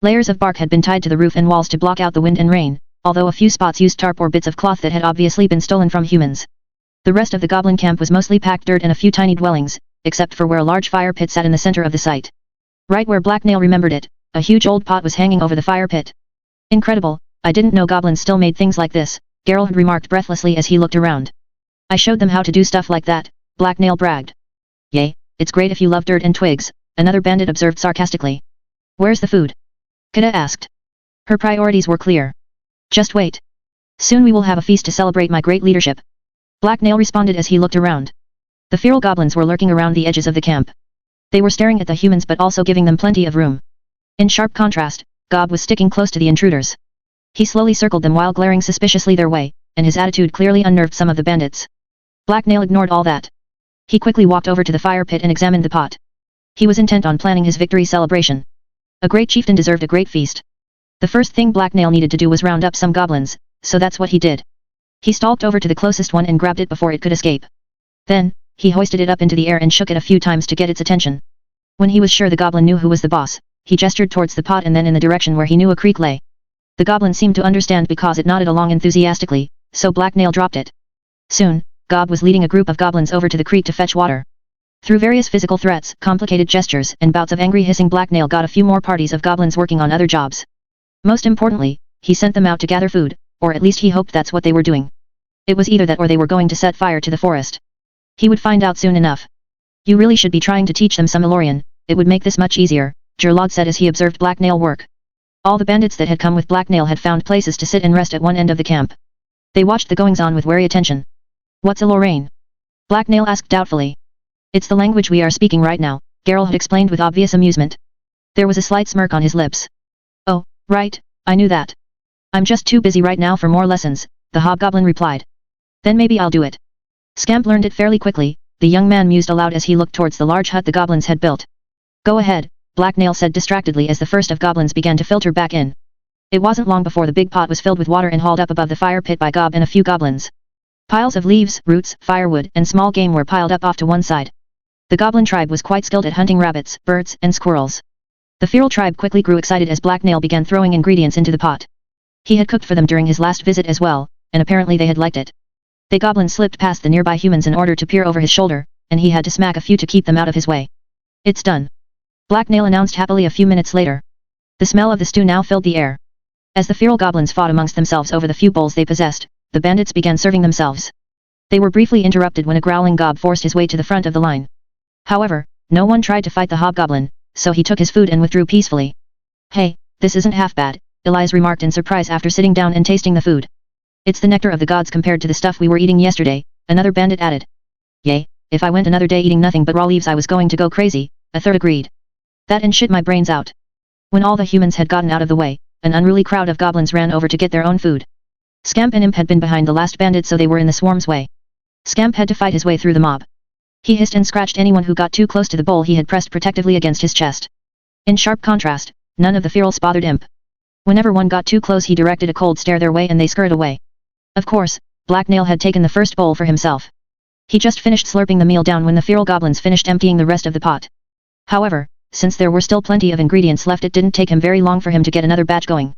Layers of bark had been tied to the roof and walls to block out the wind and rain, although a few spots used tarp or bits of cloth that had obviously been stolen from humans. The rest of the goblin camp was mostly packed dirt and a few tiny dwellings, except for where a large fire pit sat in the center of the site. Right where Black Nail remembered it, a huge old pot was hanging over the fire pit. Incredible, I didn't know goblins still made things like this, Geralt remarked breathlessly as he looked around. I showed them how to do stuff like that, Black Nail bragged. Yay, it's great if you love dirt and twigs, another bandit observed sarcastically. Where's the food? Kida asked. Her priorities were clear. Just wait. Soon we will have a feast to celebrate my great leadership. Black Nail responded as he looked around. The feral goblins were lurking around the edges of the camp. They were staring at the humans but also giving them plenty of room. In sharp contrast, Gob was sticking close to the intruders. He slowly circled them while glaring suspiciously their way, and his attitude clearly unnerved some of the bandits. Black Nail ignored all that. He quickly walked over to the fire pit and examined the pot. He was intent on planning his victory celebration. A great chieftain deserved a great feast. The first thing Black Nail needed to do was round up some goblins, so that's what he did. He stalked over to the closest one and grabbed it before it could escape. Then, he hoisted it up into the air and shook it a few times to get its attention. When he was sure the goblin knew who was the boss, he gestured towards the pot and then in the direction where he knew a creek lay. The goblin seemed to understand because it nodded along enthusiastically, so Black Nail dropped it. Soon, Gob was leading a group of goblins over to the creek to fetch water. Through various physical threats, complicated gestures, and bouts of angry hissing, Black Nail got a few more parties of goblins working on other jobs. Most importantly, he sent them out to gather food, or at least he hoped that's what they were doing. It was either that or they were going to set fire to the forest. He would find out soon enough. You really should be trying to teach them some Elorian, it would make this much easier, Gerlod said as he observed Black Nail work. All the bandits that had come with Black Nail had found places to sit and rest at one end of the camp. They watched the goings-on with wary attention. What's Elorian? Black Nail asked doubtfully. It's the language we are speaking right now, Geralt had explained with obvious amusement. There was a slight smirk on his lips. Oh, right, I knew that. I'm just too busy right now for more lessons, the hobgoblin replied. Then maybe I'll do it. Scamp learned it fairly quickly, the young man mused aloud as he looked towards the large hut the goblins had built. Go ahead, Black Nail said distractedly as the first of goblins began to filter back in. It wasn't long before the big pot was filled with water and hauled up above the fire pit by Gob and a few goblins. Piles of leaves, roots, firewood, and small game were piled up off to one side. The goblin tribe was quite skilled at hunting rabbits, birds, and squirrels. The feral tribe quickly grew excited as Black Nail began throwing ingredients into the pot. He had cooked for them during his last visit as well, and apparently they had liked it. The goblin slipped past the nearby humans in order to peer over his shoulder, and he had to smack a few to keep them out of his way. It's done. Black Nail announced happily a few minutes later. The smell of the stew now filled the air. As the feral goblins fought amongst themselves over the few bowls they possessed, the bandits began serving themselves. They were briefly interrupted when a growling gob forced his way to the front of the line. However, no one tried to fight the hobgoblin, so he took his food and withdrew peacefully. Hey, this isn't half bad, Elias remarked in surprise after sitting down and tasting the food. It's the nectar of the gods compared to the stuff we were eating yesterday, another bandit added. Yay, if I went another day eating nothing but raw leaves I was going to go crazy, a third agreed. That and shit my brains out. When all the humans had gotten out of the way, an unruly crowd of goblins ran over to get their own food. Scamp and Imp had been behind the last bandit so they were in the swarm's way. Scamp had to fight his way through the mob. He hissed and scratched anyone who got too close to the bowl he had pressed protectively against his chest. In sharp contrast, none of the ferals bothered Imp. Whenever one got too close he directed a cold stare their way and they scurried away. Of course, Black Nail had taken the first bowl for himself. He just finished slurping the meal down when the feral goblins finished emptying the rest of the pot. However, since there were still plenty of ingredients left it didn't take him very long for him to get another batch going.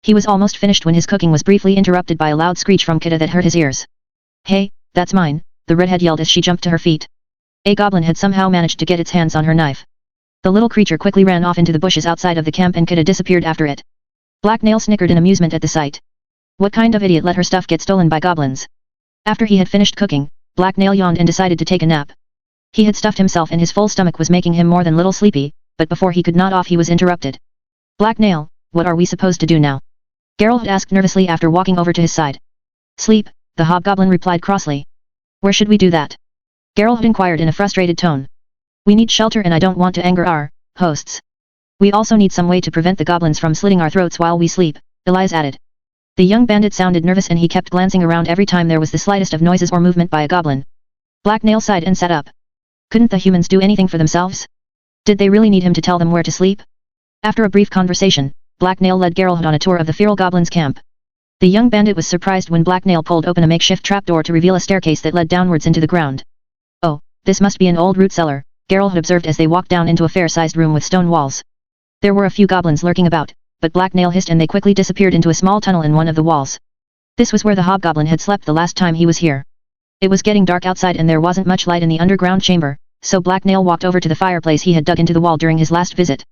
He was almost finished when his cooking was briefly interrupted by a loud screech from Kida that hurt his ears. Hey, that's mine, the redhead yelled as she jumped to her feet. A goblin had somehow managed to get its hands on her knife. The little creature quickly ran off into the bushes outside of the camp and Kida disappeared after it. Black Nail snickered in amusement at the sight. What kind of idiot let her stuff get stolen by goblins? After he had finished cooking, Black Nail yawned and decided to take a nap. He had stuffed himself and his full stomach was making him more than little sleepy, but before he could nod off he was interrupted. Black Nail, what are we supposed to do now? Geralt asked nervously after walking over to his side. Sleep, the hobgoblin replied crossly. Where should we do that? Geralt inquired in a frustrated tone. We need shelter and I don't want to anger our hosts. We also need some way to prevent the goblins from slitting our throats while we sleep, Elias added. The young bandit sounded nervous and he kept glancing around every time there was the slightest of noises or movement by a goblin. Black Nail sighed and sat up. Couldn't the humans do anything for themselves? Did they really need him to tell them where to sleep? After a brief conversation, Black Nail led Geralt on a tour of the feral goblins' camp. The young bandit was surprised when Black Nail pulled open a makeshift trapdoor to reveal a staircase that led downwards into the ground. Oh, this must be an old root cellar, Geralt had observed as they walked down into a fair-sized room with stone walls. There were a few goblins lurking about, but Black Nail hissed and they quickly disappeared into a small tunnel in one of the walls. This was where the hobgoblin had slept the last time he was here. It was getting dark outside and there wasn't much light in the underground chamber, so Black Nail walked over to the fireplace he had dug into the wall during his last visit.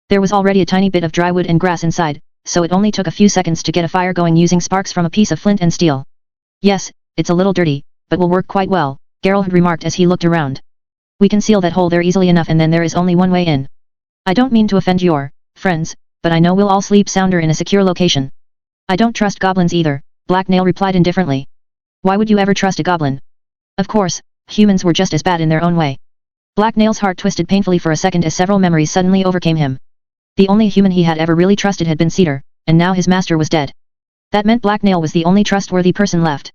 There was already a tiny bit of dry wood and grass inside, so it only took a few seconds to get a fire going using sparks from a piece of flint and steel. Yes, it's a little dirty, but will work quite well, Geralt remarked as he looked around. We can seal that hole there easily enough and then there is only one way in. I don't mean to offend your friends, but I know we'll all sleep sounder in a secure location. I don't trust goblins either, Black Nail replied indifferently. Why would you ever trust a goblin? Of course, humans were just as bad in their own way. Black Nail's heart twisted painfully for a second as several memories suddenly overcame him. The only human he had ever really trusted had been Cedar, and now his master was dead. That meant Black Nail was the only trustworthy person left.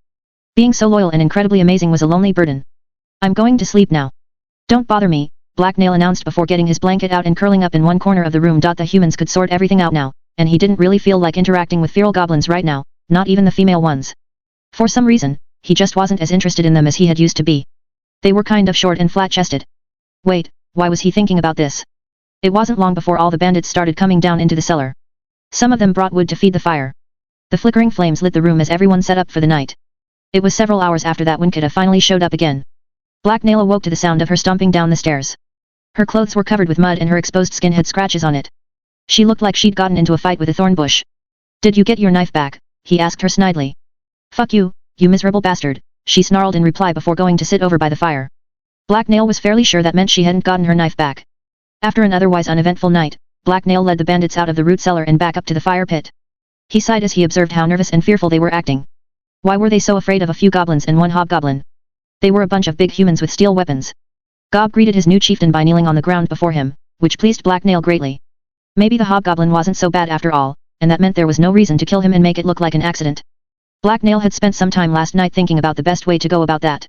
Being so loyal and incredibly amazing was a lonely burden. I'm going to sleep now. Don't bother me, Black Nail announced before getting his blanket out and curling up in one corner of the room. The humans could sort everything out now, and he didn't really feel like interacting with feral goblins right now, not even the female ones. For some reason, he just wasn't as interested in them as he had used to be. They were kind of short and flat-chested. Wait, why was he thinking about this? It wasn't long before all the bandits started coming down into the cellar. Some of them brought wood to feed the fire. The flickering flames lit the room as everyone set up for the night. It was several hours after that when Kida finally showed up again. Black Nail awoke to the sound of her stomping down the stairs. Her clothes were covered with mud and her exposed skin had scratches on it. She looked like she'd gotten into a fight with a thorn bush. Did you get your knife back? He asked her snidely. Fuck you, you miserable bastard, she snarled in reply before going to sit over by the fire. Black Nail was fairly sure that meant she hadn't gotten her knife back. After an otherwise uneventful night, Black Nail led the bandits out of the root cellar and back up to the fire pit. He sighed as he observed how nervous and fearful they were acting. Why were they so afraid of a few goblins and one hobgoblin? They were a bunch of big humans with steel weapons. Gob greeted his new chieftain by kneeling on the ground before him, which pleased Black Nail greatly. Maybe the hobgoblin wasn't so bad after all, and that meant there was no reason to kill him and make it look like an accident. Black Nail had spent some time last night thinking about the best way to go about that.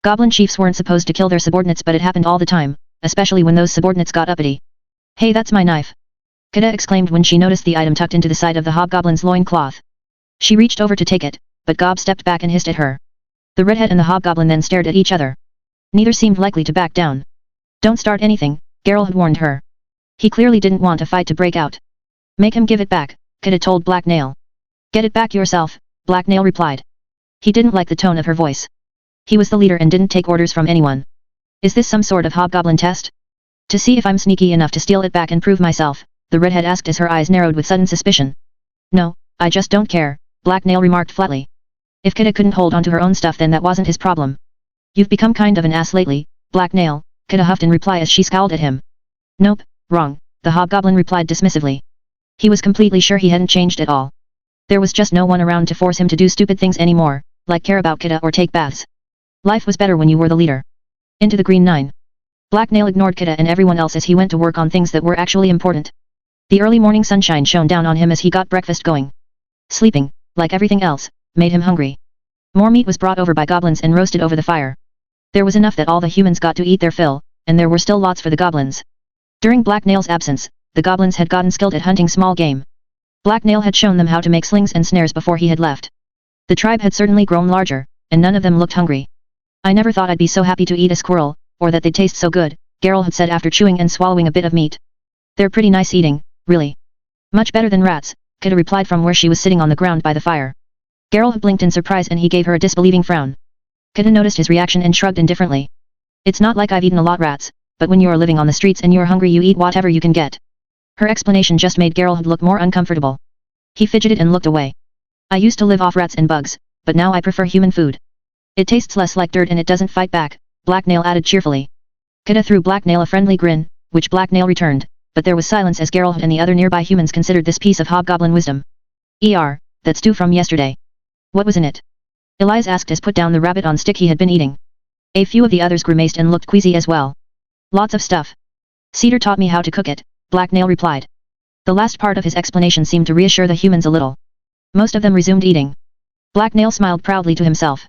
Goblin chiefs weren't supposed to kill their subordinates, but it happened all the time, especially when those subordinates got uppity. Hey, that's my knife! Kida exclaimed when she noticed the item tucked into the side of the hobgoblin's loincloth. She reached over to take it, but Gob stepped back and hissed at her. The redhead and the hobgoblin then stared at each other. Neither seemed likely to back down. Don't start anything, Geralt had warned her. He clearly didn't want a fight to break out. Make him give it back, Kida told Black Nail. Get it back yourself, Black Nail replied. He didn't like the tone of her voice. He was the leader and didn't take orders from anyone. Is this some sort of hobgoblin test? To see if I'm sneaky enough to steal it back and prove myself, the redhead asked as her eyes narrowed with sudden suspicion. No, I just don't care, Black Nail remarked flatly. If Kida couldn't hold onto her own stuff then that wasn't his problem. You've become kind of an ass lately, Black Nail, Kida huffed in reply as she scowled at him. Nope, wrong, the hobgoblin replied dismissively. He was completely sure he hadn't changed at all. There was just no one around to force him to do stupid things anymore, like care about Kida or take baths. Life was better when you were the leader. Into the Green 9. Black Nail ignored Kida and everyone else as he went to work on things that were actually important. The early morning sunshine shone down on him as he got breakfast going. Sleeping, like everything else, made him hungry. More meat was brought over by goblins and roasted over the fire. There was enough that all the humans got to eat their fill, and there were still lots for the goblins. During Black Nail's absence, the goblins had gotten skilled at hunting small game. Black Nail had shown them how to make slings and snares before he had left. The tribe had certainly grown larger, and none of them looked hungry. I never thought I'd be so happy to eat a squirrel, or that they'd taste so good, Geralt had said after chewing and swallowing a bit of meat. They're pretty nice eating, really. Much better than rats, Kida replied from where she was sitting on the ground by the fire. Geralt blinked in surprise and he gave her a disbelieving frown. Kida noticed his reaction and shrugged indifferently. It's not like I've eaten a lot rats, but when you're living on the streets and you're hungry you eat whatever you can get. Her explanation just made Geralt look more uncomfortable. He fidgeted and looked away. I used to live off rats and bugs, but now I prefer human food. It tastes less like dirt and it doesn't fight back, Black Nail added cheerfully. Kida threw Black Nail a friendly grin, which Black Nail returned, but there was silence as Geralt and the other nearby humans considered this piece of hobgoblin wisdom. That stew from yesterday. What was in it? Elias asked as put down the rabbit on stick he had been eating. A few of the others grimaced and looked queasy as well. Lots of stuff. Cedar taught me how to cook it, Black Nail replied. The last part of his explanation seemed to reassure the humans a little. Most of them resumed eating. Black Nail smiled proudly to himself.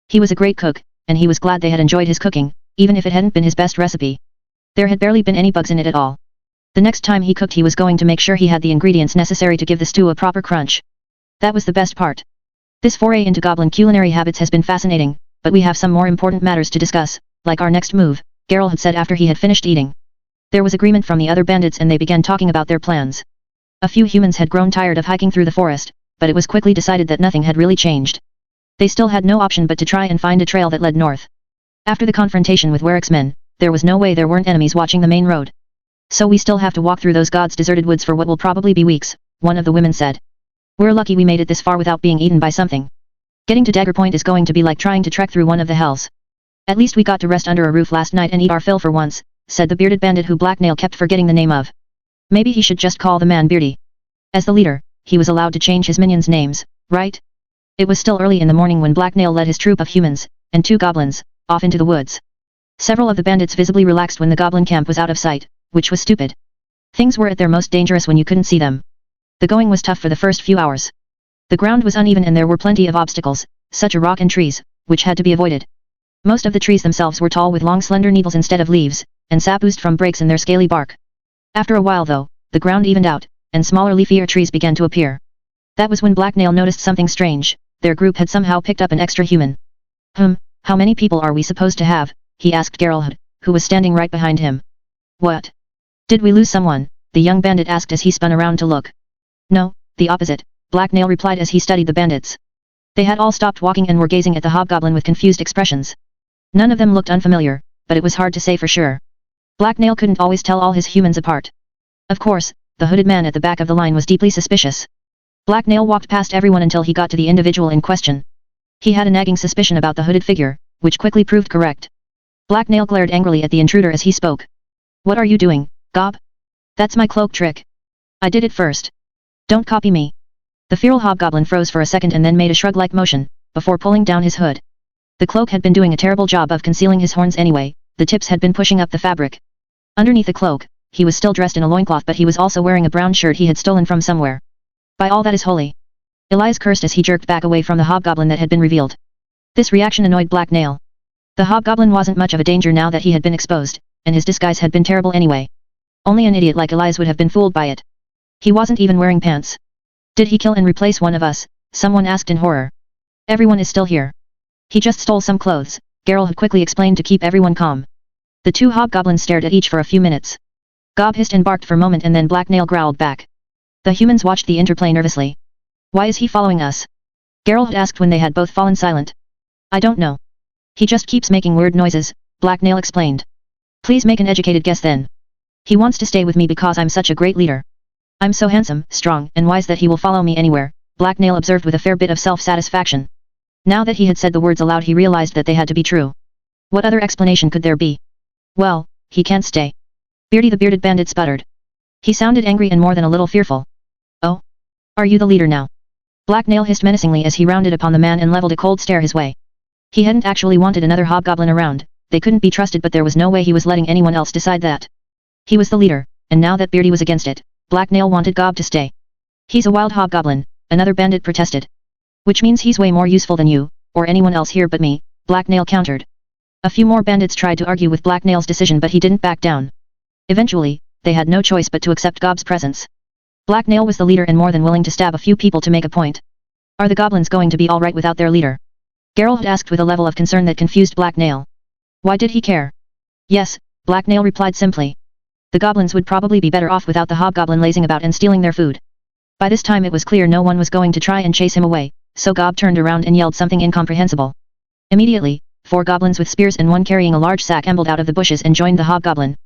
He was a great cook, and he was glad they had enjoyed his cooking, even if it hadn't been his best recipe. There had barely been any bugs in it at all. The next time he cooked he was going to make sure he had the ingredients necessary to give the stew a proper crunch. That was the best part. This foray into goblin culinary habits has been fascinating, but we have some more important matters to discuss, like our next move, Geralt had said after he had finished eating. There was agreement from the other bandits and they began talking about their plans. A few humans had grown tired of hiking through the forest, but it was quickly decided that nothing had really changed. They still had no option but to try and find a trail that led north. After the confrontation with Warwick's men, there was no way there weren't enemies watching the main road. So we still have to walk through those gods' deserted woods for what will probably be weeks, one of the women said. We're lucky we made it this far without being eaten by something. Getting to Dagger Point is going to be like trying to trek through one of the hells. At least we got to rest under a roof last night and eat our fill for once, said the bearded bandit who Blacknail kept forgetting the name of. Maybe he should just call the man Beardy. As the leader, he was allowed to change his minions' names, right? It was still early in the morning when Blacknail led his troop of humans, and 2 goblins, off into the woods. Several of the bandits visibly relaxed when the goblin camp was out of sight, which was stupid. Things were at their most dangerous when you couldn't see them. The going was tough for the first few hours. The ground was uneven and there were plenty of obstacles, such as rock and trees, which had to be avoided. Most of the trees themselves were tall with long slender needles instead of leaves, and sap oozed from breaks in their scaly bark. After a while though, the ground evened out, and smaller leafier trees began to appear. That was when Blacknail noticed something strange. Their group had somehow picked up an extra human. How many people are we supposed to have? He asked Geralt, who was standing right behind him. What? Did we lose someone? The young bandit asked as he spun around to look. No, the opposite, Blacknail replied as he studied the bandits. They had all stopped walking and were gazing at the hobgoblin with confused expressions. None of them looked unfamiliar, but it was hard to say for sure. Blacknail couldn't always tell all his humans apart. Of course, the hooded man at the back of the line was deeply suspicious. Blacknail walked past everyone until he got to the individual in question. He had a nagging suspicion about the hooded figure, which quickly proved correct. Blacknail glared angrily at the intruder as he spoke. What are you doing, Gob? That's my cloak trick. I did it first. Don't copy me. The feral hobgoblin froze for a second and then made a shrug-like motion, before pulling down his hood. The cloak had been doing a terrible job of concealing his horns anyway, the tips had been pushing up the fabric. Underneath the cloak, he was still dressed in a loincloth but he was also wearing a brown shirt he had stolen from somewhere. By all that is holy. Elias cursed as he jerked back away from the hobgoblin that had been revealed. This reaction annoyed Blacknail. The hobgoblin wasn't much of a danger now that he had been exposed, and his disguise had been terrible anyway. Only an idiot like Elias would have been fooled by it. He wasn't even wearing pants. Did he kill and replace one of us? Someone asked in horror. Everyone is still here. He just stole some clothes, Geralt had quickly explained to keep everyone calm. The 2 hobgoblins stared at each for a few minutes. Gob hissed and barked for a moment and then Blacknail growled back. The humans watched the interplay nervously. Why is he following us? Geralt asked when they had both fallen silent. I don't know. He just keeps making weird noises, Blacknail explained. Please make an educated guess then. He wants to stay with me because I'm such a great leader. I'm so handsome, strong, and wise that he will follow me anywhere, Blacknail observed with a fair bit of self-satisfaction. Now that he had said the words aloud he realized that they had to be true. What other explanation could there be? Well, he can't stay. Beardy the bearded bandit sputtered. He sounded angry and more than a little fearful. Oh? Are you the leader now? Blacknail hissed menacingly as he rounded upon the man and leveled a cold stare his way. He hadn't actually wanted another hobgoblin around, they couldn't be trusted but there was no way he was letting anyone else decide that. He was the leader, and now that Beardy was against it, Blacknail wanted Gob to stay. He's a wild hobgoblin, another bandit protested. Which means he's way more useful than you, or anyone else here but me, Blacknail countered. A few more bandits tried to argue with Blacknail's decision but he didn't back down. Eventually, they had no choice but to accept Gob's presence. Blacknail was the leader and more than willing to stab a few people to make a point. Are the goblins going to be alright without their leader? Geralt asked with a level of concern that confused Blacknail. Why did he care? Yes, Blacknail replied simply. The goblins would probably be better off without the hobgoblin lazing about and stealing their food. By this time it was clear no one was going to try and chase him away, so Gob turned around and yelled something incomprehensible. Immediately, 4 goblins with spears and one carrying a large sack ambled out of the bushes and joined the hobgoblin.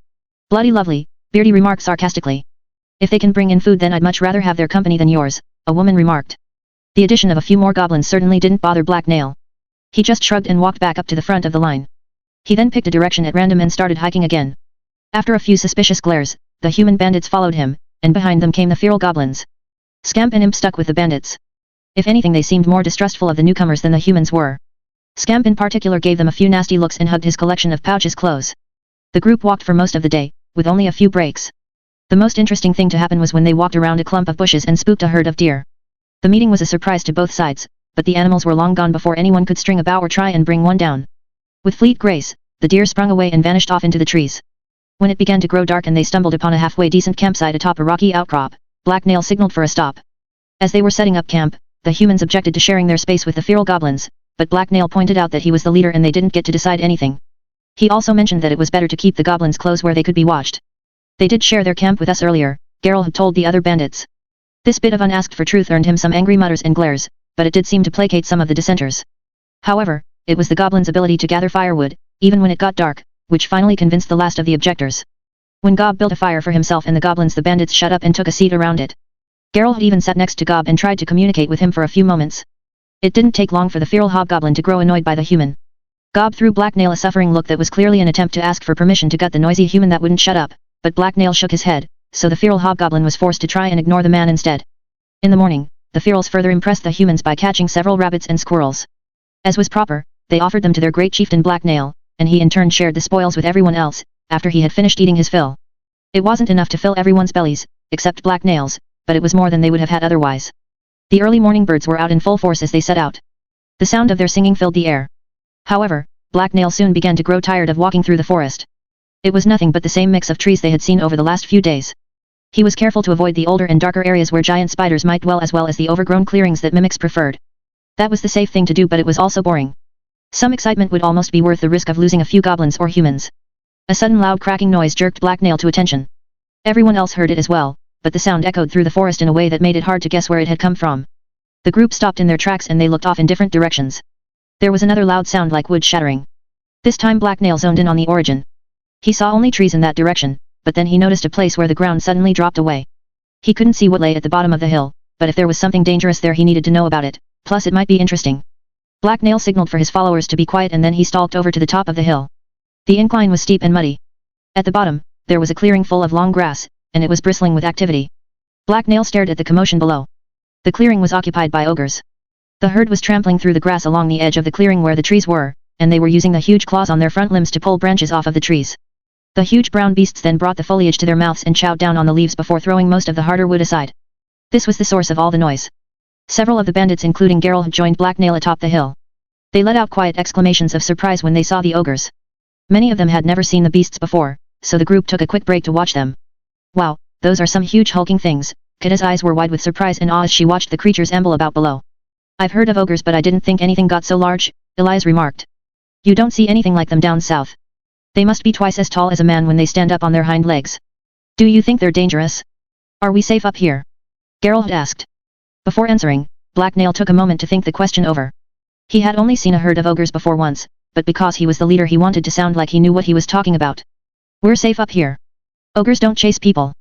Bloody lovely, Beardy remarked sarcastically. If they can bring in food then I'd much rather have their company than yours, a woman remarked. The addition of a few more goblins certainly didn't bother Blacknail. He just shrugged and walked back up to the front of the line. He then picked a direction at random and started hiking again. After a few suspicious glares, the human bandits followed him, and behind them came the feral goblins. Scamp and Imp stuck with the bandits. If anything they seemed more distrustful of the newcomers than the humans were. Scamp in particular gave them a few nasty looks and hugged his collection of pouches close. The group walked for most of the day, with only a few breaks. The most interesting thing to happen was when they walked around a clump of bushes and spooked a herd of deer. The meeting was a surprise to both sides, but the animals were long gone before anyone could string a bow or try and bring one down. With fleet grace, the deer sprung away and vanished off into the trees. When it began to grow dark and they stumbled upon a halfway decent campsite atop a rocky outcrop, Blacknail signaled for a stop. As they were setting up camp, the humans objected to sharing their space with the feral goblins, but Blacknail pointed out that he was the leader and they didn't get to decide anything. He also mentioned that it was better to keep the goblins close where they could be watched. They did share their camp with us earlier, Geralt had told the other bandits. This bit of unasked for truth earned him some angry mutters and glares, but it did seem to placate some of the dissenters. However, it was the goblin's ability to gather firewood, even when it got dark, which finally convinced the last of the objectors. When Gob built a fire for himself and the bandits shut up and took a seat around it. Geralt had even sat next to Gob and tried to communicate with him for a few moments. It didn't take long for the feral hobgoblin to grow annoyed by the human. Gob threw Black Nail a suffering look that was clearly an attempt to ask for permission to gut the noisy human that wouldn't shut up, but Black Nail shook his head, so the feral hobgoblin was forced to try and ignore the man instead. In the morning, the ferals further impressed the humans by catching several rabbits and squirrels. As was proper, they offered them to their great chieftain Black Nail, and he in turn shared the spoils with everyone else, after he had finished eating his fill. It wasn't enough to fill everyone's bellies, except Black Nail's, but it was more than they would have had otherwise. The early morning birds were out in full force as they set out. The sound of their singing filled the air. However, Black Nail soon began to grow tired of walking through the forest. It was nothing but the same mix of trees they had seen over the last few days. He was careful to avoid the older and darker areas where giant spiders might dwell as well as the overgrown clearings that mimics preferred. That was the safe thing to do, but it was also boring. Some excitement would almost be worth the risk of losing a few goblins or humans. A sudden loud cracking noise jerked Black Nail to attention. Everyone else heard it as well, but the sound echoed through the forest in a way that made it hard to guess where it had come from. The group stopped in their tracks and they looked off in different directions. There was another loud sound like wood shattering. This time Black Nail zoned in on the origin. He saw only trees in that direction, but then he noticed a place where the ground suddenly dropped away. He couldn't see what lay at the bottom of the hill, but if there was something dangerous there he needed to know about it, plus it might be interesting. Black Nail signaled for his followers to be quiet and then he stalked over to the top of the hill. The incline was steep and muddy. At the bottom, there was a clearing full of long grass, and it was bristling with activity. Black Nail stared at the commotion below. The clearing was occupied by ogres. The herd was trampling through the grass along the edge of the clearing where the trees were, and they were using the huge claws on their front limbs to pull branches off of the trees. The huge brown beasts then brought the foliage to their mouths and chowed down on the leaves before throwing most of the harder wood aside. This was the source of all the noise. Several of the bandits including Geralt had joined Black Nail atop the hill. They let out quiet exclamations of surprise when they saw the ogres. Many of them had never seen the beasts before, so the group took a quick break to watch them. Wow, those are some huge hulking things. Kata's eyes were wide with surprise and awe as she watched the creatures amble about below. I've heard of ogres but I didn't think anything got so large, Elias remarked. You don't see anything like them down south. They must be twice as tall as a man when they stand up on their hind legs. Do you think they're dangerous? Are we safe up here? Geralt asked. Before answering, Black Nail took a moment to think the question over. He had only seen a herd of ogres before once, but because he was the leader he wanted to sound like he knew what he was talking about. We're safe up here. Ogres don't chase people.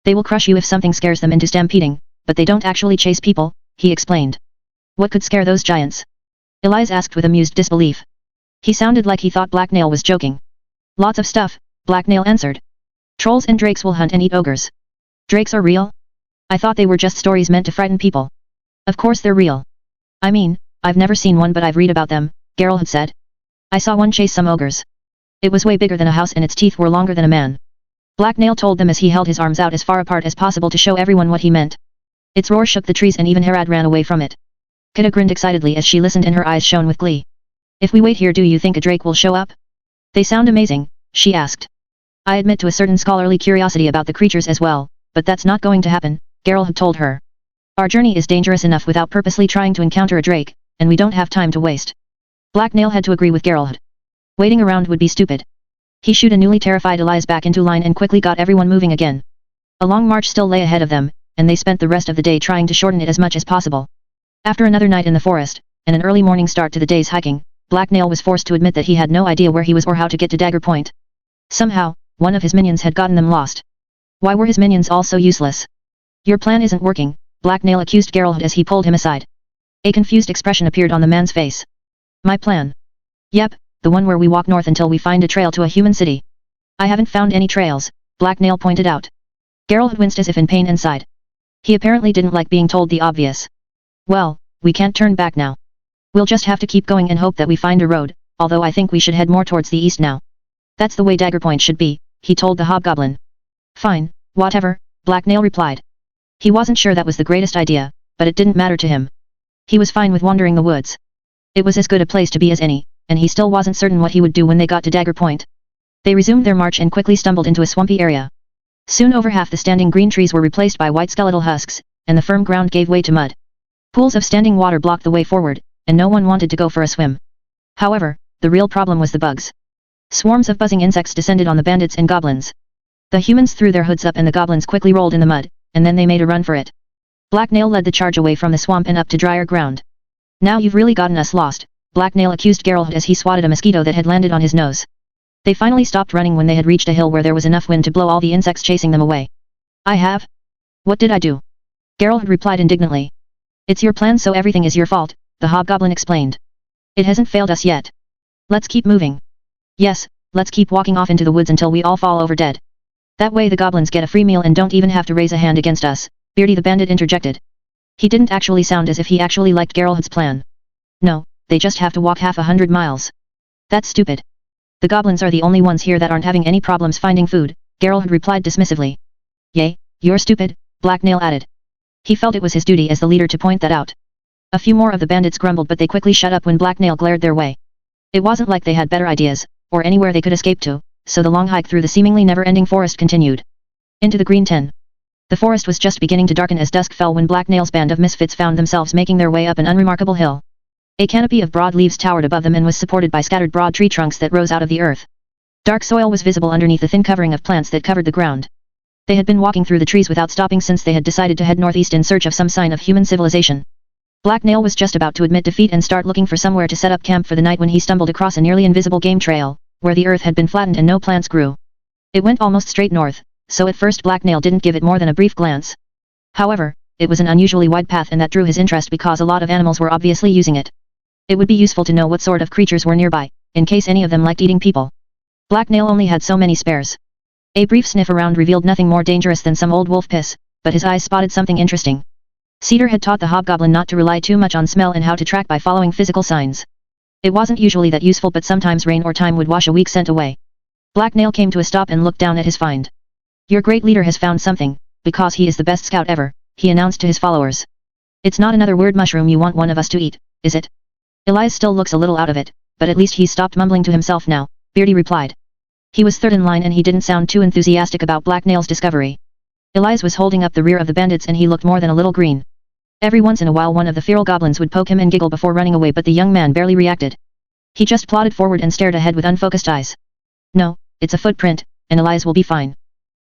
They will crush you if something scares them into stampeding, but they don't actually chase people, he explained. What could scare those giants? Elias asked with amused disbelief. He sounded like he thought Black Nail was joking. Lots of stuff, Black Nail answered. Trolls and drakes will hunt and eat ogres. Drakes are real? I thought they were just stories meant to frighten people. Of course they're real. I mean, I've never seen one but I've read about them, Geralt had said. I saw one chase some ogres. It was way bigger than a house and its teeth were longer than a man. Black Nail told them as he held his arms out as far apart as possible to show everyone what he meant. Its roar shook the trees and even Harad ran away from it. Kata grinned excitedly as she listened and her eyes shone with glee. If we wait here, do you think a drake will show up? They sound amazing, she asked. I admit to a certain scholarly curiosity about the creatures as well, but that's not going to happen, Geralt had told her. Our journey is dangerous enough without purposely trying to encounter a drake, and we don't have time to waste. Black Nail had to agree with Geralt. Waiting around would be stupid. He shooed a newly terrified Elias back into line and quickly got everyone moving again. A long march still lay ahead of them, and they spent the rest of the day trying to shorten it as much as possible. After another night in the forest, and an early morning start to the day's hiking, Black Nail was forced to admit that he had no idea where he was or how to get to Dagger Point. Somehow, one of his minions had gotten them lost. Why were his minions all so useless? Your plan isn't working, Black Nail accused Geralt as he pulled him aside. A confused expression appeared on the man's face. My plan? Yep, the one where we walk north until we find a trail to a human city. I haven't found any trails, Black Nail pointed out. Geralt winced as if in pain and sighed. He apparently didn't like being told the obvious. Well, we can't turn back now. We'll just have to keep going and hope that we find a road, although I think we should head more towards the east now. That's the way Dagger Point should be, he told the hobgoblin. Fine, whatever, Black Nail replied. He wasn't sure that was the greatest idea, but it didn't matter to him. He was fine with wandering the woods. It was as good a place to be as any, and he still wasn't certain what he would do when they got to Dagger Point. They resumed their march and quickly stumbled into a swampy area. Soon over half the standing green trees were replaced by white skeletal husks, and the firm ground gave way to mud. Pools of standing water blocked the way forward, and no one wanted to go for a swim. However, the real problem was the bugs. Swarms of buzzing insects descended on the bandits and goblins. The humans threw their hoods up and the goblins quickly rolled in the mud, and then they made a run for it. Black Nail led the charge away from the swamp and up to drier ground. Now you've really gotten us lost, Black Nail accused Geralt as he swatted a mosquito that had landed on his nose. They finally stopped running when they had reached a hill where there was enough wind to blow all the insects chasing them away. I have? What did I do? Geralt replied indignantly. It's your plan, so everything is your fault, the hobgoblin explained. It hasn't failed us yet. Let's keep moving. Yes, let's keep walking off into the woods until we all fall over dead. That way the goblins get a free meal and don't even have to raise a hand against us, Beardy the bandit interjected. He didn't actually sound as if he actually liked Geralt's plan. No, they just have to walk half 100 miles. That's stupid. The goblins are the only ones here that aren't having any problems finding food, Geralt replied dismissively. Yay, you're stupid, Black Nail added. He felt it was his duty as the leader to point that out. A few more of the bandits grumbled, but they quickly shut up when Black Nail glared their way. It wasn't like they had better ideas, or anywhere they could escape to, so the long hike through the seemingly never-ending forest continued. Into the Green 10. The forest was just beginning to darken as dusk fell when Black Nail's band of misfits found themselves making their way up an unremarkable hill. A canopy of broad leaves towered above them and was supported by scattered broad tree trunks that rose out of the earth. Dark soil was visible underneath the thin covering of plants that covered the ground. They had been walking through the trees without stopping since they had decided to head northeast in search of some sign of human civilization. Black Nail was just about to admit defeat and start looking for somewhere to set up camp for the night when he stumbled across a nearly invisible game trail, where the earth had been flattened and no plants grew. It went almost straight north, so at first Black Nail didn't give it more than a brief glance. However, it was an unusually wide path and that drew his interest because a lot of animals were obviously using it. It would be useful to know what sort of creatures were nearby, in case any of them liked eating people. Black Nail only had so many spares. A brief sniff around revealed nothing more dangerous than some old wolf piss, but his eyes spotted something interesting. Cedar had taught the hobgoblin not to rely too much on smell and how to track by following physical signs. It wasn't usually that useful, but sometimes rain or time would wash a weak scent away. Black Nail came to a stop and looked down at his find. Your great leader has found something, because he is the best scout ever, he announced to his followers. It's not another weird mushroom you want one of us to eat, is it? Elias still looks a little out of it, but at least he's stopped mumbling to himself now, Beardy replied. He was third in line and he didn't sound too enthusiastic about Black Nail's discovery. Elias was holding up the rear of the bandits and he looked more than a little green. Every once in a while one of the feral goblins would poke him and giggle before running away, but the young man barely reacted. He just plodded forward and stared ahead with unfocused eyes. No, it's a footprint, and Elias will be fine.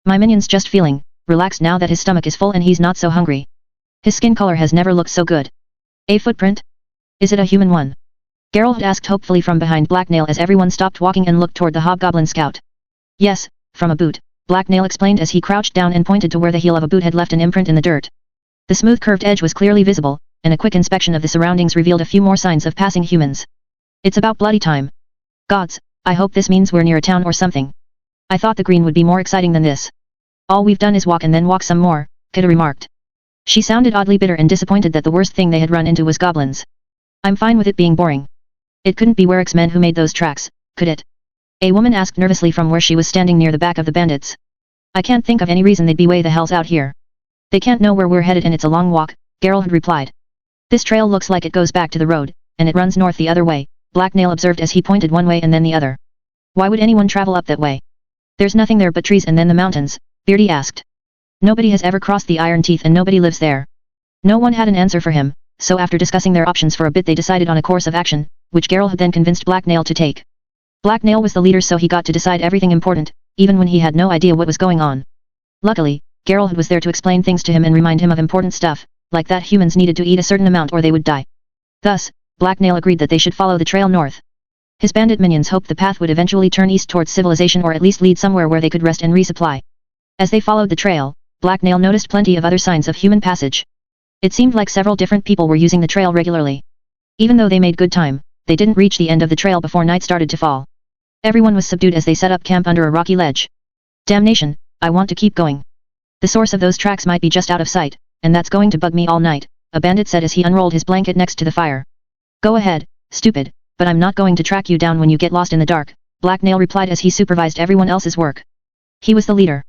My minion's just feeling relaxed now that his stomach is full and he's not so hungry. His skin color has never looked so good. A footprint? Is it a human one? Geralt asked hopefully from behind Black Nail as everyone stopped walking and looked toward the hobgoblin scout. Yes, from a boot, Black Nail explained as he crouched down and pointed to where the heel of a boot had left an imprint in the dirt. The smooth curved edge was clearly visible, and a quick inspection of the surroundings revealed a few more signs of passing humans. It's about bloody time. Gods, I hope this means we're near a town or something. I thought the green would be more exciting than this. All we've done is walk and then walk some more, Kida remarked. She sounded oddly bitter and disappointed that the worst thing they had run into was goblins. I'm fine with it being boring. It couldn't be Warwick's men who made those tracks, could it? A woman asked nervously from where she was standing near the back of the bandits. I can't think of any reason they'd be way the hells out here. They can't know where we're headed and it's a long walk, Geralt replied. This trail looks like it goes back to the road, and it runs north the other way, Black Nail observed as he pointed one way and then the other. Why would anyone travel up that way? There's nothing there but trees and then the mountains, Beardy asked. Nobody has ever crossed the Iron Teeth and nobody lives there. No one had an answer for him, so after discussing their options for a bit they decided on a course of action, which Geralt had then convinced Black Nail to take. Black Nail was the leader, so he got to decide everything important, even when he had no idea what was going on. Luckily, Geralt was there to explain things to him and remind him of important stuff, like that humans needed to eat a certain amount or they would die. Thus, Black Nail agreed that they should follow the trail north. His bandit minions hoped the path would eventually turn east towards civilization or at least lead somewhere where they could rest and resupply. As they followed the trail, Black Nail noticed plenty of other signs of human passage. It seemed like several different people were using the trail regularly. Even though they made good time, they didn't reach the end of the trail before night started to fall. Everyone was subdued as they set up camp under a rocky ledge. Damnation, I want to keep going. The source of those tracks might be just out of sight, and that's going to bug me all night, a bandit said as he unrolled his blanket next to the fire. Go ahead, stupid, but I'm not going to track you down when you get lost in the dark, Black Nail replied as he supervised everyone else's work. He was the leader.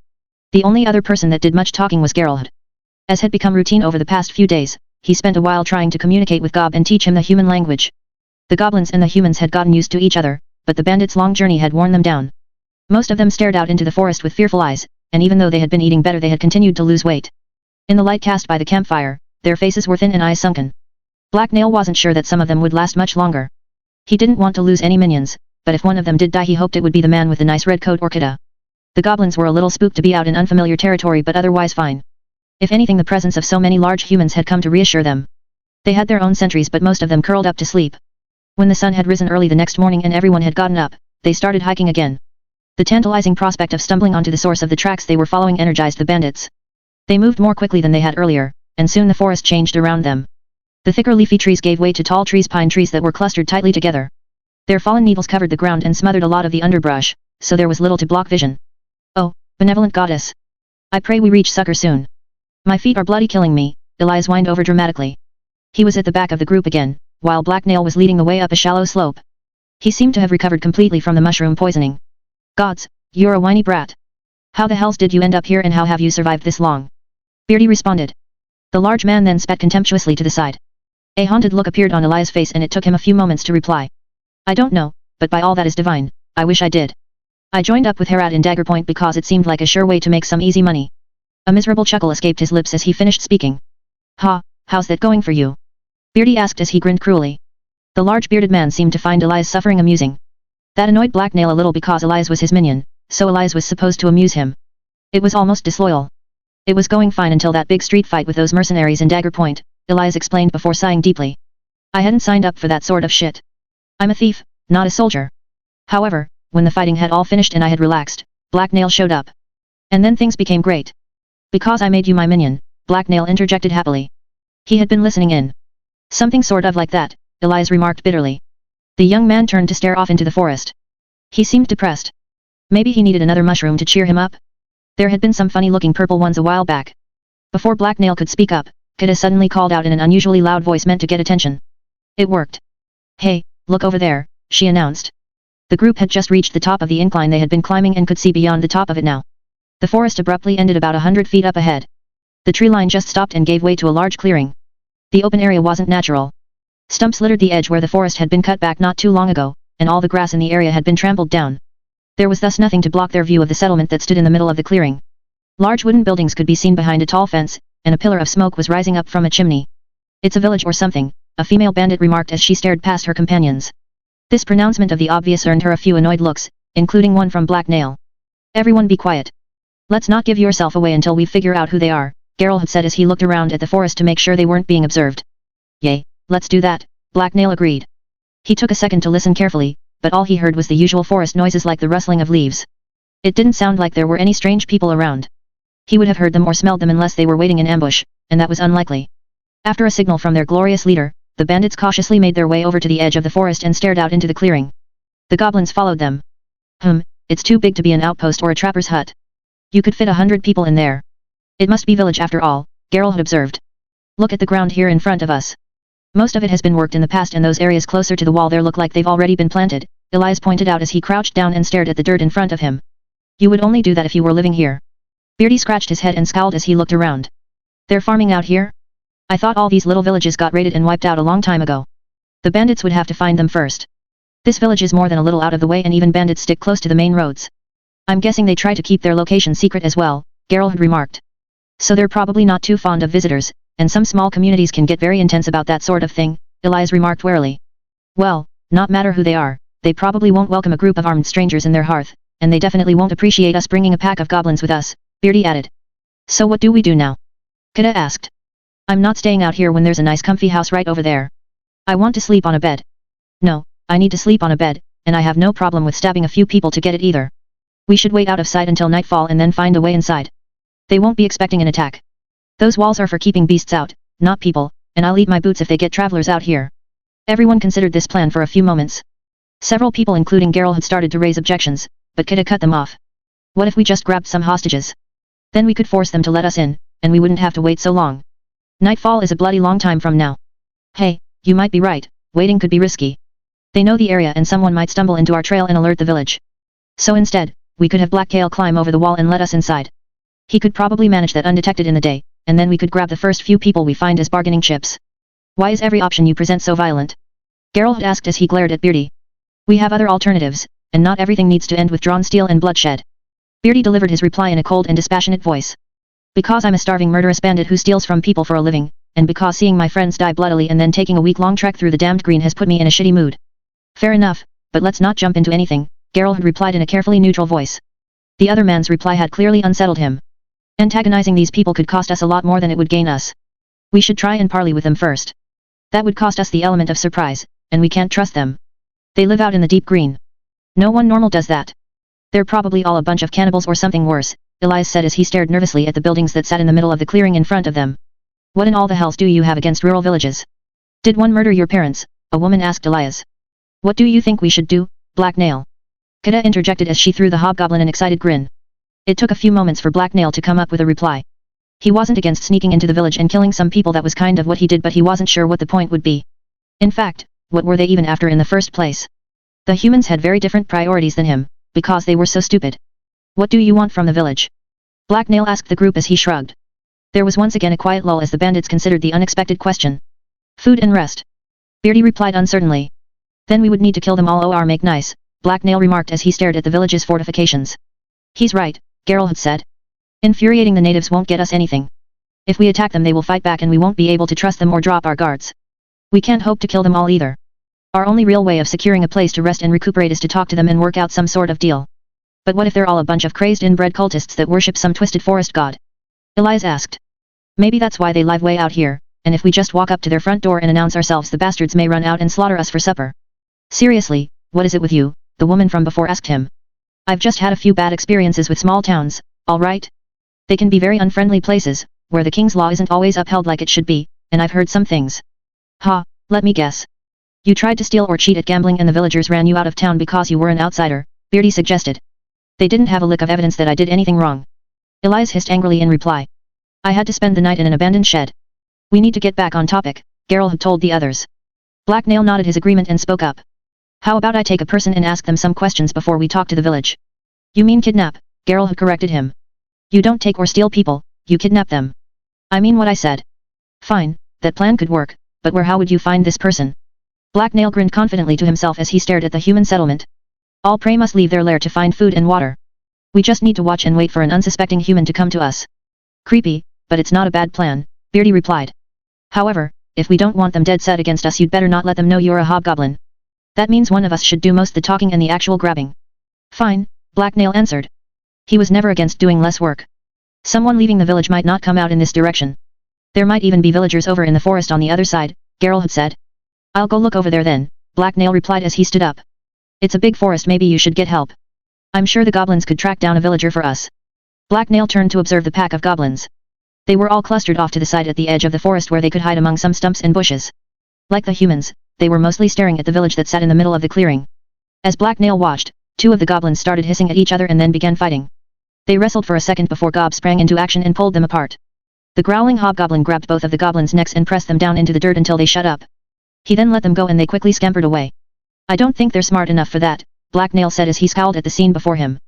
The only other person that did much talking was Geralt. As had become routine over the past few days, he spent a while trying to communicate with Gob and teach him the human language. The goblins and the humans had gotten used to each other, but the bandits' long journey had worn them down. Most of them stared out into the forest with fearful eyes, and even though they had been eating better they had continued to lose weight. In the light cast by the campfire, their faces were thin and eyes sunken. Black Nail wasn't sure that some of them would last much longer. He didn't want to lose any minions, but if one of them did die he hoped it would be the man with the nice red coat or Kida. The goblins were a little spooked to be out in unfamiliar territory but otherwise fine. If anything, the presence of so many large humans had come to reassure them. They had their own sentries but most of them curled up to sleep. When the sun had risen early the next morning and everyone had gotten up, they started hiking again. The tantalizing prospect of stumbling onto the source of the tracks they were following energized the bandits. They moved more quickly than they had earlier, and soon the forest changed around them. The thicker leafy trees gave way to tall pine trees that were clustered tightly together. Their fallen needles covered the ground and smothered a lot of the underbrush, so there was little to block vision. Oh, benevolent goddess! I pray we reach succor soon. My feet are bloody killing me, Elias whined over dramatically. He was at the back of the group again, while Black Nail was leading the way up a shallow slope. He seemed to have recovered completely from the mushroom poisoning. Gods, you're a whiny brat. How the hells did you end up here and how have you survived this long? Beardy responded. The large man then spat contemptuously to the side. A haunted look appeared on Elias' face and it took him a few moments to reply. I don't know, but by all that is divine, I wish I did. I joined up with Herat in Dagger Point because it seemed like a sure way to make some easy money. A miserable chuckle escaped his lips as he finished speaking. Ha, how's that going for you? Beardy asked as he grinned cruelly. The large bearded man seemed to find Elias' suffering amusing. That annoyed Black Nail a little because Elias was his minion, so Elias was supposed to amuse him. It was almost disloyal. It was going fine until that big street fight with those mercenaries in Dagger Point, Elias explained before sighing deeply. I hadn't signed up for that sort of shit. I'm a thief, not a soldier. However, when the fighting had all finished and I had relaxed, Black Nail showed up. And then things became great. Because I made you my minion, Black Nail interjected happily. He had been listening in. Something sort of like that, Elias remarked bitterly. The young man turned to stare off into the forest. He seemed depressed. Maybe he needed another mushroom to cheer him up? There had been some funny-looking purple ones a while back. Before Black Nail could speak up, Kida suddenly called out in an unusually loud voice meant to get attention. It worked. Hey, look over there, she announced. The group had just reached the top of the incline they had been climbing and could see beyond the top of it now. The forest abruptly ended about 100 feet up ahead. The tree line just stopped and gave way to a large clearing. The open area wasn't natural. Stumps littered the edge where the forest had been cut back not too long ago, and all the grass in the area had been trampled down. There was thus nothing to block their view of the settlement that stood in the middle of the clearing. Large wooden buildings could be seen behind a tall fence, and a pillar of smoke was rising up from a chimney. It's a village or something, a female bandit remarked as she stared past her companions. This pronouncement of the obvious earned her a few annoyed looks, including one from Black Nail. Everyone be quiet. Let's not give yourself away until we figure out who they are, Geralt had said as he looked around at the forest to make sure they weren't being observed. Yay, let's do that, Black Nail agreed. He took a second to listen carefully, but all he heard was the usual forest noises like the rustling of leaves. It didn't sound like there were any strange people around. He would have heard them or smelled them unless they were waiting in ambush, and that was unlikely. After a signal from their glorious leader, the bandits cautiously made their way over to the edge of the forest and stared out into the clearing. The goblins followed them. It's too big to be an outpost or a trapper's hut. You could fit 100 people in there. It must be village after all, Geralt had observed. Look at the ground here in front of us. Most of it has been worked in the past and those areas closer to the wall there look like they've already been planted, Elias pointed out as he crouched down and stared at the dirt in front of him. You would only do that if you were living here. Beardy scratched his head and scowled as he looked around. They're farming out here? I thought all these little villages got raided and wiped out a long time ago. The bandits would have to find them first. This village is more than a little out of the way and even bandits stick close to the main roads. I'm guessing they try to keep their location secret as well, Geralt had remarked. So they're probably not too fond of visitors, and some small communities can get very intense about that sort of thing, Elias remarked warily. Well, not matter who they are, they probably won't welcome a group of armed strangers in their hearth, and they definitely won't appreciate us bringing a pack of goblins with us, Beardy added. So what do we do now? Kida asked. I'm not staying out here when there's a nice comfy house right over there. I want to sleep on a bed. No, I need to sleep on a bed, and I have no problem with stabbing a few people to get it either. We should wait out of sight until nightfall and then find a way inside. They won't be expecting an attack. Those walls are for keeping beasts out, not people, and I'll eat my boots if they get travelers out here. Everyone considered this plan for a few moments. Several people including Geralt had started to raise objections, but Kida cut them off. What if we just grabbed some hostages? Then we could force them to let us in, and we wouldn't have to wait so long. Nightfall is a bloody long time from now. Hey, you might be right, waiting could be risky. They know the area and someone might stumble into our trail and alert the village. So instead, we could have Black Kale climb over the wall and let us inside. He could probably manage that undetected in the day, and then we could grab the first few people we find as bargaining chips. Why is every option you present so violent? Geralt asked as he glared at Beardy. We have other alternatives, and not everything needs to end with drawn steel and bloodshed. Beardy delivered his reply in a cold and dispassionate voice. Because I'm a starving murderous bandit who steals from people for a living, and because seeing my friends die bloodily and then taking a week-long trek through the damned green has put me in a shitty mood. Fair enough, but let's not jump into anything, Geralt had replied in a carefully neutral voice. The other man's reply had clearly unsettled him. Antagonizing these people could cost us a lot more than it would gain us. We should try and parley with them first. That would cost us the element of surprise, and we can't trust them. They live out in the deep green. No one normal does that. They're probably all a bunch of cannibals or something worse, Elias said as he stared nervously at the buildings that sat in the middle of the clearing in front of them. What in all the hells do you have against rural villages? Did one murder your parents? A woman asked Elias. What do you think we should do, Black Nail? Kada interjected as she threw the hobgoblin an excited grin. It took a few moments for Black Nail to come up with a reply. He wasn't against sneaking into the village and killing some people, that was kind of what he did, but he wasn't sure what the point would be. In fact, what were they even after in the first place? The humans had very different priorities than him, because they were so stupid. What do you want from the village? Black Nail asked the group as he shrugged. There was once again a quiet lull as the bandits considered the unexpected question. Food and rest. Beardy replied uncertainly. Then we would need to kill them all or make nice, Black Nail remarked as he stared at the village's fortifications. He's right, Geralt had said. Infuriating the natives won't get us anything. If we attack them they will fight back and we won't be able to trust them or drop our guards. We can't hope to kill them all either. Our only real way of securing a place to rest and recuperate is to talk to them and work out some sort of deal. But what if they're all a bunch of crazed inbred cultists that worship some twisted forest god? Elias asked. Maybe that's why they live way out here, and if we just walk up to their front door and announce ourselves, the bastards may run out and slaughter us for supper. Seriously, what is it with you? The woman from before asked him. I've just had a few bad experiences with small towns, all right? They can be very unfriendly places, where the king's law isn't always upheld like it should be, and I've heard some things. Ha, let me guess. You tried to steal or cheat at gambling and the villagers ran you out of town because you were an outsider, Beardy suggested. They didn't have a lick of evidence that I did anything wrong. Elias hissed angrily in reply. I had to spend the night in an abandoned shed. We need to get back on topic, Geralt had told the others. Black Nail nodded his agreement and spoke up. How about I take a person and ask them some questions before we talk to the village? You mean kidnap, Geralt had corrected him. You don't take or steal people, you kidnap them. I mean what I said. Fine, that plan could work, but how would you find this person? Black Nail grinned confidently to himself as he stared at the human settlement. All prey must leave their lair to find food and water. We just need to watch and wait for an unsuspecting human to come to us. Creepy, but it's not a bad plan, Beardy replied. However, if we don't want them dead set against us, you'd better not let them know you're a hobgoblin. That means one of us should do most the talking and the actual grabbing. Fine, Black Nail answered. He was never against doing less work. Someone leaving the village might not come out in this direction. There might even be villagers over in the forest on the other side, Geralt had said. I'll go look over there then, Black Nail replied as he stood up. It's a big forest, maybe you should get help. I'm sure the goblins could track down a villager for us. Black Nail turned to observe the pack of goblins. They were all clustered off to the side at the edge of the forest where they could hide among some stumps and bushes. Like the humans, they were mostly staring at the village that sat in the middle of the clearing. As Black Nail watched, two of the goblins started hissing at each other and then began fighting. They wrestled for a second before Gob sprang into action and pulled them apart. The growling hobgoblin grabbed both of the goblins' necks and pressed them down into the dirt until they shut up. He then let them go and they quickly scampered away. I don't think they're smart enough for that, Black Nail said as he scowled at the scene before him.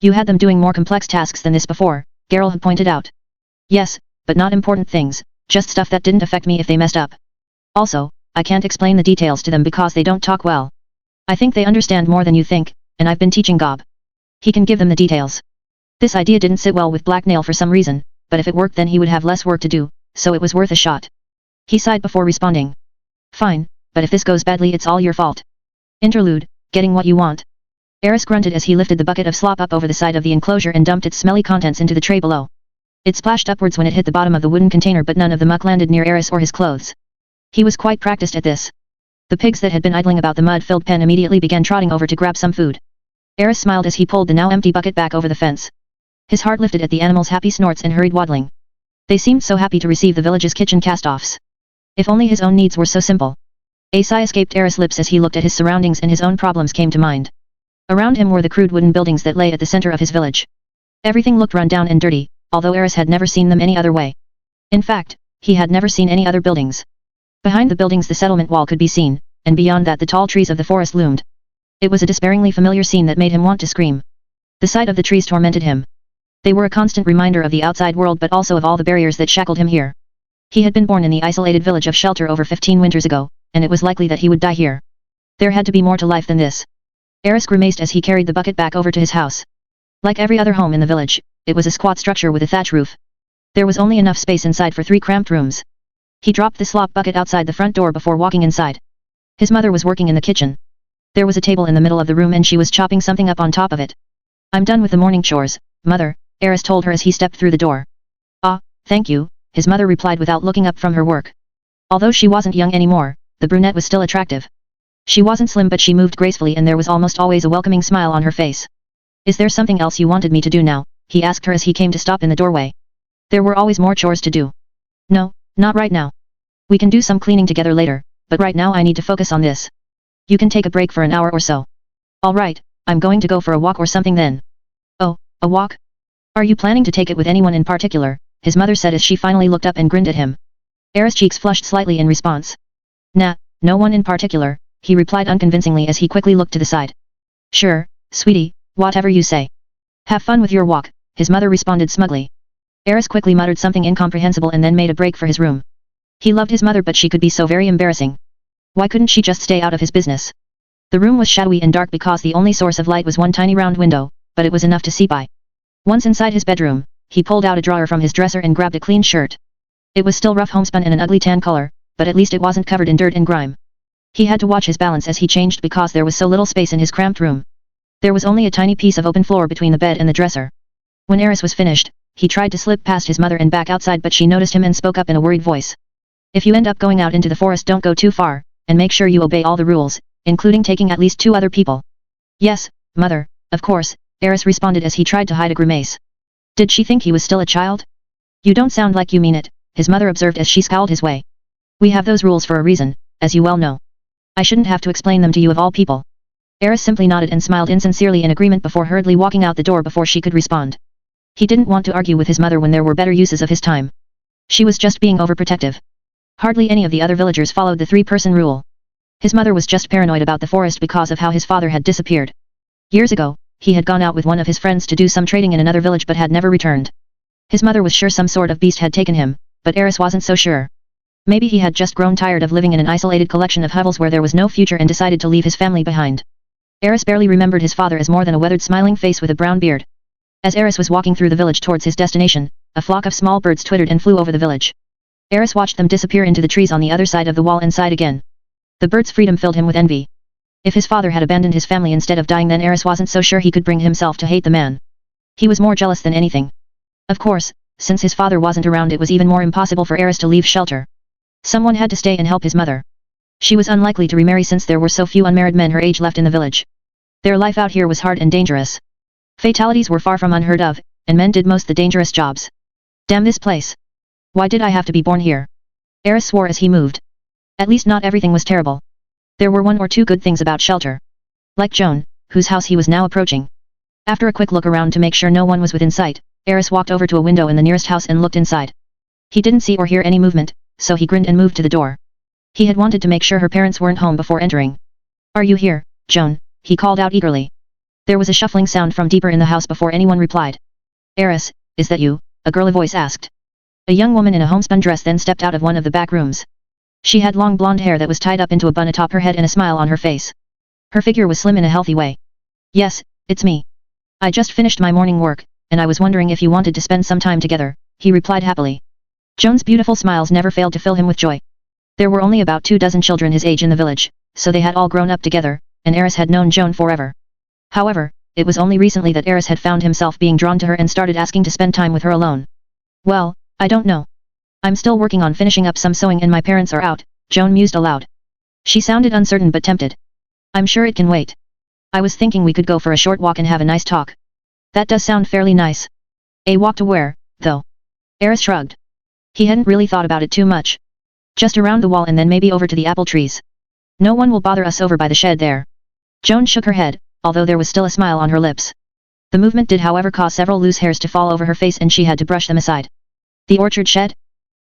You had them doing more complex tasks than this before, Geralt had pointed out. Yes, but not important things, just stuff that didn't affect me if they messed up. Also, I can't explain the details to them because they don't talk well. I think they understand more than you think, and I've been teaching Gob. He can give them the details. This idea didn't sit well with Black Nail for some reason, but if it worked then he would have less work to do, so it was worth a shot. He sighed before responding. Fine, but if this goes badly it's all your fault. Interlude, getting what you want. Eris grunted as he lifted the bucket of slop up over the side of the enclosure and dumped its smelly contents into the tray below. It splashed upwards when it hit the bottom of the wooden container, but none of the muck landed near Eris or his clothes. He was quite practiced at this. The pigs that had been idling about the mud-filled pen immediately began trotting over to grab some food. Eris smiled as he pulled the now empty bucket back over the fence. His heart lifted at the animals' happy snorts and hurried waddling. They seemed so happy to receive the village's kitchen cast-offs. If only his own needs were so simple. A sigh escaped Eris' lips as he looked at his surroundings and his own problems came to mind. Around him were the crude wooden buildings that lay at the center of his village. Everything looked run down and dirty, although Eris had never seen them any other way. In fact, he had never seen any other buildings. Behind the buildings the settlement wall could be seen, and beyond that the tall trees of the forest loomed. It was a despairingly familiar scene that made him want to scream. The sight of the trees tormented him. They were a constant reminder of the outside world but also of all the barriers that shackled him here. He had been born in the isolated village of Shelter over 15 winters ago, and it was likely that he would die here. There had to be more to life than this. Eris grimaced as he carried the bucket back over to his house. Like every other home in the village, it was a squat structure with a thatch roof. There was only enough space inside for 3 cramped rooms. He dropped the slop bucket outside the front door before walking inside. His mother was working in the kitchen. There was a table in the middle of the room and she was chopping something up on top of it. I'm done with the morning chores, mother, Eris told her as he stepped through the door. Ah, thank you, his mother replied without looking up from her work. Although she wasn't young anymore, the brunette was still attractive. She wasn't slim but she moved gracefully and there was almost always a welcoming smile on her face. Is there something else you wanted me to do now? He asked her as he came to stop in the doorway. There were always more chores to do. No, not right now. We can do some cleaning together later, but right now I need to focus on this. You can take a break for an hour or so. Alright, I'm going to go for a walk or something then. Oh, a walk? Are you planning to take it with anyone in particular? His mother said as she finally looked up and grinned at him. Eris' cheeks flushed slightly in response. Nah, no one in particular, he replied unconvincingly as he quickly looked to the side. Sure, sweetie, whatever you say. Have fun with your walk, his mother responded smugly. Eris quickly muttered something incomprehensible and then made a break for his room. He loved his mother but she could be so very embarrassing. Why couldn't she just stay out of his business? The room was shadowy and dark because the only source of light was one tiny round window, but it was enough to see by. Once inside his bedroom, he pulled out a drawer from his dresser and grabbed a clean shirt. It was still rough homespun and an ugly tan color, but at least it wasn't covered in dirt and grime. He had to watch his balance as he changed because there was so little space in his cramped room. There was only a tiny piece of open floor between the bed and the dresser. When Eris was finished, he tried to slip past his mother and back outside but she noticed him and spoke up in a worried voice. If you end up going out into the forest don't go too far, and make sure you obey all the rules, including taking at least 2 other people. Yes, mother, of course, Eris responded as he tried to hide a grimace. Did she think he was still a child? You don't sound like you mean it, his mother observed as she scowled his way. We have those rules for a reason, as you well know. I shouldn't have to explain them to you of all people. Eris simply nodded and smiled insincerely in agreement before hurriedly walking out the door before she could respond. He didn't want to argue with his mother when there were better uses of his time. She was just being overprotective. Hardly any of the other villagers followed the 3-person rule. His mother was just paranoid about the forest because of how his father had disappeared. Years ago, he had gone out with one of his friends to do some trading in another village but had never returned. His mother was sure some sort of beast had taken him, but Eris wasn't so sure. Maybe he had just grown tired of living in an isolated collection of hovels where there was no future and decided to leave his family behind. Eris barely remembered his father as more than a weathered smiling face with a brown beard. As Eris was walking through the village towards his destination, a flock of small birds twittered and flew over the village. Eris watched them disappear into the trees on the other side of the wall and sighed again. The birds' freedom filled him with envy. If his father had abandoned his family instead of dying then Eris wasn't so sure he could bring himself to hate the man. He was more jealous than anything. Of course, since his father wasn't around it was even more impossible for Eris to leave shelter. Someone had to stay and help his mother. She was unlikely to remarry since there were so few unmarried men her age left in the village. Their life out here was hard and dangerous. Fatalities were far from unheard of, and men did most the dangerous jobs. Damn this place. Why did I have to be born here? Eris swore as he moved. At least not everything was terrible. There were 1 or 2 good things about shelter. Like Joan, whose house he was now approaching. After a quick look around to make sure no one was within sight, Eris walked over to a window in the nearest house and looked inside. He didn't see or hear any movement, so he grinned and moved to the door. He had wanted to make sure her parents weren't home before entering. Are you here, Joan? He called out eagerly. There was a shuffling sound from deeper in the house before anyone replied. Eris, is that you? A girly voice asked. A young woman in a homespun dress then stepped out of one of the back rooms. She had long blonde hair that was tied up into a bun atop her head and a smile on her face. Her figure was slim in a healthy way. Yes, it's me. I just finished my morning work, and I was wondering if you wanted to spend some time together, he replied happily. Joan's beautiful smiles never failed to fill him with joy. There were only about 24 children his age in the village, so they had all grown up together, and Eris had known Joan forever. However, it was only recently that Eris had found himself being drawn to her and started asking to spend time with her alone. Well, I don't know. I'm still working on finishing up some sewing and my parents are out, Joan mused aloud. She sounded uncertain but tempted. I'm sure it can wait. I was thinking we could go for a short walk and have a nice talk. That does sound fairly nice. A walk to where, though? Eris shrugged. He hadn't really thought about it too much. Just around the wall and then maybe over to the apple trees. No one will bother us over by the shed there. Joan shook her head, although there was still a smile on her lips. The movement did however cause several loose hairs to fall over her face and she had to brush them aside. The orchard shed?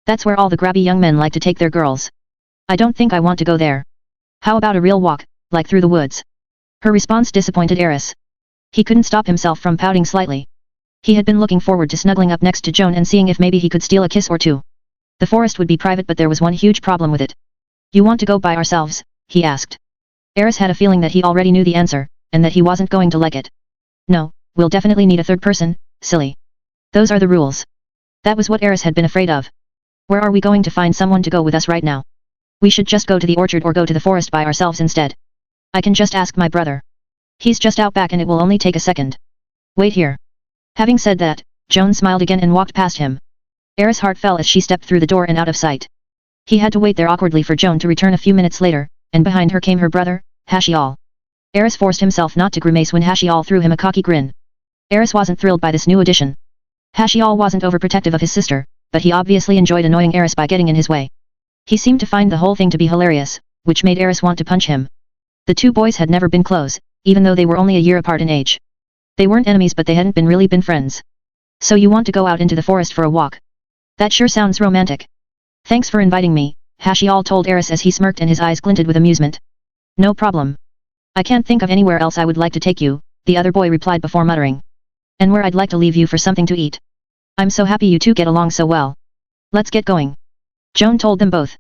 That's where all the grabby young men like to take their girls. I don't think I want to go there. How about a real walk, like through the woods? Her response disappointed Eris. He couldn't stop himself from pouting slightly. He had been looking forward to snuggling up next to Joan and seeing if maybe he could steal a kiss or two. The forest would be private but there was one huge problem with it. You want to go by ourselves? He asked. Eris had a feeling that he already knew the answer, and that he wasn't going to like it. No, we'll definitely need a third person, silly. Those are the rules. That was what Eris had been afraid of. Where are we going to find someone to go with us right now? We should just go to the orchard or go to the forest by ourselves instead. I can just ask my brother. He's just out back and it will only take a second. Wait here. Having said that, Joan smiled again and walked past him. Eris' heart fell as she stepped through the door and out of sight. He had to wait there awkwardly for Joan to return a few minutes later, and behind her came her brother, Hashial. Eris forced himself not to grimace when Hashial threw him a cocky grin. Eris wasn't thrilled by this new addition. Hashial wasn't overprotective of his sister, but he obviously enjoyed annoying Eris by getting in his way. He seemed to find the whole thing to be hilarious, which made Eris want to punch him. The two boys had never been close, even though they were only a year apart in age. They weren't enemies, but they hadn't really been friends. So you want to go out into the forest for a walk? That sure sounds romantic. Thanks for inviting me, Hashial told Eris as he smirked and his eyes glinted with amusement. No problem. I can't think of anywhere else I would like to take you, the other boy replied before muttering. And where I'd like to leave you for something to eat. I'm so happy you two get along so well. Let's get going. Joan told them both.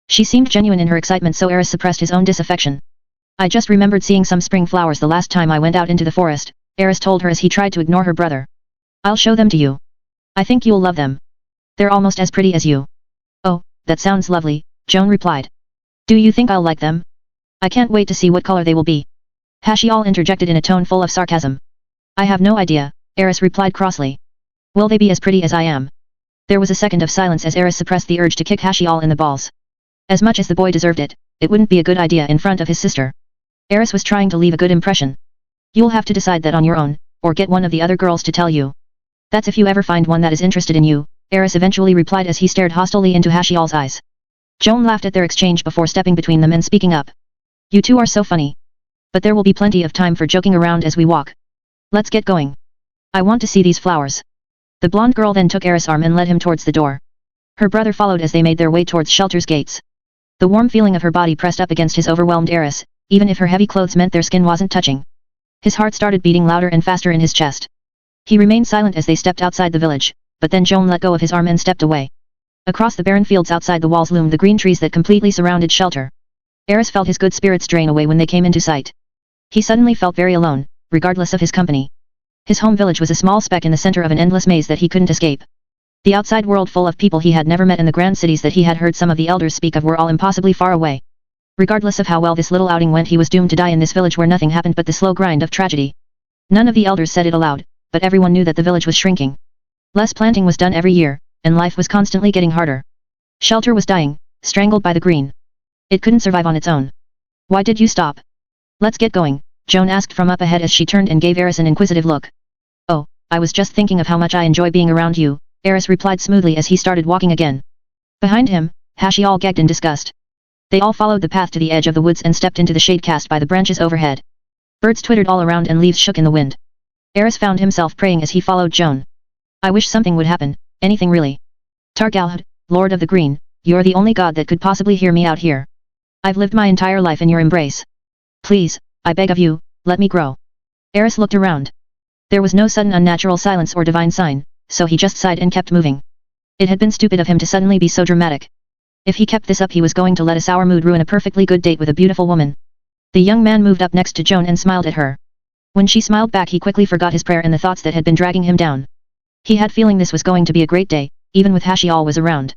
She seemed genuine in her excitement, so Eris suppressed his own disaffection. I just remembered seeing some spring flowers the last time I went out into the forest, Eris told her as he tried to ignore her brother. I'll show them to you. I think you'll love them. They're almost as pretty as you. Oh, that sounds lovely, Joan replied. Do you think I'll like them? I can't wait to see what color they will be. Hashial interjected in a tone full of sarcasm. I have no idea, Eris replied crossly. Will they be as pretty as I am? There was a second of silence as Eris suppressed the urge to kick Hashial in the balls. As much as the boy deserved it, it wouldn't be a good idea in front of his sister. Eris was trying to leave a good impression. You'll have to decide that on your own, or get one of the other girls to tell you. That's if you ever find one that is interested in you, Eris eventually replied as he stared hostilely into Hashial's eyes. Joan laughed at their exchange before stepping between them and speaking up. You two are so funny. But there will be plenty of time for joking around as we walk. Let's get going. I want to see these flowers. The blonde girl then took Eris' arm and led him towards the door. Her brother followed as they made their way towards Shelter's gates. The warm feeling of her body pressed up against his overwhelmed Eris, even if her heavy clothes meant their skin wasn't touching. His heart started beating louder and faster in his chest. He remained silent as they stepped outside the village, but then Joan let go of his arm and stepped away. Across the barren fields outside the walls loomed the green trees that completely surrounded Shelter. Eris felt his good spirits drain away when they came into sight. He suddenly felt very alone, regardless of his company. His home village was a small speck in the center of an endless maze that he couldn't escape. The outside world full of people he had never met and the grand cities that he had heard some of the elders speak of were all impossibly far away. Regardless of how well this little outing went, he was doomed to die in this village where nothing happened but the slow grind of tragedy. None of the elders said it aloud, but everyone knew that the village was shrinking. Less planting was done every year, and life was constantly getting harder. Shelter was dying, strangled by the green. It couldn't survive on its own. Why did you stop? Let's get going, Joan asked from up ahead as she turned and gave Eris an inquisitive look. Oh, I was just thinking of how much I enjoy being around you, Eris replied smoothly as he started walking again. Behind him, Hashial gagged in disgust. They all followed the path to the edge of the woods and stepped into the shade cast by the branches overhead. Birds twittered all around and leaves shook in the wind. Eris found himself praying as he followed Joan. I wish something would happen, anything really. Targalhad, Lord of the Green, you're the only god that could possibly hear me out here. I've lived my entire life in your embrace. Please, I beg of you, let me grow. Eris looked around. There was no sudden unnatural silence or divine sign, so he just sighed and kept moving. It had been stupid of him to suddenly be so dramatic. If he kept this up, he was going to let a sour mood ruin a perfectly good date with a beautiful woman. The young man moved up next to Joan and smiled at her. When she smiled back, he quickly forgot his prayer and the thoughts that had been dragging him down. He had feeling this was going to be a great day, even with Hashial was around.